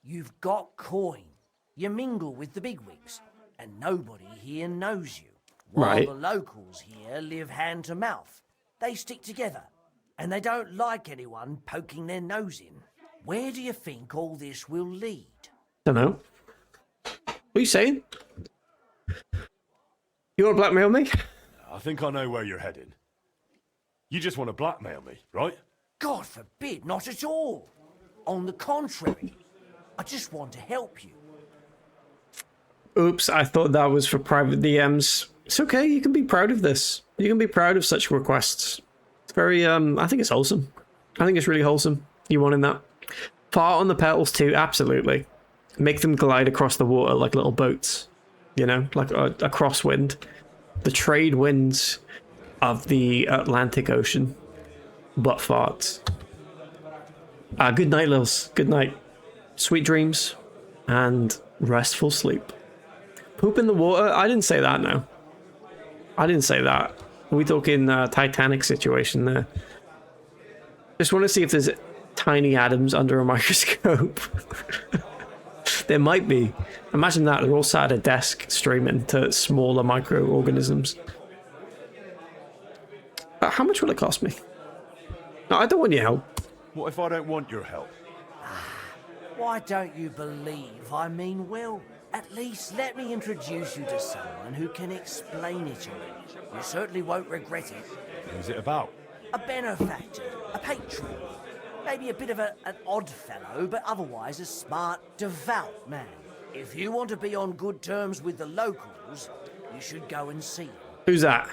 You've got coin. You mingle with the bigwigs, and nobody here knows you. While Right. the locals here live hand to mouth. They stick together, and they don't like anyone poking their nose in. Where do you think all this will lead? Don't know. What are you saying? You want to blackmail me? I think I know where you're heading. You just want to blackmail me, right? God forbid, not at all. On the contrary, I just want to help you. Oops, I thought that was for private DMs. It's okay, you can be proud of this. You can be proud of such requests. It's very, I think it's wholesome. I think it's really wholesome. You wanting that? Fart on the petals too, absolutely. Make them glide across the water like little boats. You know, like a crosswind. The trade winds of the Atlantic Ocean. Butt farts. Good night, Lils. Good night. Sweet dreams and restful sleep. Poop in the water? I didn't say that, no. I didn't say that. Are we talking Titanic situation there? Just want to see if there's tiny atoms under a microscope. There might be. Imagine that. They're all sat at a desk streaming to smaller microorganisms. How much will it cost me? No, I don't want your help. What if I don't want your help? Why don't you believe I mean well? At least let me introduce you to someone who can explain it to you. You certainly won't regret it. Who's it about? A benefactor, a patron. Maybe a bit of an odd fellow, but otherwise a smart, devout man. If you want to be on good terms with the locals, you should go and see him. Who's that?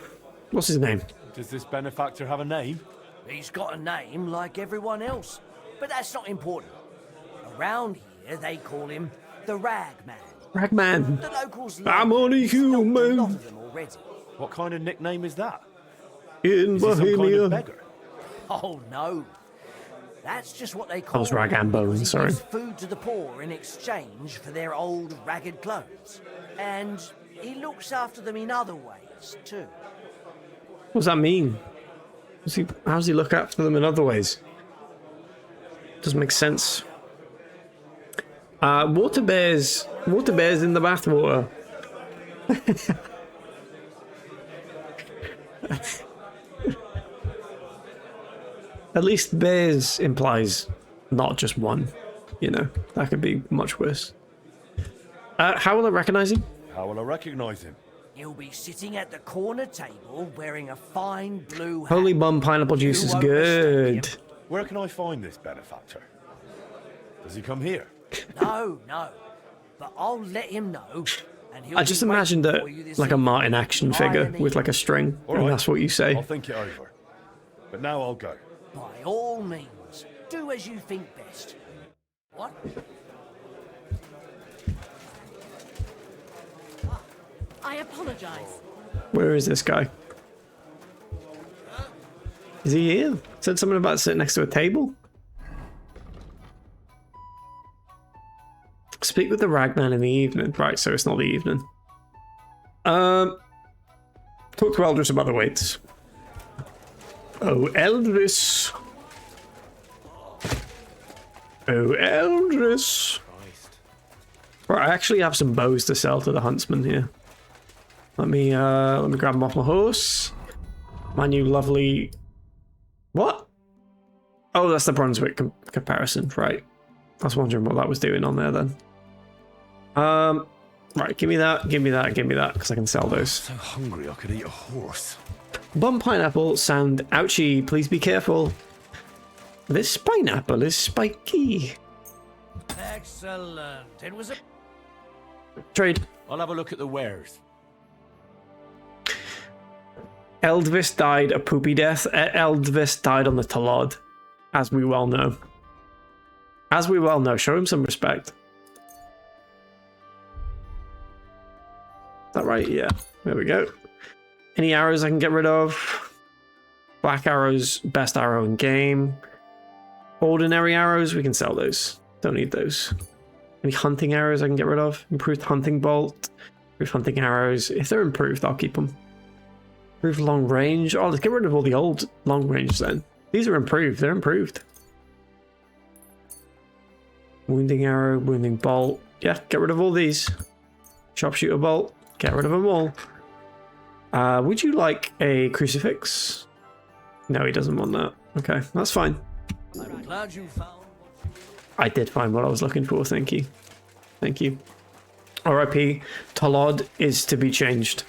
What's his name? Does this benefactor have a name? He's got a name like everyone else, but that's not important. Around here, they call him the Ragman. Ragman. The locals I'm only human. a lot of them already. What kind of nickname is that? In Is he some kind Bohemia. of beggar? Oh no, that's just what they I call was Ragambone, he sorry. gives food to the poor in exchange for their old ragged clothes, and he looks after them in other ways too. What does that mean? How does he look after them in other ways? Doesn't make sense. Water bears in the bathwater. At least bears implies not just one. You know, that could be much worse. How will I recognize him? How will I recognize him? He'll be sitting at the corner table wearing a fine blue hat. Holy bum pineapple juice is good. Where can I find this benefactor? Does he come here? No, but I'll let him know. And he'll I just be waiting imagined it for you this like a evening. Martin action figure with like a string, All and right. that's what you say. I'll think it over. But now I'll go. By all means, do as you think best. What? I apologize. Where is this guy? Is he here? Said something about sitting next to a table? Speak with the ragman in the evening. Right, so it's not the evening. Talk to Eldris about the weights. Oh, Eldris. Oh, Eldris. Right, I actually have some bows to sell to the huntsman here. Let me grab them off my horse. My new lovely... What? Oh, that's the Brunswick comparison, right. I was wondering what that was doing on there then. Right, give me that, give me that, give me that, because I can sell those. So hungry I could eat a horse. Bum pineapple sound ouchie, please be careful. This pineapple is spiky. Excellent. It was a... Trade. I'll have a look at the wares. Eldvis died a poopy death. Eldvis died on the Talod, as we well know. As we well know, show him some respect. Is that right? Yeah. There we go. Any arrows I can get rid of? Black arrows, best arrow in game. Ordinary arrows, we can sell those. Don't need those. Any hunting arrows I can get rid of? Improved hunting bolt. Improved hunting arrows. If they're improved, I'll keep them. Improved long range. Oh, let's get rid of all the old long range then. These are improved. They're improved. Wounding arrow, wounding bolt. Yeah, get rid of all these. Sharpshooter bolt. Get rid of them all. Would you like a crucifix? No, he doesn't want that. Okay, that's fine. I'm glad you found... I did find what I was looking for, thank you. Thank you. RIP, Talod is to be changed.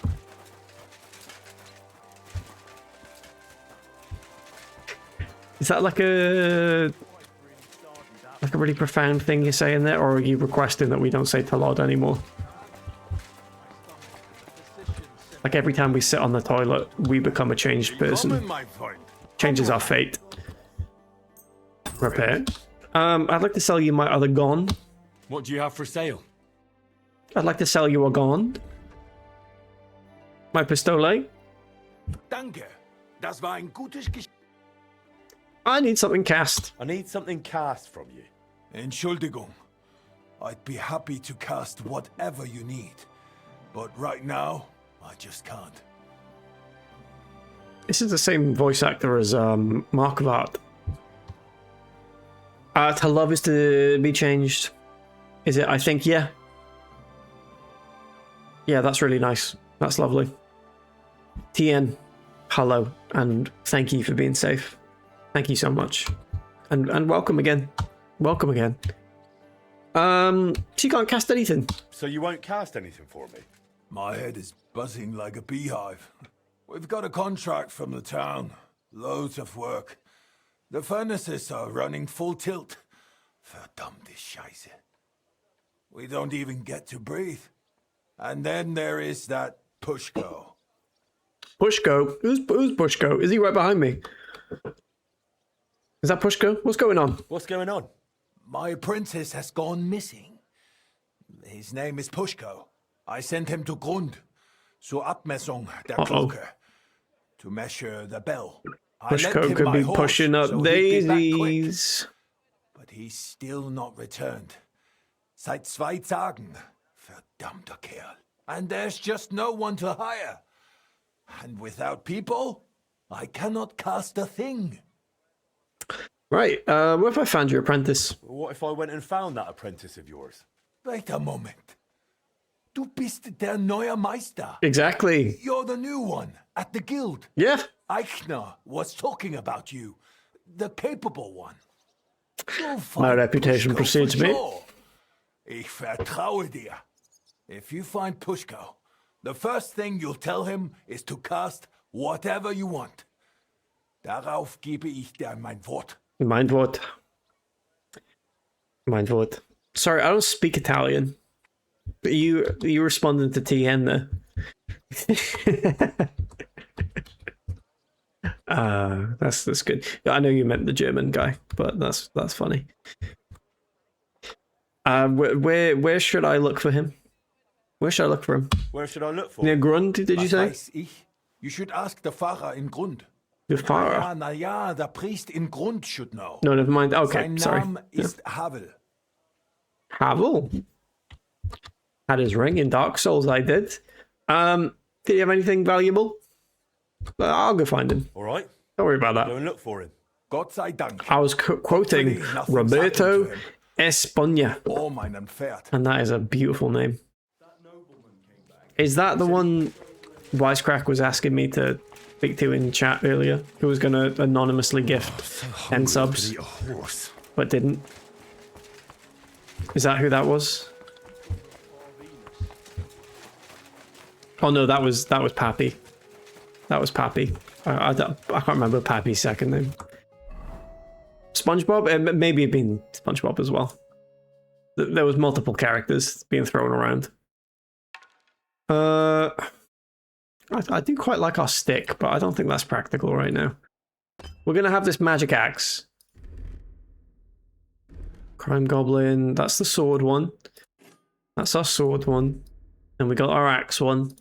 Is that like a really profound thing you're saying there, or are you requesting that we don't say Talod anymore? Like every time we sit on the toilet, we become a changed person. Changes our fate. Repair. I'd like to sell you my other gun. What do you have for sale? I'd like to sell you a gun. My pistole. Danke. Das war ein gutes Geschäft. I need something cast. I need something cast from you. Entschuldigung. I'd be happy to cast whatever you need. But right now, I just can't. This is the same voice actor as Mark of Art. To love is to be changed. Is it? I think, yeah. Yeah, that's really nice. That's lovely. TN, hello, and thank you for being safe. Thank you so much. And welcome again. Welcome again. She can't cast anything. So you won't cast anything for me? My head is buzzing like a beehive. We've got a contract from the town. Loads of work. The furnaces are running full tilt. Verdammte Scheiße. We don't even get to breathe. And then there is that Pushko. Pushko? Who's Pushko? Is he right behind me? Is that Pushko? What's going on? What's going on? My apprentice has gone missing. His name is Pushko. I sent him to Grund, zur Abmessung der Glocke, to measure the bell. Pushko could be pushing up daisies. But he's still not returned. Seit 2 Tagen. Verdammter Kerl. And there's just no one to hire. And without people, I cannot cast a thing. Right, what if I found your apprentice? What if I went and found that apprentice of yours? Wait a moment. Du bist der neue Meister. Exactly. You're the new one at the guild. Yeah. Eichner was talking about you. The capable one. My reputation precedes me. Ich vertraue dir. If you find Pushko, the first thing you'll tell him is to cast whatever you want. Darauf gebe ich dir mein Wort. Mein Wort. Mein Wort. Sorry, I don't speak Italian. But you responding to TN there. That's good. I know you meant the German guy, but that's funny. Where should I look for him? Where should I look for him? Where should I look for him? Near Grund, did you say? Weiß ich? You should ask the Pfarrer in Grund. The Pfarrer? Na ja, the priest in Grund should know. No, never mind. Okay, Sein sorry. Name ist Havel. Havel? Had his ring in Dark Souls, I did. Did he have anything valuable? I'll go find him. All right. Don't worry about that. Go and look for him. Gott sei Dank. I was quoting Roberto España. Oh, meinen Pferd. And that is a beautiful name. Is that the one Wisecrack was asking me to speak to in chat earlier? Who was going to anonymously gift 10 subs, but didn't? Is that who that was? Oh no, that was Pappy. That was Pappy. I can't remember Pappy's second name. SpongeBob? Maybe it'd been SpongeBob as well. There was multiple characters being thrown around. I do quite like our stick, but I don't think that's practical right now. We're gonna have this magic axe. Crime Goblin, that's the sword one. That's our sword one. And we got our axe one.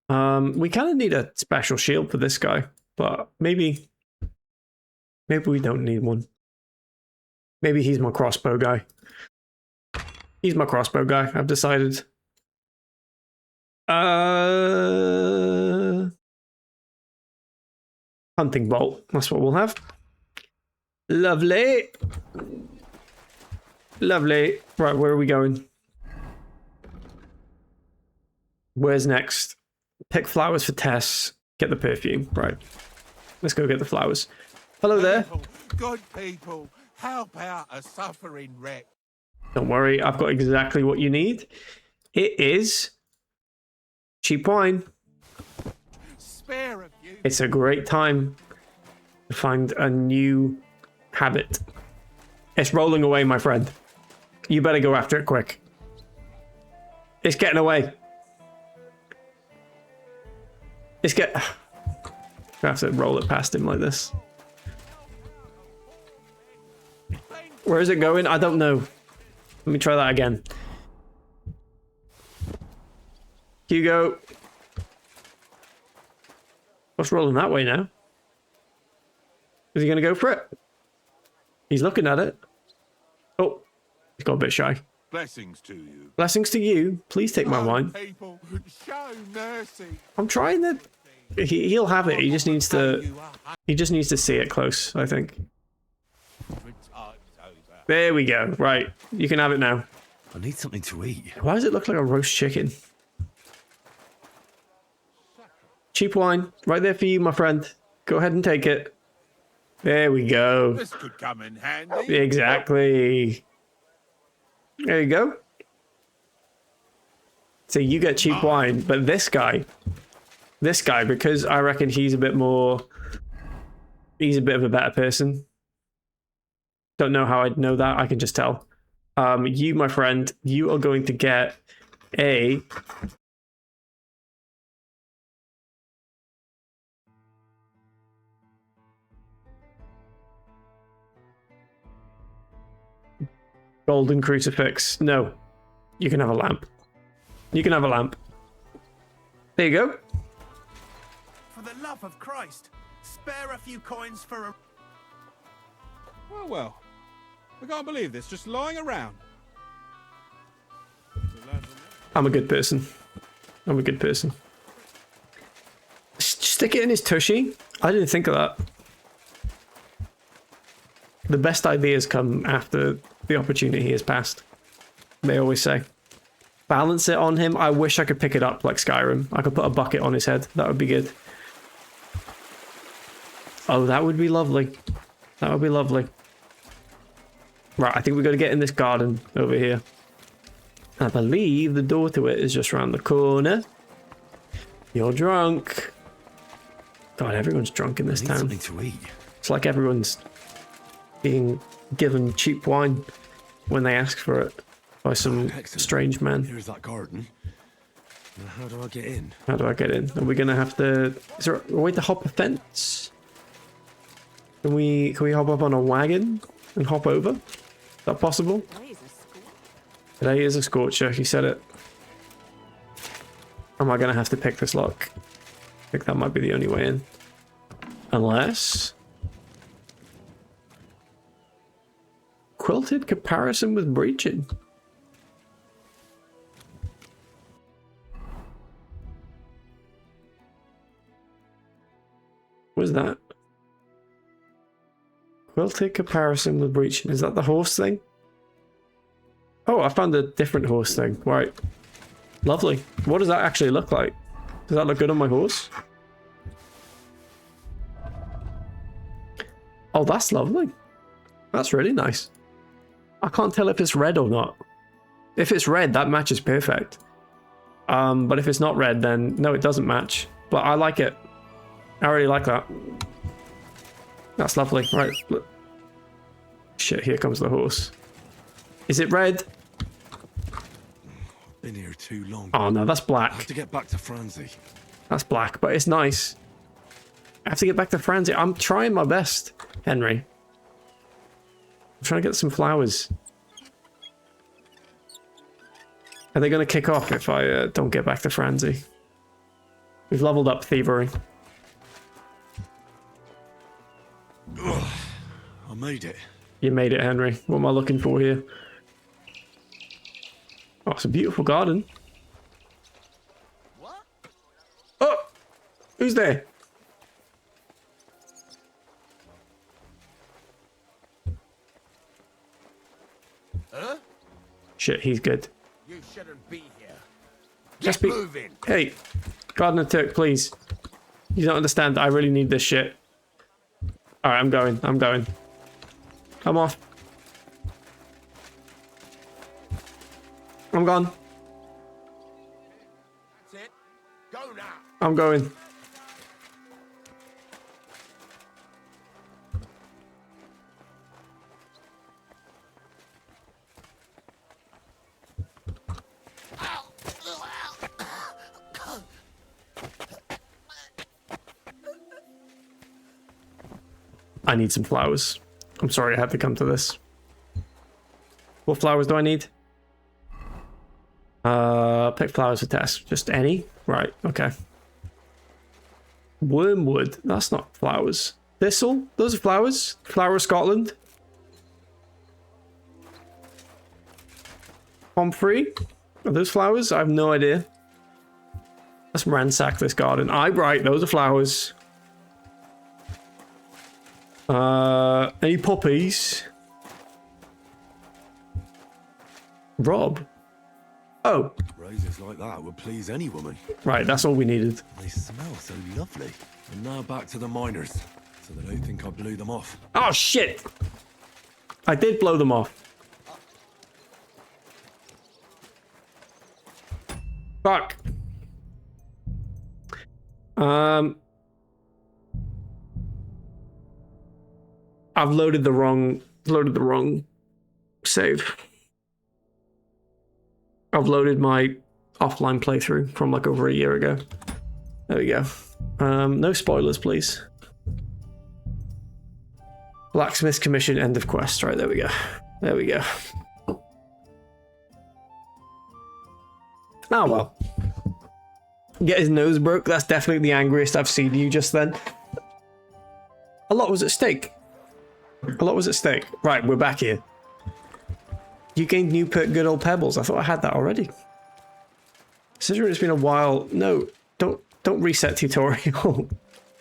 We kind of need a special shield for this guy, but maybe we don't need one. Maybe he's my crossbow guy. He's my crossbow guy, I've decided. Hunting bolt, that's what we'll have. Lovely. Lovely. Right, where are we going? Where's next? Pick flowers for Tess. Get the perfume. Right. Let's go get the flowers. Hello there. Good people, help out a suffering wreck. Don't worry, I've got exactly what you need. It is cheap wine. Spare a few. It's a great time to find a new habit. It's rolling away, my friend. You better go after it quick. It's getting away. I have to roll it past him like this. Where is it going? I don't know. Let me try that again. Hugo. What's rolling that way now? Is he going to go for it? He's looking at it. Oh, he's got a bit shy. Blessings to you. Blessings to you. Please take my wine. People, show mercy. I'm trying to... He'll have it. He just needs to... He just needs to see it close, I think. There we go. Right. You can have it now. I need something to eat. Why does it look like a roast chicken? Cheap wine. Right there for you, my friend. Go ahead and take it. There we go. This could come in handy. Exactly. There you go. So you get cheap wine, but this guy, because I reckon he's a bit of a better person. Don't know how I'd know that. I can just tell. You, my friend, you are going to get a... golden crucifix. No. You can have a lamp. You can have a lamp. There you go. For the love of Christ, spare a few coins for a... Oh, well. I can't believe this, just lying around. I'm a good person. I'm a good person. Stick it in his tushy? I didn't think of that. The best ideas come after the opportunity has passed. They always say. Balance it on him. I wish I could pick it up like Skyrim. I could put a bucket on his head. That would be good. Oh, that would be lovely. That would be lovely. Right, I think we've got to get in this garden over here. I believe the door to it is just around the corner. You're drunk. God, everyone's drunk in this town. Something to eat. It's like everyone's being given cheap wine when they ask for it by some strange man. Here's that garden. Now, how do I get in? How do I get in? Are we gonna have to... Is there a way to hop a fence? Can we hop up on a wagon and hop over? Is that possible? Today is a scorcher, he said it. Am I gonna have to pick this lock? I think that might be the only way in. Unless... Quilted comparison with breaching. What is that? Quilted comparison with breaching. Is that the horse thing? Oh, I found a different horse thing. Right. Lovely. What does that actually look like? Does that look good on my horse? Oh, that's lovely. That's really nice. I can't tell if it's red or not. If it's red, that matches perfect. But if it's not red, then no, it doesn't match. But I like it. I really like that. That's lovely. Right. Shit, here comes the horse. Is it red? Been here too long. Oh no, that's black. I have to get back to Franzi. That's black, but it's nice. I have to get back to Franzi. I'm trying my best, Henry. I'm trying to get some flowers. Are they going to kick off if I don't get back to Franzi? We've leveled up thievery. Ugh, I made it. You made it, Henry. What am I looking for here? Oh, it's a beautiful garden. What? Oh! Who's there? Huh? Shit, he's good. You shouldn't be here. Just Get moving. Hey, Gardener Turk, please. You don't understand. I really need this shit. Alright, I'm going. I'm going. Come off. I'm gone. That's it. Go now. I'm going. I need some flowers. I'm sorry I had to come to this. What flowers do I need? Pick flowers for Tess. Just any? Right, okay. Wormwood. That's not flowers. Thistle? Those are flowers. Flower of Scotland. Comfrey? Are those flowers? I have no idea. Let's ransack this garden. Right, those are flowers. Any poppies? Rob? Oh. Roses like that would please any woman. Right, that's all we needed. They smell so lovely. And now back to the miners, so they don't think I blew them off. Oh, shit! I did blow them off. Fuck. I've loaded the wrong save. I've loaded my offline playthrough from like over a year ago. There we go. No spoilers, please. Blacksmith Commission, end of quest. Right, there we go. There we go. Oh well. Get his nose broke. That's definitely the angriest I've seen you just then. A lot was at stake. A lot was at stake. Right, we're back here. You gained new good old pebbles. I thought I had that already. Considering it's been a while. No, don't reset tutorial.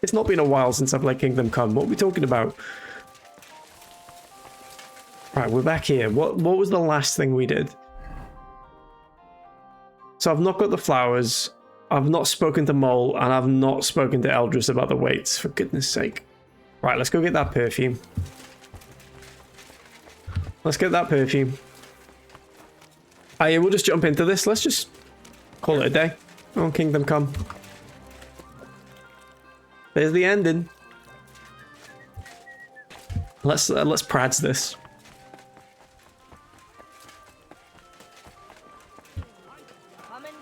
It's not been a while since I've played Kingdom Come. What are we talking about? Right, we're back here. What was the last thing we did? So I've not got the flowers. I've not spoken to Mole, and I've not spoken to Eldris about the weights, for goodness sake. Right, let's go get that perfume. Let's get that perfume. We'll just jump into this. Let's just call it a day on Kingdom Come. There's the ending. Let's prads this.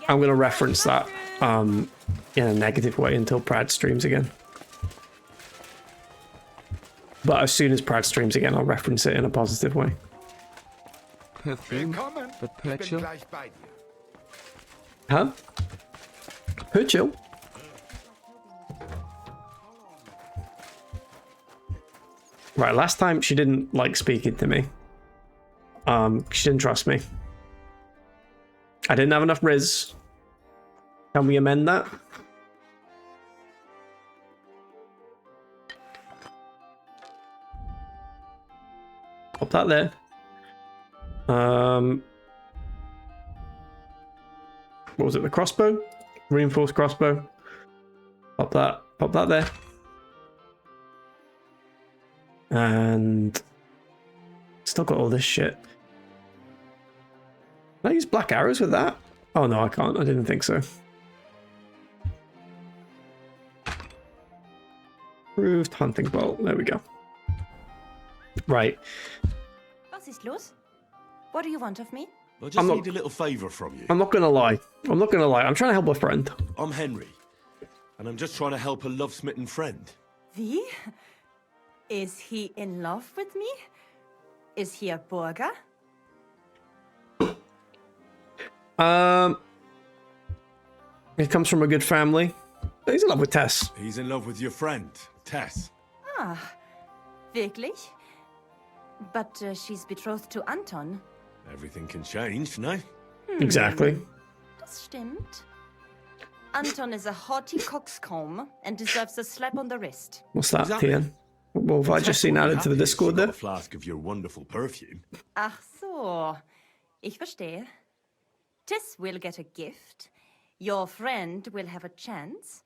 I'm gonna reference that in a negative way until Prad streams again. But as soon as Prad streams again, I'll reference it in a positive way. Perfume, but Perchill. Huh? Perchill? Right, last time she didn't like speaking to me. She didn't trust me. I didn't have enough Riz. Can we amend that? Pop that there. What was it? The crossbow? Reinforced crossbow. Pop that there. And still got all this shit. Can I use black arrows with that? Oh no, I can't. I didn't think so. Approved hunting bolt. There we go. Right. Was ist los? What do you want of me? I just need a little favour from you. I'm not gonna lie. I'm not gonna lie. I'm trying to help a friend. I'm Henry, and I'm just trying to help a love-smitten friend. Wie? Is he in love with me? Is he a burger? He comes from a good family. He's in love with Tess. He's in love with your friend, Tess. Ah, wirklich? But she's betrothed to Anton. Everything can change, no? Exactly. Das stimmt. Anton is a haughty coxcomb and deserves a slap on the wrist. What's that, Tian? Well, have I just seen added to the Discord there? A flask of your wonderful perfume. Ach so. Ich verstehe. Tess will get a gift. Your friend will have a chance.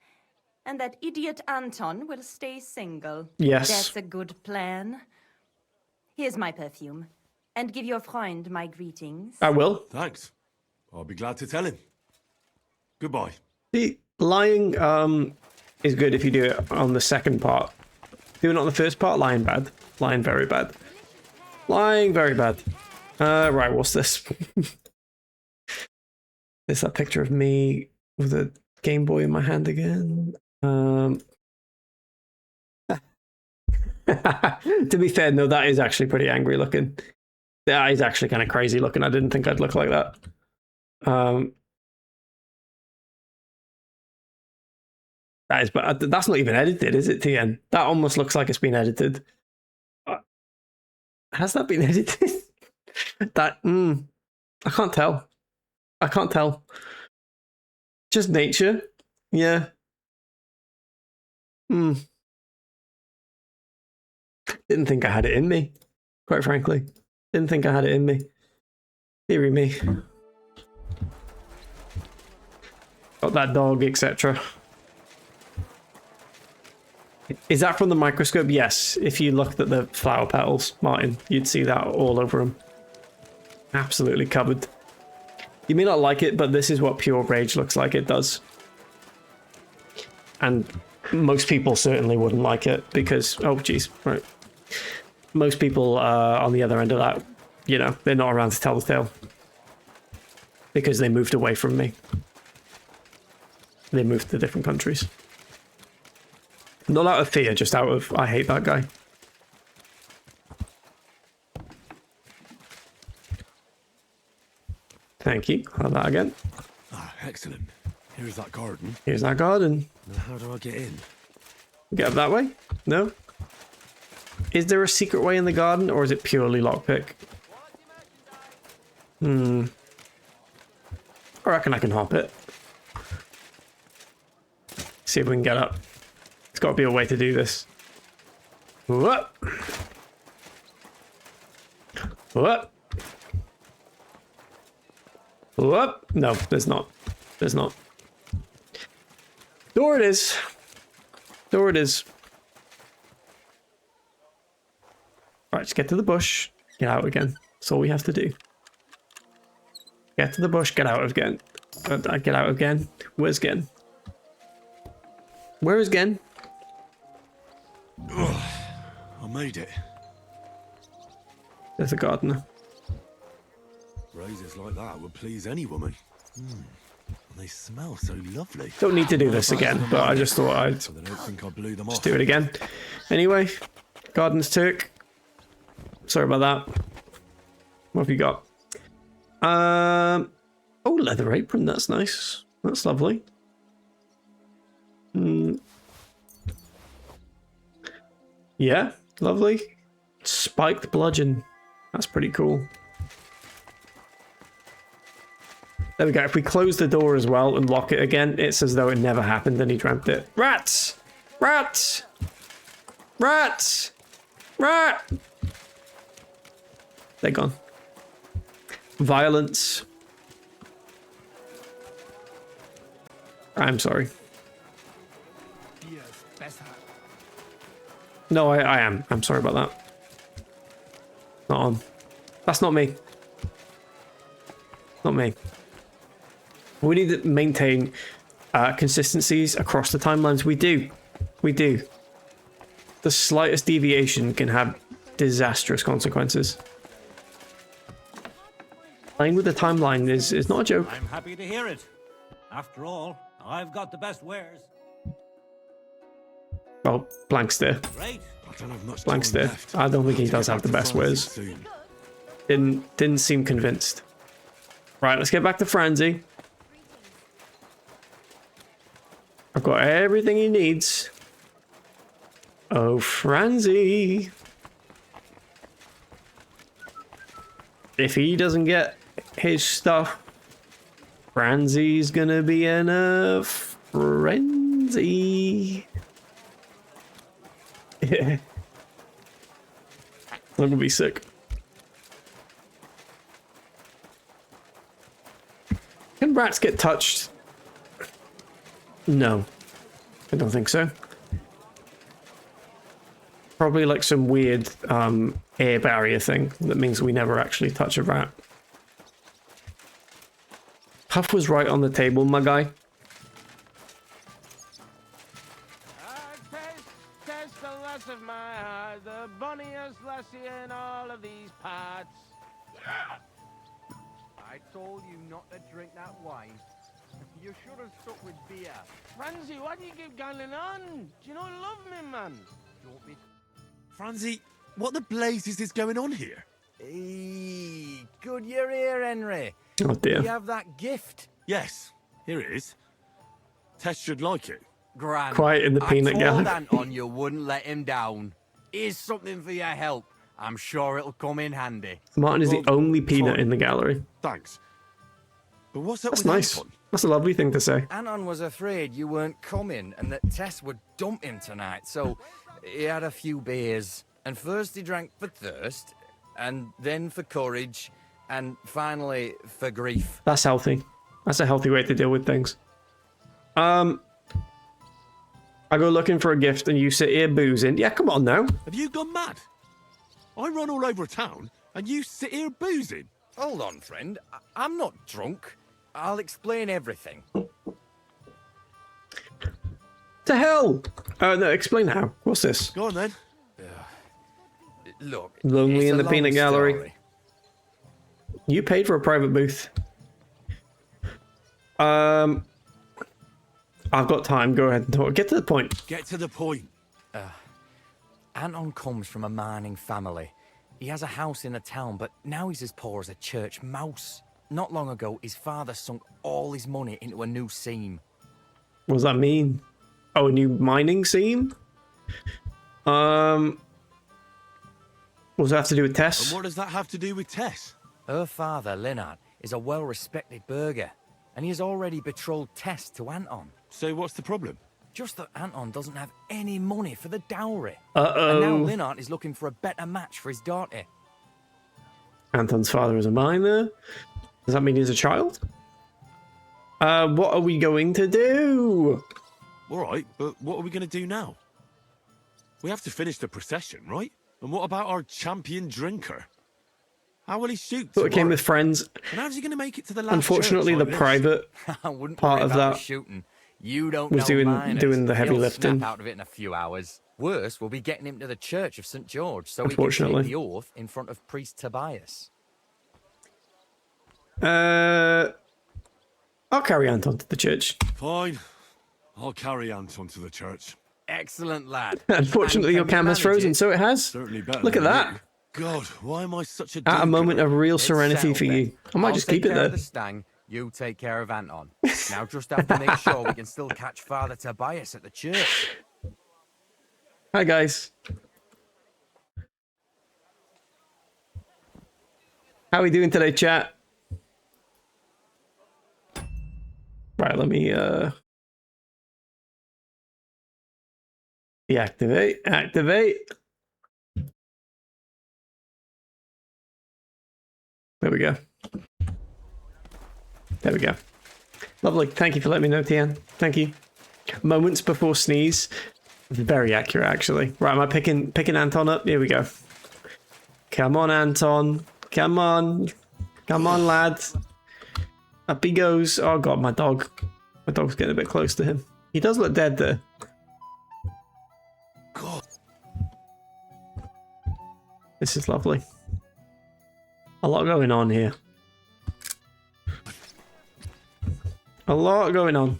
And that idiot Anton will stay single. Yes. That's a good plan. Here's my perfume. And give your friend my greetings. I will. Thanks. I'll be glad to tell him. Goodbye. See, lying is good if you do it on the second part. Doing it on the first part, lying bad. Lying very bad. Lying very bad. Right, what's this? There's that picture of me with a Game Boy in my hand again. To be fair, no, that is actually pretty angry looking. That is actually kind of crazy looking. I didn't think I'd look like that. That is, but that's not even edited, is it, TN? That almost looks like it's been edited. Has that been edited? That, I can't tell. I can't tell. Just nature. Yeah. Didn't think I had it in me, quite frankly. Didn't think I had it in me. Deary me. Got that dog, etc. Is that from the microscope? Yes. If you looked at the flower petals, Martin, you'd see that all over them. Absolutely covered. You may not like it, but this is what pure rage looks like. It does. And most people certainly wouldn't like it because, oh geez, right. Most people on the other end of that, you know, they're not around to tell the tale. Because they moved away from me. They moved to different countries. Not out of fear, just out of, I hate that guy. Thank you. Have that again. Ah, excellent. Here's that garden. Here's that garden. Now how do I get in? Get up that way? No? Is there a secret way in the garden, or is it purely lockpick? I reckon I can hop it. See if we can get up. There's got to be a way to do this. What? What? What? No, there's not. There's not. Door it is. Door it is. Right, just get to the bush. Get out again. That's all we have to do. Get to the bush, get out again. Get out again. Where's Gen? Where is Gen? I made it. There's a gardener. Roses like that would please any woman. They smell so lovely. Don't need to do this again, but I just thought I'd So they don't think I blew them off. just do it again. Anyway, Garden's Turk. Sorry about that. What have you got? Oh, leather apron. That's nice. That's lovely. Yeah, lovely. Spiked bludgeon. That's pretty cool. There we go. If we close the door as well and lock it again, it's as though it never happened and he dreamt it. Rats! Rats! Rats! Rat! They're gone. Violence. I'm sorry. No, I am. I'm sorry about that. Not on. That's not me. Not me. We need to maintain consistencies across the timelines. We do. We do. The slightest deviation can have disastrous consequences. Playing with the timeline is not a joke. I'm happy to hear it. After all, I've got the best wares. Well, blank stare. Great. I don't have much Blank time stare. left. I don't think he Have to does get have back the to best Francis wares. soon. Didn't seem convinced. Right, let's get back to Franzi. I've got everything he needs. Oh, Franzi. If he doesn't get his stuff, Franzi's gonna be in a frenzy. Yeah. I'm gonna be sick. Can rats get touched? No. I don't think so. Probably like some weird air barrier thing that means we never actually touch a rat. Huff was right on the table, my guy. Taste the less of my heart, the bunniest lassie in all of these parts. I told you not to drink that wine. You should have stuck with beer. Franzi, why do you keep going on? Do you not love me, man? Don't be... Franzi, what the blazes is going on here? Eee, good you're here, Henry. Oh dear. You have that gift. Yes, here it is. Tess should like it. Grand. Quiet in the peanut I gallery. told Anton you wouldn't let him down. Here's something for your help. I'm sure it'll come in handy. Martin is the only peanut in the gallery. Thanks. But what's up That's with nice. Anton? That's a lovely thing to say. Anton was afraid you weren't coming and that Tess would dump him tonight, so he had a few beers. And first he drank for thirst, and then for courage, and finally for grief. That's healthy. That's a healthy way to deal with things. I go looking for a gift and you sit here boozing. Yeah, come on now. Have you gone mad? I run all over town and you sit here boozing. Hold on, friend. I'm not drunk. I'll explain everything. To hell! No, explain how. What's this? Go on then. Look, Lonely it's in a the peanut long gallery. story. You paid for a private booth. I've got time. Go ahead and talk. Get to the point. Get to the point. Anton comes from a mining family. He has a house in the town, but now he's as poor as a church mouse. Not long ago, his father sunk all his money into a new seam. What does that mean? Oh, a new mining seam? What does that have to do with Tess? And what does that have to do with Tess? Her father, Leonard, is a well-respected burgher, and he has already betrothed Tess to Anton. So what's the problem? Just that Anton doesn't have any money for the dowry. Uh-oh. And now Leonard is looking for a better match for his daughter. Anton's father is a miner. Does that mean he's a child? What are we going to do? All right, but what are we going to do now? We have to finish the procession, right? And what about our champion drinker? How will he shoot? Thought it came tomorrow? with friends. And how's he going to make it to the last Unfortunately, church the like this? private I wouldn't part worry of about that the shooting. You don't was know miners. doing the heavy He'll lifting. Snap out of it in a few hours. Worse will be getting him to the Church of St. George so he can Unfortunately. take the oath in front of Priest Tobias. I'll carry Anton to the church. Fine. I'll carry Anton to the church. Excellent, lad. Unfortunately, your And can cam you has manage frozen, it? so it has. Certainly better Look at than that. me. God, why am I such a At a do-gooder? moment of real It's serenity settled for then. you. I might I'll just take keep it care there. of the stang. You take care of Anton. Now just have to make sure we can still catch Father Tobias at the church. Hi, guys. How are we doing today, chat? Right, let me deactivate, activate. There we go. There we go. Lovely. Thank you for letting me know, Tian. Thank you. Moments before sneeze. Very accurate, actually. Right, am I picking Anton up? Here we go. Come on, Anton. Come on. Come on, lad. Up he goes. Oh, God, my dog. My dog's getting a bit close to him. He does look dead there. God. This is lovely. A lot going on here. A lot going on.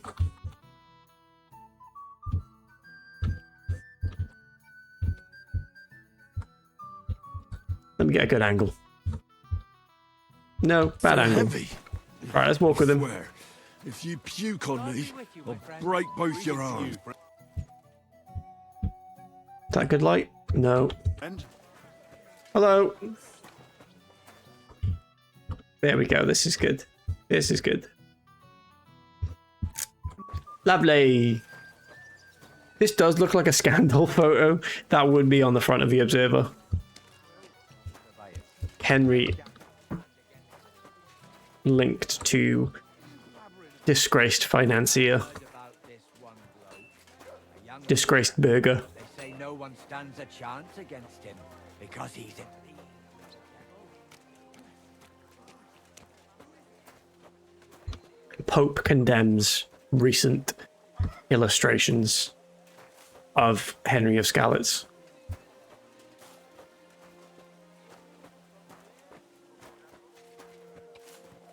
Let me get a good angle. No, bad So angle. heavy. Alright, let's walk with him. Swear, if you puke on me, I'll break both your arms. Is that a good light? No. Hello. There we go. This is good. This is good. Lovely. This does look like a scandal photo. That would be on the front of the Observer. Henry linked to disgraced financier. Disgraced burger. They say no one stands a chance against him because he's a Pope condemns recent illustrations of Henry of Skalitz.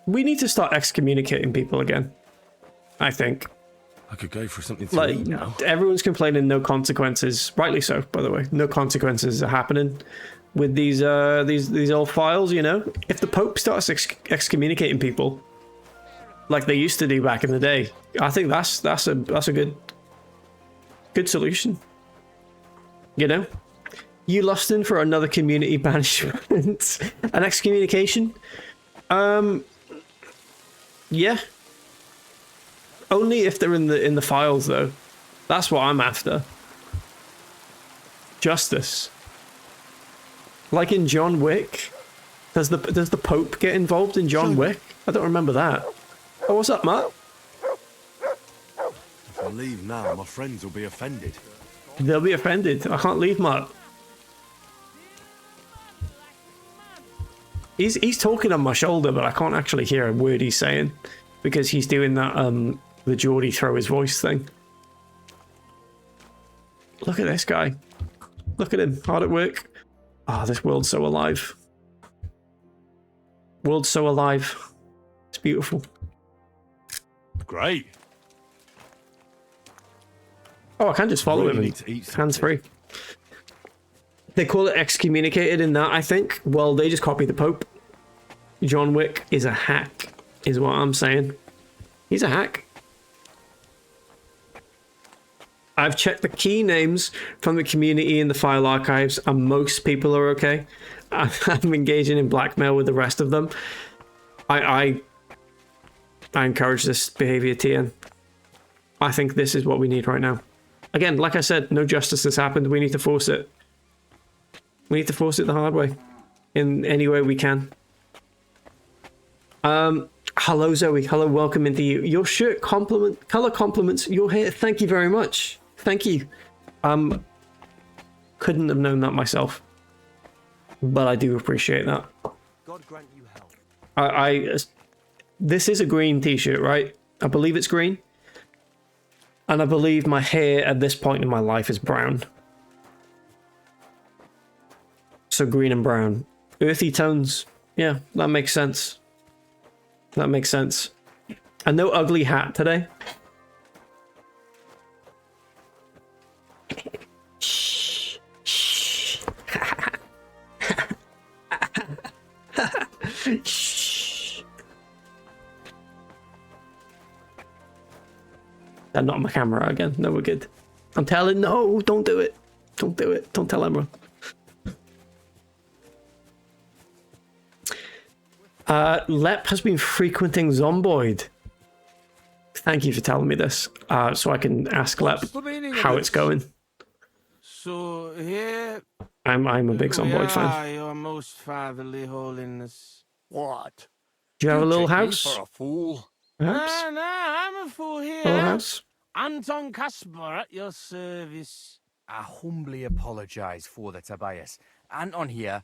We need to start excommunicating people again, I think. I could go for something to Like, eat now. everyone's complaining no consequences, rightly so, by the way. No consequences are happening with these old files, you know? If the Pope starts excommunicating people, like they used to do back in the day, I think that's a good solution. You know? You lusting for another community banishment? An excommunication? Yeah. Only if they're in the files, though. That's what I'm after. Justice. Like in John Wick. Does the Pope get involved in John Wick? I don't remember that. Oh, what's up, Matt? If I leave now, my friends will be offended. They'll be offended. I can't leave, Matt. He's talking on my shoulder, but I can't actually hear a word he's saying because he's doing that the Geordie throw his voice thing. Look at this guy. Look at him, hard at work. Ah, this world's so alive. World's so alive. It's beautiful. Great. Oh, I can just follow him. Hands free. They call it excommunicated in that, I think. Well, they just copy the Pope. John Wick is a hack, is what I'm saying. He's a hack. I've checked the key names from the community in the file archives, and most people are okay. I'm engaging in blackmail with the rest of them. I encourage this behavior, TN. I think this is what we need right now. Again, like I said, no justice has happened. We need to force it. We need to force it the hard way. In any way we can. Hello, Zoe. Hello, welcome into you. Your shirt color compliments your hair. Thank you very much. Thank you. Couldn't have known that myself. But I do appreciate that. God grant you help. This is a green t-shirt, right? I believe it's green. And I believe my hair at this point in my life is brown. So green and brown. Earthy tones. Yeah, that makes sense. That makes sense. And no ugly hat today. Shh. Shh. Shh. They're not on my camera again. No, we're good. I'm telling. No, don't do it. Don't do it. Don't tell Emma. Lep has been frequenting Zomboid. Thank you for telling me this, so I can ask Lep how it's going. So here I'm a big Zomboid fan. Your most fatherly holiness. What? Do you have a little take me house? for a fool? Perhaps? Nah, I'm a fool here. Little house? Anton Caspar at your service. I humbly apologize, Father Tobias. Anton here.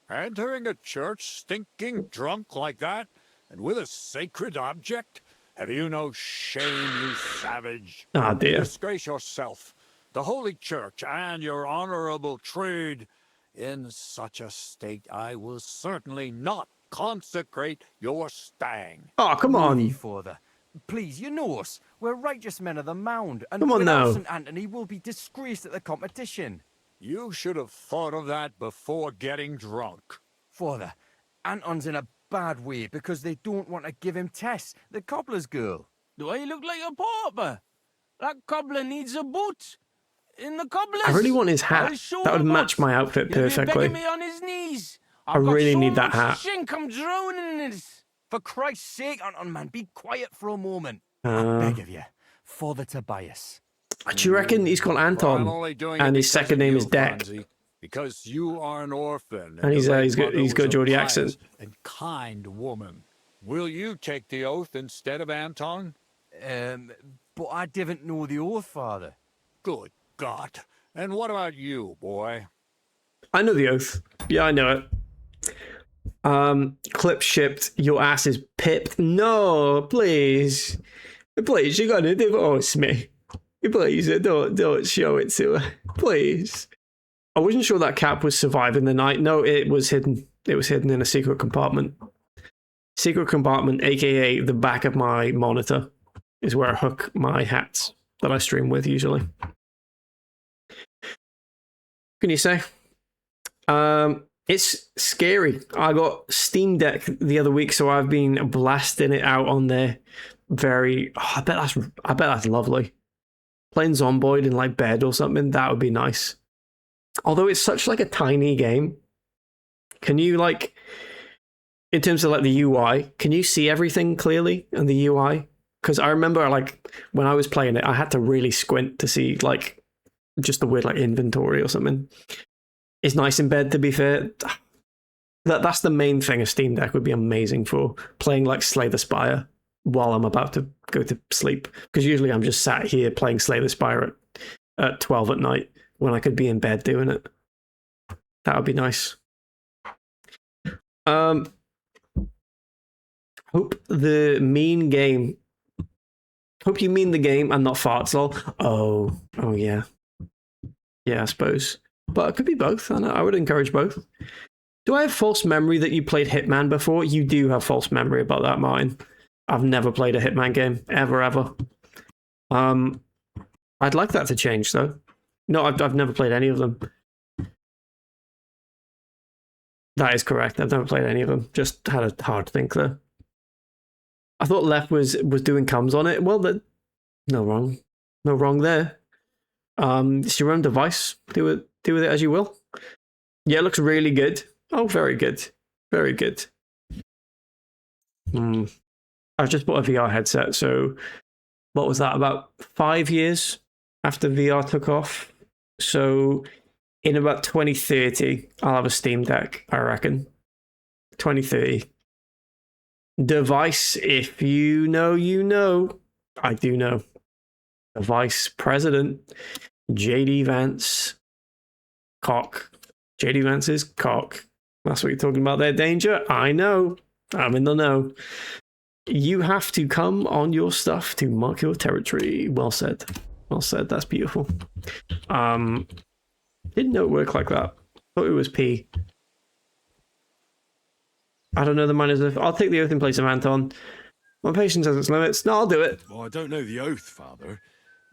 Entering a church stinking drunk like that? And with a sacred object? Have you no shame, you savage? Ah, dear. Disgrace yourself, the Holy Church, and your honorable trade. In such a state, I will certainly not consecrate your stang. Oh, come on. Worthy Father. Please, you know us. We're righteous men of the Mound, and Come on without now. St. Anthony will be disgraced at the competition. You should have thought of that before getting drunk. Father, Anton's in a bad way because they don't want to give him Tess, the cobbler's girl. Do I look like a pauper? That cobbler needs a boot. In the cobbler's. I really want his hat. That would match my outfit He'll be perfectly. begging me on his knees. I really need that hat. Shink, I'm drowning in it. For Christ's sake, Anton, man, be quiet for a moment. I Uh, beg of you. Father Tobias. Do you reckon he's called Anton, I'm only doing and it his because second of name you, is Deck? Franzi, because you are an orphan, And he's your got mother he's got a was Geordie pious accent. and kind woman. Will you take the oath instead of Anton? But I didn't know the oath, Father. Good God! And what about you, boy? I know the oath. Yeah, I know it. Clip shipped. Your ass is pipped. No, please, please, you're gonna divorce me. Please, don't show it to her. Please. I wasn't sure that cap was surviving the night. No, it was hidden. It was hidden in a secret compartment. Secret compartment, aka the back of my monitor, is where I hook my hats that I stream with usually. Can you say? It's scary. I got Steam Deck the other week, so I've been blasting it out on there. I bet that's lovely. Playing Zomboid in like bed or something, that would be nice. Although it's such like a tiny game, can you like, in terms of like the UI, can you see everything clearly in the UI? Because I remember like when I was playing it, I had to really squint to see like just the weird like inventory or something. It's nice in bed, to be fair. That's the main thing a Steam Deck would be amazing for, playing like Slay the Spire while I'm about to go to sleep. Because usually I'm just sat here playing Slay the Spire at 12 at night when I could be in bed doing it. That would be nice. Hope you mean the game and not farts, lol. Oh yeah. Yeah, I suppose. But it could be both, and I would encourage both. Do I have false memory that you played Hitman before? You do have false memory about that, Martin. I've never played a Hitman game, ever. I'd like that to change, though. No, I've never played any of them. That is correct. I've never played any of them. Just had a hard think there. I thought Left was doing comms on it. Well, no wrong there. It's your own device. Do with it as you will. Yeah, it looks really good. Oh, very good. Very good. I've just bought a VR headset, so what was that, about 5 years after VR took off? So in about 2030, I'll have a Steam Deck, I reckon. 2030. Device, if you know, you know. I do know. The Vice President, JD Vance. Cock. JD Vance's cock. That's what you're talking about there, Danger. I know. I'm in the know. You have to come on your stuff to mark your territory. Well said. Well said. That's beautiful. Didn't know it worked like that. Thought it was P. I don't know the miners. I'll take the oath in place of Anton. My patience has its limits. No, I'll do it. Well, I don't know the oath, Father,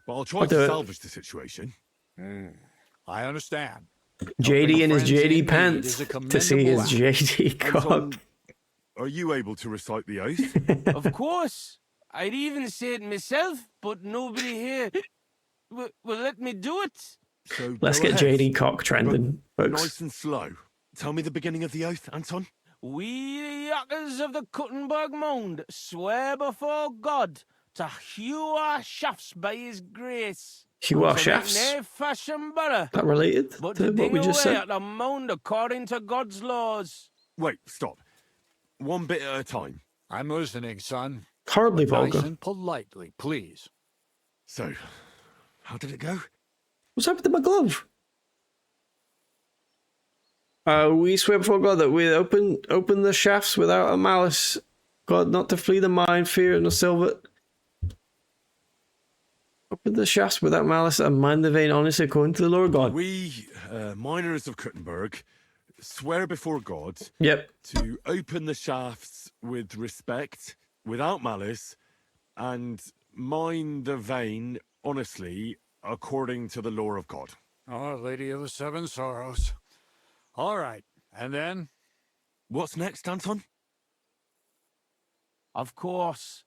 but I'll try to salvage the situation. I understand. JD in his JD indeed pants is a to see his commendable JD cock. Are you able to recite the oath? Of course. I'd even say it myself, but nobody here will let me do it. So Let's go get ahead. JD cock trending, folks. Nice and slow. Tell me the beginning of the oath, Anton. We, the yakkers of the Kuttenberg Mound, swear before God to hew our shafts by his grace. Hew our To make shafts? nae fashion better, That related but to to what ding we just away said? at the mound according to God's laws. Wait, stop. one bit at a time. I'm listening, son. Hardly But nice vulgar. and politely, please. So, how did it go? What's happened to my glove? We swear before God that we open the shafts without a malice. God, not to flee the mine, fear, nor silver. Open the shafts without malice and mind the vein honestly according to the Lord God. We, miners of Kuttenberg, swear before God Yep. to open the shafts with respect, without malice, and mine the vein honestly according to the law of God. Our Lady of the Seven Sorrows. All right, and then? What's next, Anton? Of course.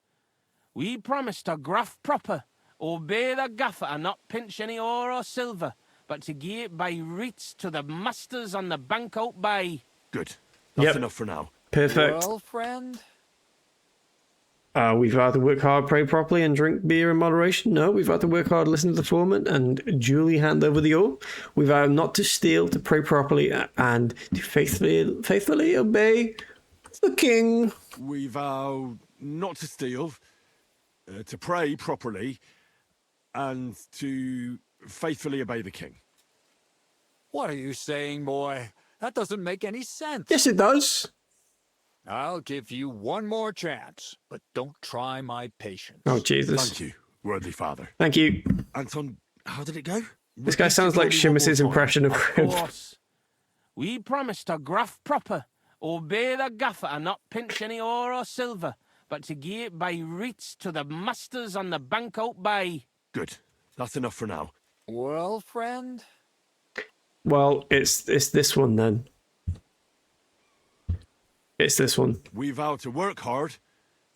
We promise to graft proper, obey the gaffer and not pinch any ore or silver, but to gie it by reets to the masters on the bank out by. Good. That's enough for now. Perfect. Well, friend? We've had to work hard, pray properly, and drink beer in moderation. No, we've had to work hard, listen to the foreman, and duly hand over the oar. We've vowed not to steal, to pray properly, and to faithfully obey the king. We vow not to steal, to pray properly, and to faithfully obey the king. What are you saying, boy? That doesn't make any sense. Yes, it does. I'll give you one more chance, but don't try my patience. Oh, Jesus. Thank you, worthy father. Thank you. Anton, how did it go? This guy sounds like Seamus's impression of Crib. Course. We promise to graft proper, obey the gaffer and not pinch any ore or silver, but to gie it by reets to the masters on the bank out by. Good. That's enough for now. Well, friend? Well, it's this one then. It's this one. We vow to work hard,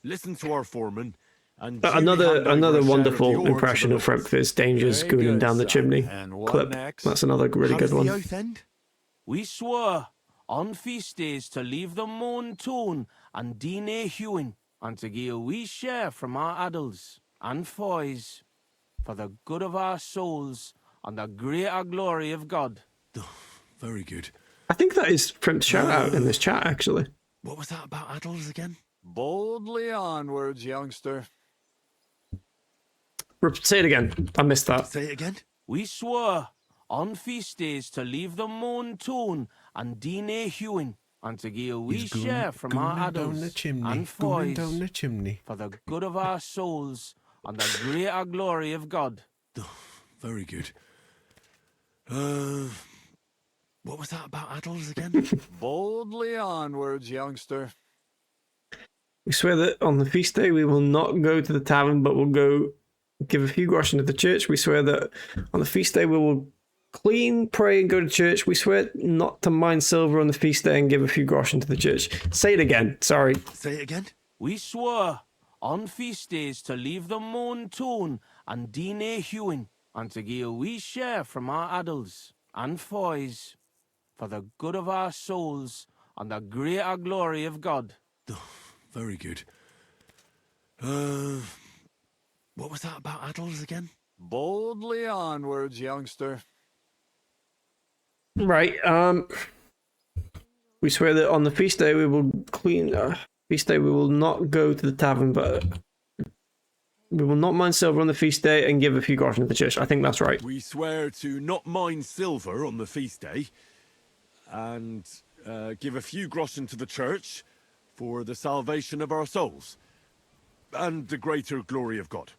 listen to our foreman, and Another wonderful impression of Frempfizz Dangers gooning down the chimney clip. That's another really good one. Oath end? We swore on feast days to leave the moan tone and DNA hewing, and to gie a wee share from our addles and foys for the good of our souls and the greater glory of God. Very good. I think that is Fremp's shout out in this chat, actually. What was that about addles again? Boldly onwards, youngster. Say it again. I missed that. Say it again. We swore on feast days to leave the moan tone and DNA hewing, and to gie a wee share from our addles and foys down the chimney. for the good of our souls and the greater glory of God. Very good. What was that about addles again? Boldly onwards, youngster. We swear that on the feast day we will not go to the tavern, but we'll go give a few groschen to the church. We swear that on the feast day we will clean, pray, and go to church. We swear not to mine silver on the feast day and give a few groschen to the church. Say it again. Sorry. Say it again. We swore on feast days to leave the moan tone and DNA hewing, and to gie a wee share from our addles and foys for the good of our souls and the greater glory of God. Very good. What was that about addles again? Boldly onwards, youngster. Right. We swear that on the feast day we will clean. Feast day we will not go to the tavern, but we will not mine silver on the feast day and give a few groschen to the church. I think that's right. We swear to not mine silver on the feast day and give a few groschen to the church for the salvation of our souls and the greater glory of God.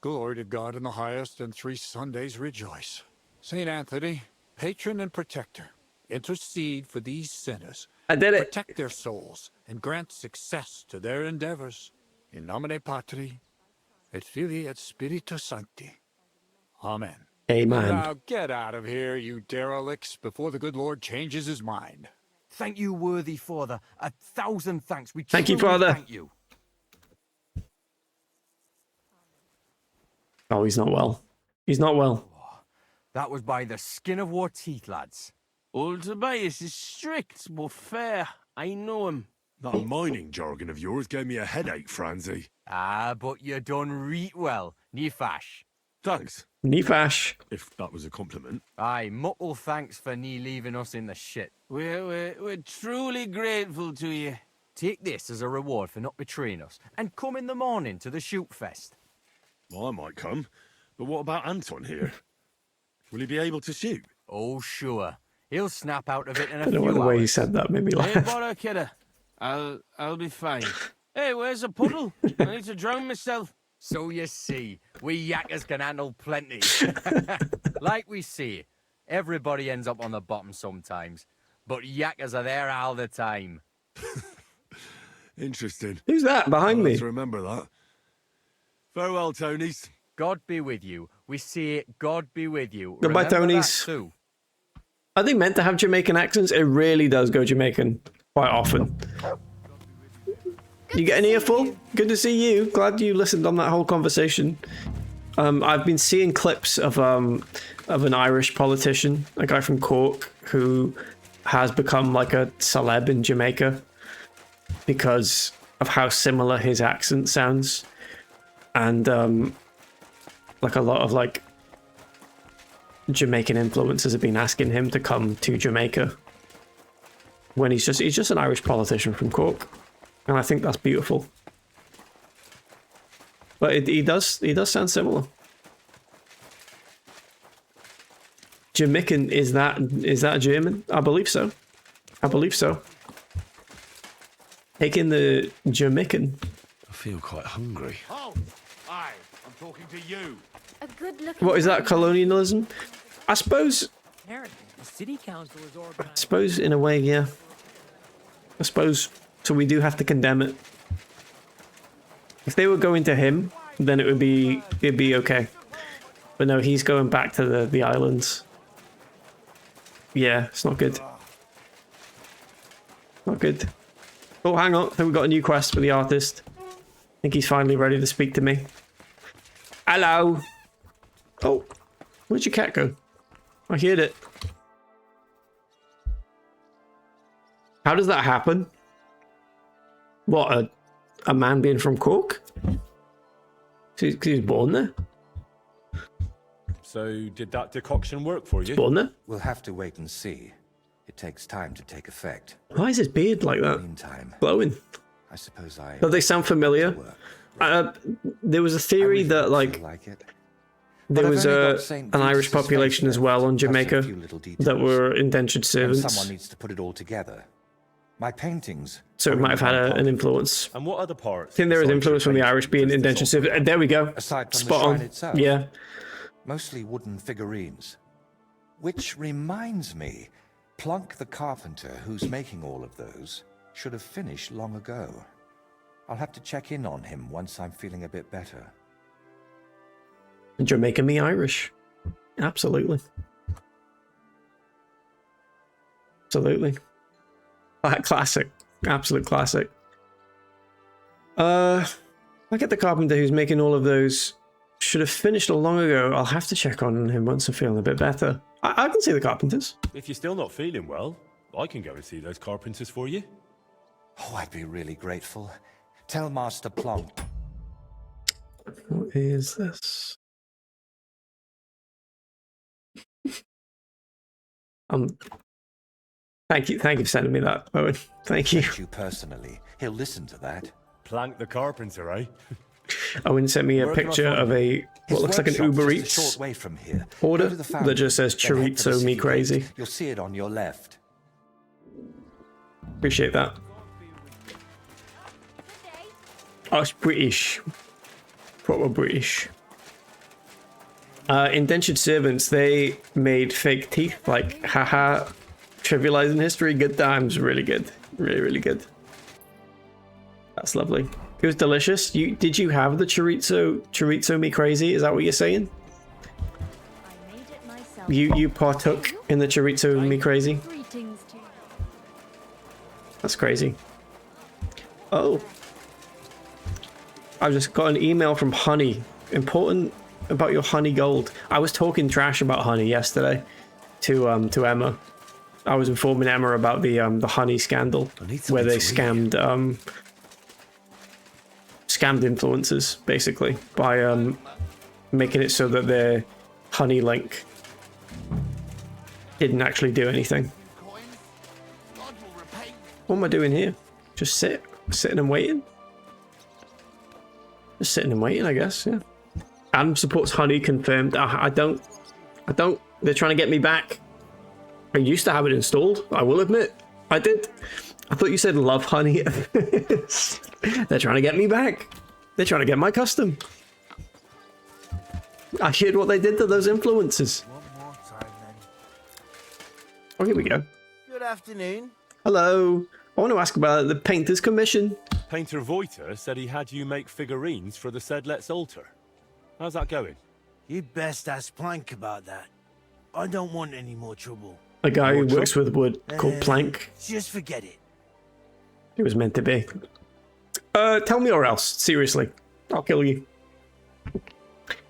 Glory to God in the highest, and 3 Sundays rejoice. Saint Anthony, patron and protector, intercede for these sinners. I did it. Protect their souls and grant success to their endeavors. In nomine Patri, et Filii et Spiritus Sancti. Amen. Amen. Now get out of here, you derelicts, before the good Lord changes his mind. Thank you, worthy father. 1,000 thanks. We Thank you, truly Father. Thank you. Oh, he's not well. He's not well. That was by the skin of our teeth, lads. Old Tobias is strict but fair. I know him. That mining jargon of yours gave me a headache, Franzi. Ah, but you done reet well. Ní fash. Thanks. Ní fash. If that was a compliment. Aye, muckle thanks for nie leaving us in the shit. We're truly grateful to you. take this as a reward for not betraying us, and come in the morning to the shoot fest. Well, I might come, but what about Anton here? Will he be able to shoot? Oh, sure. He'll snap out of it in a I don't know few why the way he hours. said that made me Hey, laugh. bother, kidder. I'll be fine. Hey, where's the puddle? I need to drown myself. So you see, we yakkers can handle plenty. Like we say, everybody ends up on the bottom sometimes, but yakkers are there all the time. Interesting. Who's that behind I'll me? have to remember that. Farewell, Tonys. God be with you. We say God be with you. Goodbye, Remember that Tonys. too. Are they meant to have Jamaican accents? It really does go Jamaican quite often. You get an earful? Good to see you. Glad you listened on that whole conversation. I've been seeing clips of an Irish politician, a guy from Cork, who has become like a celeb in Jamaica because of how similar his accent sounds, and like a lot of like Jamaican influencers have been asking him to come to Jamaica when he's just an Irish politician from Cork, and I think that's beautiful. But he does sound similar. Jamaican, is that German? I believe so. I believe so. Taking the Jamaican. I feel quite hungry. Oh, aye, I'm talking to you. A good-looking. What is that, colonialism? I suppose. Apparently, the city council is I organized. suppose in a way, yeah. I suppose so. We do have to condemn it. If they were going to him, then it'd be okay. But no, he's going back to the islands. Yeah, it's not good. Not good. Oh, hang on. I think we've got a new quest for the artist. I think he's finally ready to speak to me. Hello. Oh, where'd your cat go? I heard it. How does that happen? What, a man being from Cork? Because he was born there? So, did that decoction work for you? Born there? We'll have to wait and see. It takes time to take effect. Why is his beard like that? Meantime, glowing. I suppose I... Don't they sound familiar? There was a theory that like there was an Irish population as well on Jamaica that were indentured servants. Someone needs to put it all together. My paintings. So it might have had an influence. And what other parts? I think there is influence from the Irish being indentured servants. There we go. Aside from Spot the shrine on. itself. Yeah. Mostly wooden figurines. Which reminds me, Plunk the carpenter, who's making all of those, should have finished long ago. I'll have to check in on him once I'm feeling a bit better. Jamaica me Irish. Absolutely. Absolutely. Classic. Absolute classic. I get the carpenter who's making all of those. Should have finished long ago. I'll have to check on him once I'm feeling a bit better. I can see the carpenters. If you're still not feeling well, I can go and see those carpenters for you. Oh, I'd be really grateful. Tell Master Plunk. What is this? Thank you for sending me that, Owen. Thank you. You personally. He'll listen to that. Plank the carpenter, eh? Owen sent me a picture of what looks like an Uber Eats short way from here. order Go to the that fountain, just says then head for the chorizo me city crazy. gate. You'll see it on your left. Appreciate that. Oh, it's British. Proper British. Indentured servants, they made fake teeth, like, haha, trivializing history, good times, really good. Really, really good. That's lovely. It was delicious. Did you have the chorizo me crazy? Is that what you're saying? You partook in the chorizo me crazy? That's crazy. Oh. I just got an email from Honey. Important about your honey gold. I was talking trash about Honey yesterday to Emma. I was informing Emma about the Honey scandal where they scammed influencers basically by making it so that their Honey link didn't actually do anything. What am I doing here? Just sit. Sitting and waiting. Just sitting and waiting, I guess, yeah. Adam supports Honey, confirmed. I don't. They're trying to get me back. I used to have it installed, I will admit. I did. I thought you said love Honey. They're trying to get me back. They're trying to get my custom. I heard what they did to those influencers. One more time, then. Oh, here we go. Good afternoon. Hello. I want to ask about the painter's commission. Painter Voiter said he had you make figurines for the said Let's altar. How's that going? You'd best ask Plank about that. I don't want any more trouble. A guy who works with wood called Plank. Just forget it. It was meant to be. Tell me or else. Seriously. I'll kill you.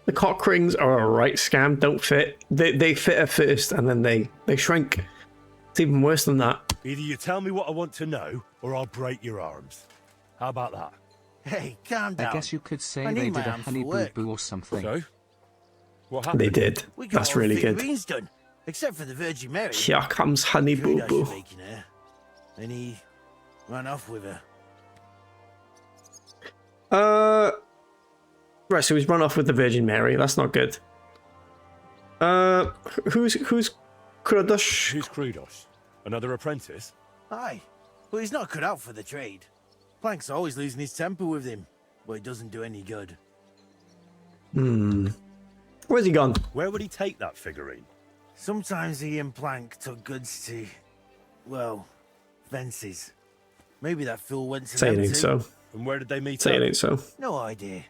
The cock rings are a right scam. Don't fit. They fit at first and then they shrink. It's even worse than that. Either you tell me what I want to know, or I'll break your arms. How about that? Hey, calm down. I guess you could say I they need did my a arms honey for work. boo-boo or something. So? What happened? They did. We got That's all really the good. figurines done, except for the Virgin Mary. Here comes Honey Boo Judas Boo. was making her, and he ran off with her. Right, so he's run off with the Virgin Mary. That's not good. Who's Kradosh? Who's Kradosh? Another apprentice? Aye, but he's not cut out for the trade. Plank's always losing his temper with him, but it doesn't do any good. Where's he gone? Where would he take that figurine? Sometimes he and Plank took goods to, well, fences. Maybe that fool went to Say it them ain't too. so. And where did they meet Say up? it ain't so. No idea.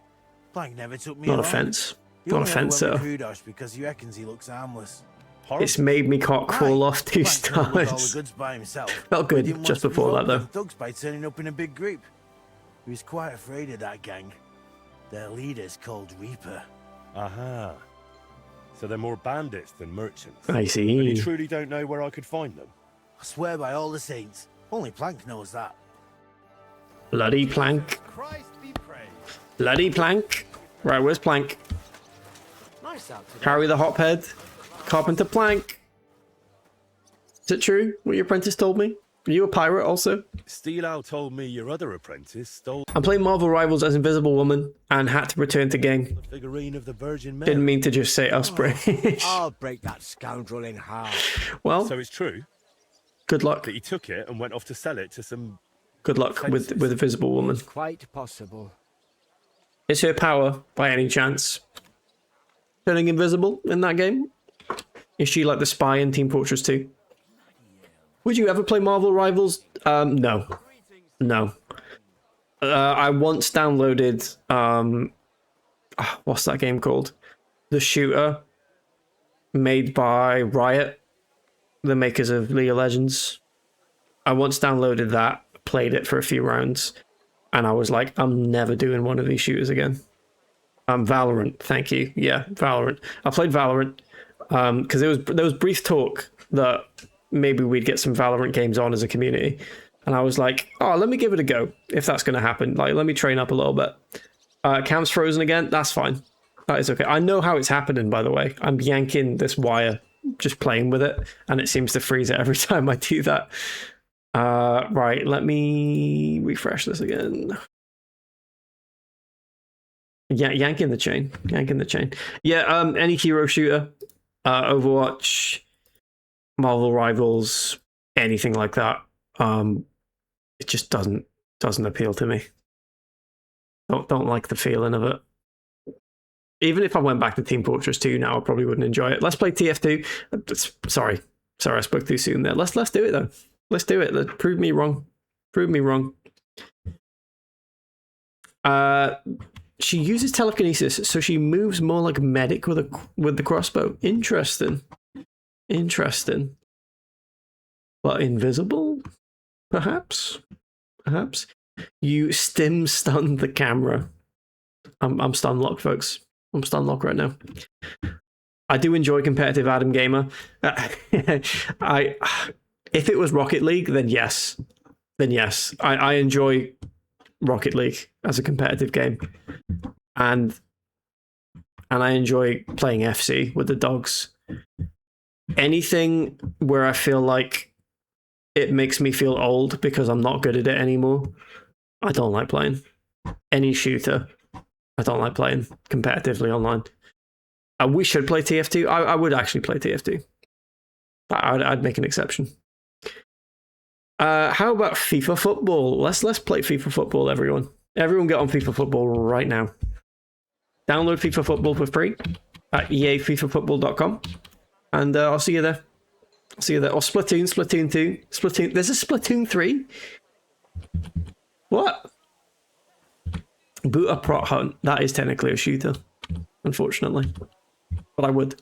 Plank never took me Not a along. fence. He Not a only ever fence, went sir. with Kudosh because he reckons he looks harmless. It's made me cock fall off 2 Plank turned up with all the stars. goods by himself. Felt but he good didn't just want to before that, provoke though. the thugs by turning up in a big group. He was quite afraid of that gang. Their leader's called Reaper. Aha. So they're more bandits than merchants. I see. And you truly don't know where I could find them? I swear by all the saints. Only Plank knows that. Bloody Plank. Christ be praised. Bloody Plank. Right, where's Plank? Nice out today. Harry the Hophead. Carpenter Plank. Is it true what your apprentice told me? Are you a pirate also? Steel Owl told me your other apprentice stole I'm playing Marvel Rivals as Invisible Woman and had to return to game. the figurine of the Virgin Mary. Didn't mean to just say us British. I'll break that scoundrel in half. Well, So it's true good luck. that he took it and went off to sell it to some... Good luck with Invisible Woman. Quite possible. Is her power, by any chance, turning invisible in that game? Is she like the spy in Team Fortress 2? Would you ever play Marvel Rivals? No. No. I once downloaded, what's that game called? The Shooter, made by Riot, the makers of League of Legends. I once downloaded that, played it for a few rounds, and I was like, I'm never doing one of these shooters again. Valorant, thank you. Yeah, Valorant. I played Valorant because there was brief talk that maybe we'd get some Valorant games on as a community, and I was like, oh, let me give it a go if that's going to happen. Like, let me train up a little bit. Cam's frozen again. That's fine. That is okay. I know how it's happening, by the way. I'm yanking this wire, just playing with it, and it seems to freeze it every time I do that. Right, let me refresh this again. Yeah, yanking the chain. Yanking the chain. Yeah, any hero shooter, Overwatch, Marvel Rivals, anything like that. It just doesn't appeal to me. Don't like the feeling of it. Even if I went back to Team Fortress 2 now, I probably wouldn't enjoy it. Let's play TF2. Sorry, I spoke too soon there. Let's do it though. Let's do it. Prove me wrong. Prove me wrong. She uses telekinesis, so she moves more like a medic with the crossbow. Interesting. Interesting. But invisible? Perhaps? Perhaps? You stim stun the camera. I'm stun locked, folks. I'm stun locked right now. I do enjoy competitive Adam Gamer. If it was Rocket League, then yes. Then yes. I enjoy Rocket League as a competitive game. And I enjoy playing FC with the dogs. Anything where I feel like it makes me feel old because I'm not good at it anymore, I don't like playing any shooter. I don't like playing competitively online. I wish I'd play TF2. I would actually play TF2. I'd make an exception. How about FIFA Football? Let's play FIFA Football, everyone. Everyone get on FIFA Football right now. Download FIFA Football for free at eafifafootball.com, and I'll see you there. I'll see you there. Or Splatoon 2. Splatoon. There's a Splatoon 3. What? Boot a prot hunt. That is technically a shooter, unfortunately. But I would.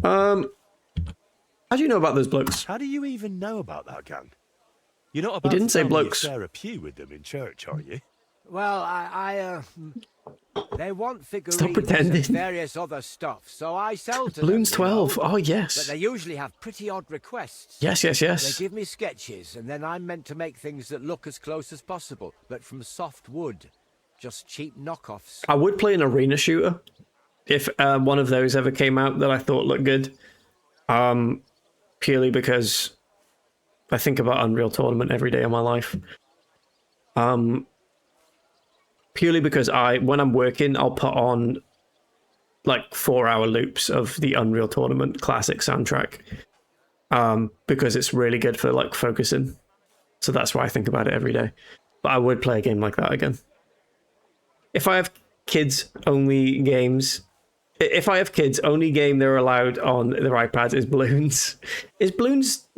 How do you know about those blokes? How do you even know about that gang? You're not He about didn't to say tell me blokes. you share a pew with them in church, are you? Well, they want Stop figurines pretending. and various other stuff, so I sell to Balloons them, you 12. know. Oh, yes. But they usually have pretty odd requests. Yes, yes, yes. They give me sketches, and then I'm meant to make things that look as close as possible, but from soft wood. Just cheap knockoffs. I would play an arena shooter if one of those ever came out that I thought looked good. Purely because I think about Unreal Tournament every day of my life. Purely because when I'm working, I'll put on like 4-hour loops of the Unreal Tournament classic soundtrack. Because it's really good for like focusing. So that's why I think about it every day. But I would play a game like that again. If I have kids only games, only game they're allowed on their iPads is Balloons. Is Balloons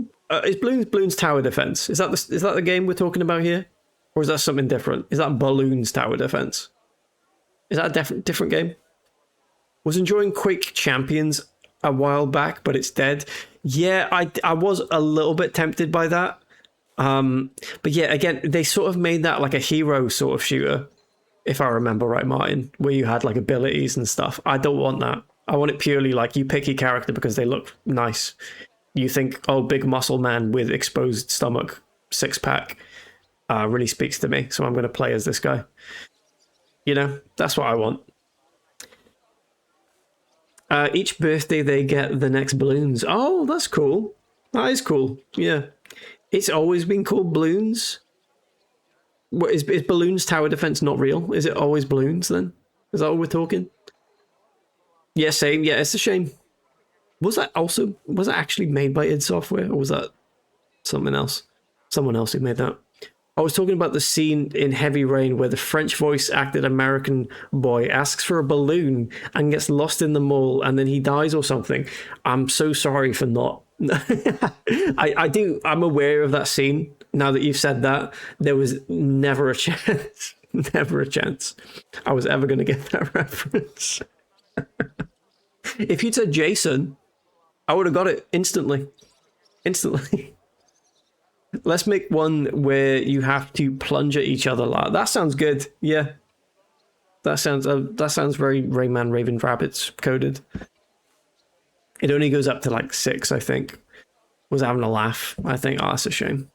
Tower Defense? Is that the game we're talking about here? Or is that something different? Is that Balloons Tower Defense? Is that a different game? Was enjoying Quake Champions a while back, but it's dead. Yeah, I was a little bit tempted by that. But yeah, again, they sort of made that like a hero sort of shooter, if I remember right, Martin, where you had like abilities and stuff. I don't want that. I want it purely like you pick your character because they look nice. You think, oh, big muscle man with exposed stomach, 6-pack, really speaks to me, so I'm going to play as this guy. You know, that's what I want. Each birthday they get the next balloons. Oh, that's cool. That is cool. Yeah. It's always been called Balloons. What, is Balloons Tower Defense not real? Is it always Balloons then? Is that what we're talking? Yeah, same. Yeah, it's a shame. Was that actually made by id Software, or was that something else? Someone else who made that. I was talking about the scene in Heavy Rain where the French voice acted American boy asks for a balloon and gets lost in the mall and then he dies or something. I'm so sorry for not. I'm aware of that scene. Now that you've said that, there was never a chance, never a chance I was ever going to get that reference. If you'd said Jason, I would have got it instantly. Instantly. Let's make one where you have to plunge at each other. That sounds good. Yeah. That sounds very Rayman Raven Rabbits coded. It only goes up to like 6, I think. Was having a laugh. I think, oh, that's a shame.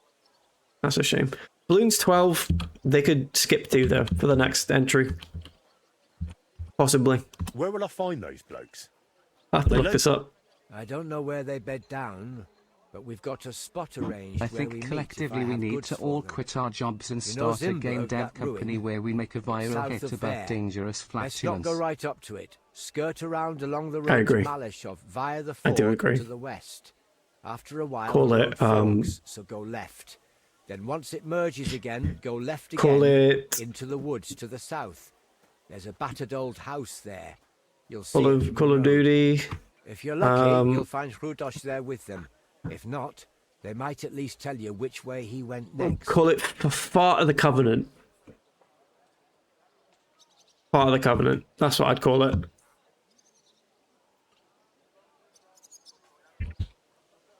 That's a shame. Balloons 12, they could skip to though for the next entry. Possibly. Where will I find those blokes? I'll have to look this up. I don't know where they bed down, but we've got a spot arranged. I think collectively we need to all quit our jobs and start a game dev company where we make a viral hit about dangerous flatulence. Let's not go right up to it. Skirt around along the I road agree. to Malishov via the I ford do agree. to the west. After a while, Call the it, road forks, so go left. Then once it merges again, go left again Call it into the woods to the south. There's a battered old house there. You'll see Call of Duty. If you're lucky, you'll find Hrudosh there with them. If not, they might at least tell you which way he went next. Call it Part of the Covenant. Part of the Covenant. That's what I'd call it.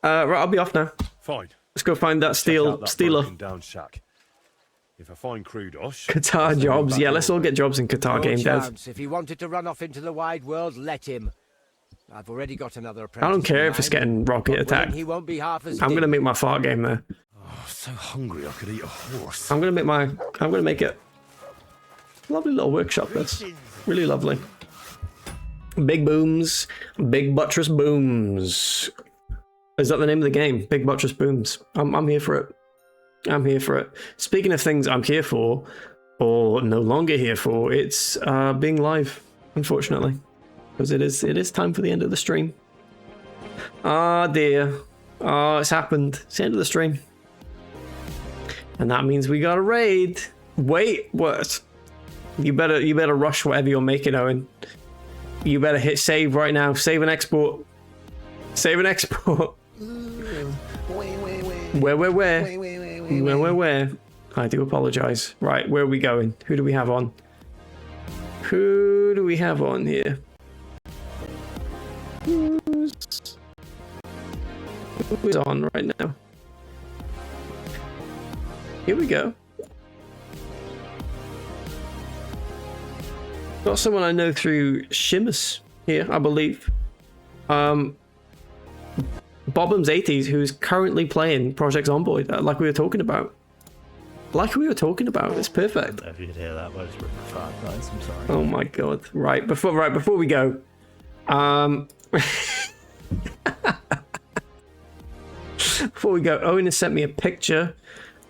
Right, I'll be off now. Fine. Let's go find that stealer. Down shack. If I find Hrudosh, Qatar jobs. Yeah, let's all get jobs in Qatar game dev. If he wanted to run off into the wide world, let him. I've already got another apprentice. I don't care if it's getting rocket attack. He won't be half as I'm gonna make my fart game there. Oh, so hungry I could eat a horse. I'm gonna make it. Lovely little workshop. This really lovely. Big booms, big buttress booms. Is that the name of the game? Big buttress booms. I'm here for it. I'm here for it. Speaking of things I'm here for, or no longer here for, it's being live, unfortunately. Because it is time for the end of the stream. Ah dear. Oh, it's happened. It's the end of the stream. And that means we got a raid. Wait, what? You better rush whatever you're making, Owen. You better hit save right now. Save and export. Save and export. Where? I do apologize. Right, where are we going? Who do we have on? Who do we have on here? Who's on right now? Here we go. Got someone I know through Shimus here, I believe. Bobham's 80s, who's currently playing Project Zomboid, like we were talking about. It's perfect. If you could hear that, but it's really fast, guys. I'm sorry. Oh my god! Right before we go, before we go, Owen has sent me a picture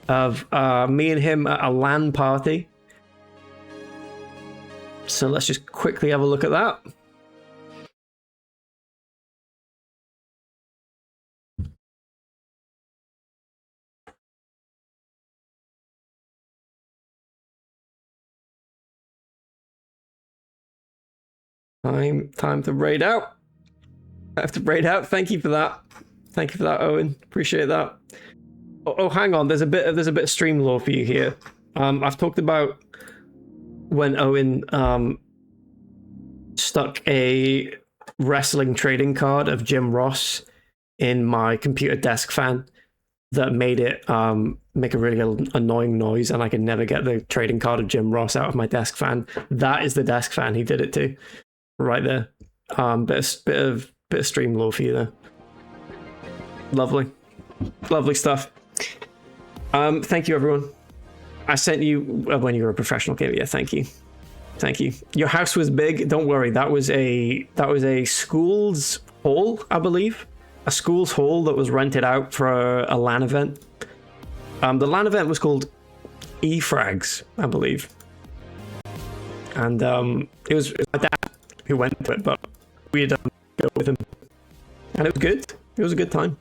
of me and him at a LAN party. So let's just quickly have a look at that. Time to raid out. I have to raid out. Thank you for that. Thank you for that, Owen. Appreciate that. Oh, hang on. There's a bit of stream lore for you here. I've talked about when Owen stuck a wrestling trading card of Jim Ross in my computer desk fan that made it make a really annoying noise, and I could never get the trading card of Jim Ross out of my desk fan. That is the desk fan he did it to, right there. Bit of stream lore for you there. Lovely stuff. Thank you, everyone. I sent you when you were a professional gamer. Yeah, thank you. Your house was big. Don't worry. That was a school's hall, I believe. A school's hall that was rented out for a LAN event. The LAN event was called E-Frags, I believe. And it was my dad who went to it, but we had go with him, and it was good. It was a good time.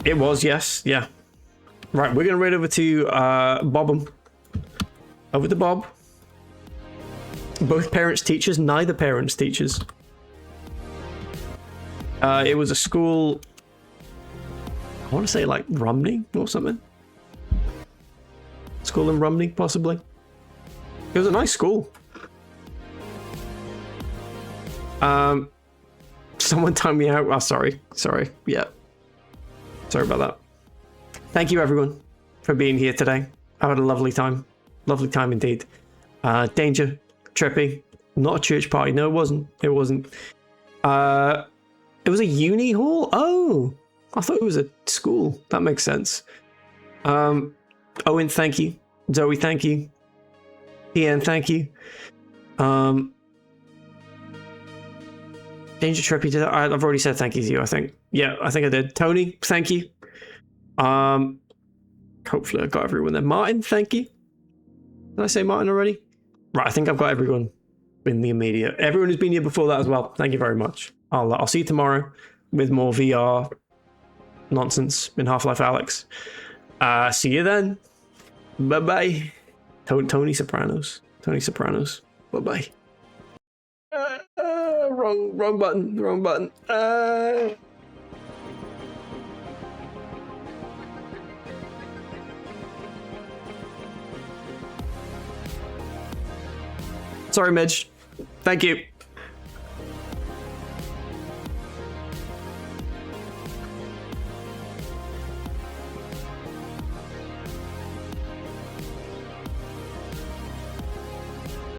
It was, yes, yeah. Right, we're gonna raid over to Bobbum. Over to Bob. Both parents teachers, neither parents teachers. It was a school, I want to say like Rumney or something. School in Rumney, possibly. It was a nice school. Someone timed me out. Oh, sorry. Yeah. Sorry about that. Thank you, everyone, for being here today. I had a lovely time. Lovely time indeed. Danger, Trippy. Not a church party. No, it wasn't. It wasn't. It was a uni hall? Oh, I thought it was a school. That makes sense. Owen, thank you. Zoe, thank you. Ian, thank you. Danger Trippy, I've already said thank you to you, I think. Yeah, I think I did. Tony, thank you. Hopefully I got everyone there. Martin, thank you. Did I say Martin already? Right, I think I've got everyone in the immediate. Everyone who's been here before that as well. Thank you very much. I'll see you tomorrow with more VR nonsense in Half-Life Alyx. See you then. Bye-bye. Tony Sopranos. Bye-bye. Wrong button. Sorry, Midge. Thank you.